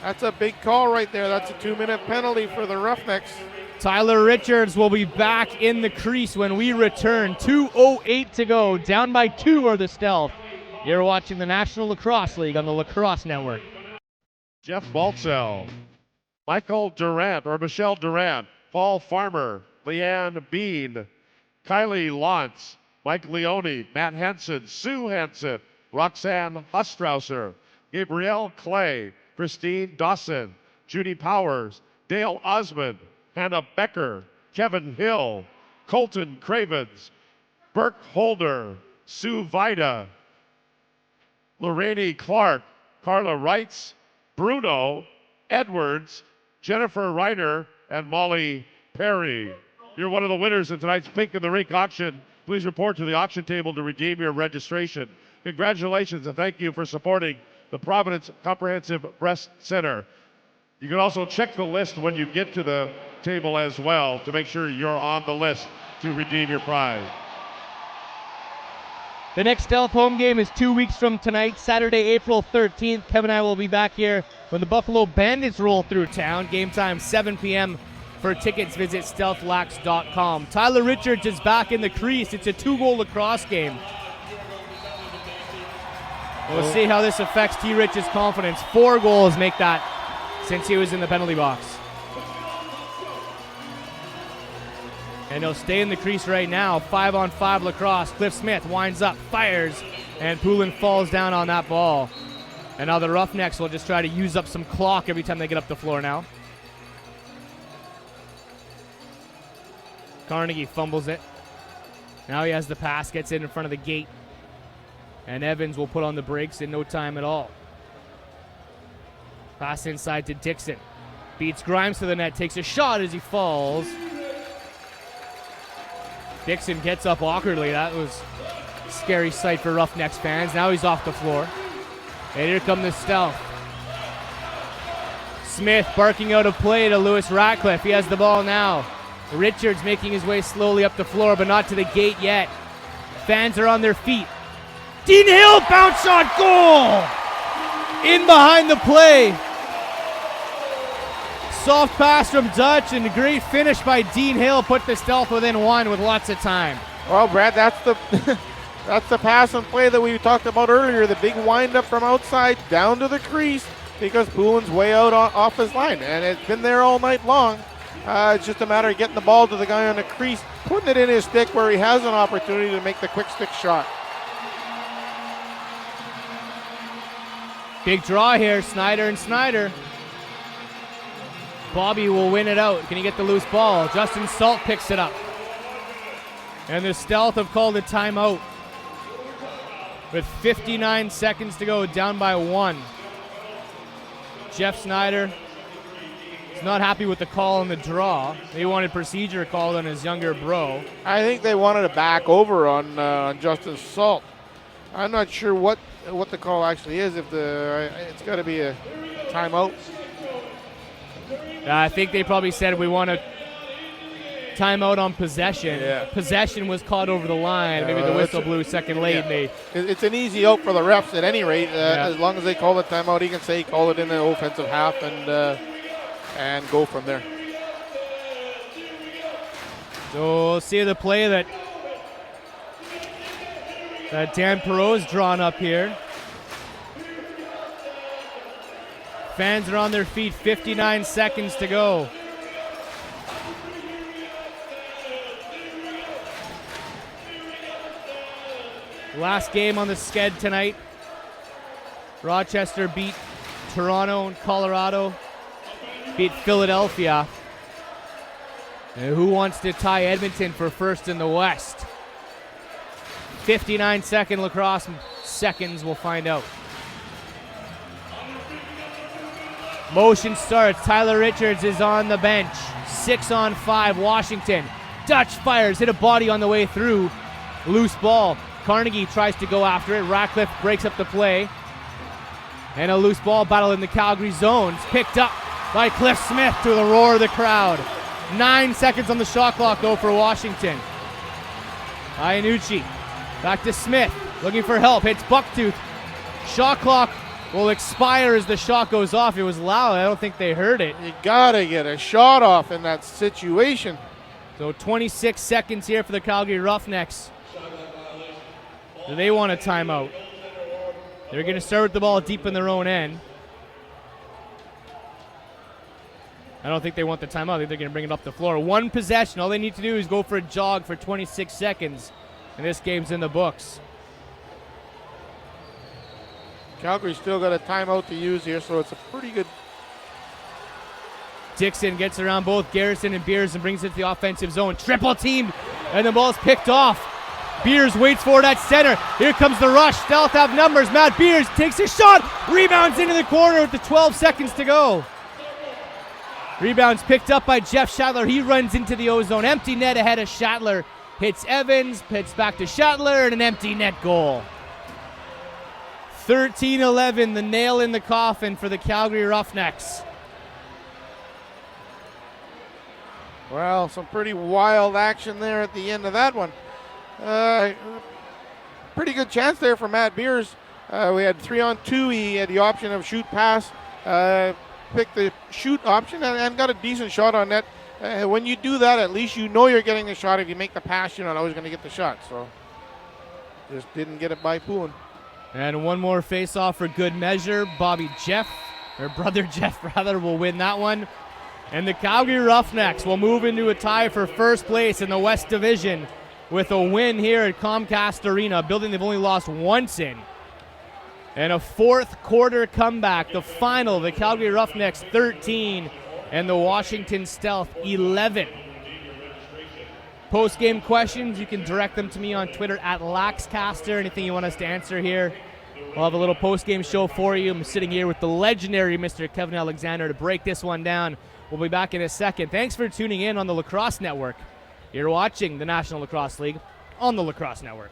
A: That's a big call right there. That's a 2-minute penalty for the Roughnecks.
B: Tyler Richards will be back in the crease when we return. 2:08 to go. Down by 2 are the Stealth. You're watching the National Lacrosse League on the Lacrosse Network.
D: Jeff Baltzell, Michael Durant or Michelle Durant, Paul Farmer, Leanne Bean, Kylie Lantz, Mike Leone, Matt Henson, Sue Henson, Roxanne Hustrauser, Gabrielle Clay, Christine Dawson, Judy Powers, Dale Osmond, Hannah Becker, Kevin Hill, Colton Cravens, Burke Holder, Sue Vida, Lorraine Clark, Carla Reitz, Bruno Edwards, Jennifer Reiner, and Molly Perry. You're one of the winners in tonight's Pink in the Rink auction. Please report to the auction table to redeem your registration. Congratulations and thank you for supporting the Providence Comprehensive Breast Center. You can also check the list when you get to the table as well to make sure you're on the list to redeem your prize.
B: The next Stealth home game is 2 weeks from tonight, Saturday, April 13th. Kevin and I will be back here when the Buffalo Bandits roll through town. Game time, 7 p.m. For tickets, visit stealthlax.com. Tyler Richards is back in the crease. It's a 2-goal lacrosse game. We'll see how this affects T. Rich's confidence. 4 goals make that since he was in the penalty box. And he'll stay in the crease right now. 5-on-5 lacrosse. Cliff Smith winds up, fires, and Poulin falls down on that ball. And now the Roughnecks will just try to use up some clock every time they get up the floor now. Carnegie fumbles it. Now he has the pass, gets it in front of the gate. And Evans will put on the brakes in no time at all. Pass inside to Dixon. Beats Grimes to the net, takes a shot as he falls. Dixon gets up awkwardly. That was a scary sight for Roughnecks fans. Now he's off the floor. And here come the Stealth. Smith barking out of play to Lewis Ratcliffe. He has the ball now. Richards making his way slowly up the floor, but not to the gate yet. Fans are on their feet. Dean Hill, bounce shot, goal! In behind the play. Soft pass from Dutch and a great finish by Dean Hill put the Stealth within 1 with lots of time.
A: Well, Brad, that's the That's the pass and play that we talked about earlier. The big windup from outside down to the crease because Poulin's way out off his line. And it's been there all night long. It's just a matter of getting the ball to the guy on the crease, putting it in his stick where he has an opportunity to make the quick stick shot.
B: Big draw here, Snyder and Snyder. Bobby will win it out. Can he get the loose ball? Justin Salt picks it up. And the Stealth have called a timeout. With 59 seconds to go, down by 1. Jeff Snyder is not happy with the call on the draw. He wanted procedure called on his younger bro.
A: I think they wanted to back over on Justin Salt. I'm not sure what the call actually is. If it's got to be a timeout.
B: I think they probably said we want a timeout on possession.
A: Yeah.
B: Possession was caught over the line. Maybe the whistle blew second late.
A: Yeah. It's an easy out for the refs at any rate. As long as they call the timeout, he can say he called it in the offensive half and go from there.
B: So we'll see the play that Dan Perot's drawn up here. Fans are on their feet, 59 seconds to go. Last game on the sked tonight. Rochester beat Toronto and Colorado, beat Philadelphia. And who wants to tie Edmonton for first in the West? 59-second lacrosse seconds, we'll find out. Motion starts. Tyler Richards is on the bench. 6-on-5, Washington. Dutch fires, hit a body on the way through. Loose ball. Carnegie tries to go after it. Ratcliffe breaks up the play. And a loose ball battle in the Calgary zone. It's picked up by Cliff Smith to the roar of the crowd. 9 seconds on the shot clock, though, for Washington. Iannucci back to Smith. Looking for help. Hits Bucktooth. Shot clock will expire as the shot goes off. It was loud. I don't think they heard it.
A: You gotta get a shot off in that situation.
B: So 26 seconds here for the Calgary Roughnecks. Do they want a timeout? They're going to start with the ball deep in their own end. I don't think they want the timeout. I think they're going to bring it up the floor. One possession. All they need to do is go for a jog for 26 seconds. And this game's in the books.
A: Calgary's still got a timeout to use here, so it's a pretty good.
B: Dixon gets around both Garrison and Beers and brings it to the offensive zone. Triple teamed, and the ball's picked off. Beers waits for it at center. Here comes the rush. Stealth have numbers. Matt Beers takes a shot. Rebounds into the corner with the 12 seconds to go. Rebounds picked up by Jeff Shatler. He runs into the O-zone. Empty net ahead of Shatler. Hits Evans. Hits back to Shatler, and an empty net goal. 13-11, the nail in the coffin for the Calgary Roughnecks.
A: Well, some pretty wild action there at the end of that one. Pretty good chance there for Matt Beers. We had 3-on-2. He had the option of shoot pass. Picked the shoot option and got a decent shot on net. When you do that, at least you know you're getting the shot. If you make the pass, you're not always going to get the shot. So just didn't get it by Poulin.
B: And one more face-off for good measure. Brother Jeff will win that one. And the Calgary Roughnecks will move into a tie for first place in the West Division with a win here at Comcast Arena, a building they've only lost once in. And a fourth quarter comeback. The final, the Calgary Roughnecks 13 and the Washington Stealth 11. Post-game questions, you can direct them to me on Twitter at LaxCaster. Anything you want us to answer here, we'll have a little post-game show for you. I'm sitting here with the legendary Mr. Kevin Alexander to break this one down. We'll be back in a second. Thanks for tuning in on the Lacrosse Network. You're watching the National Lacrosse League on the Lacrosse Network.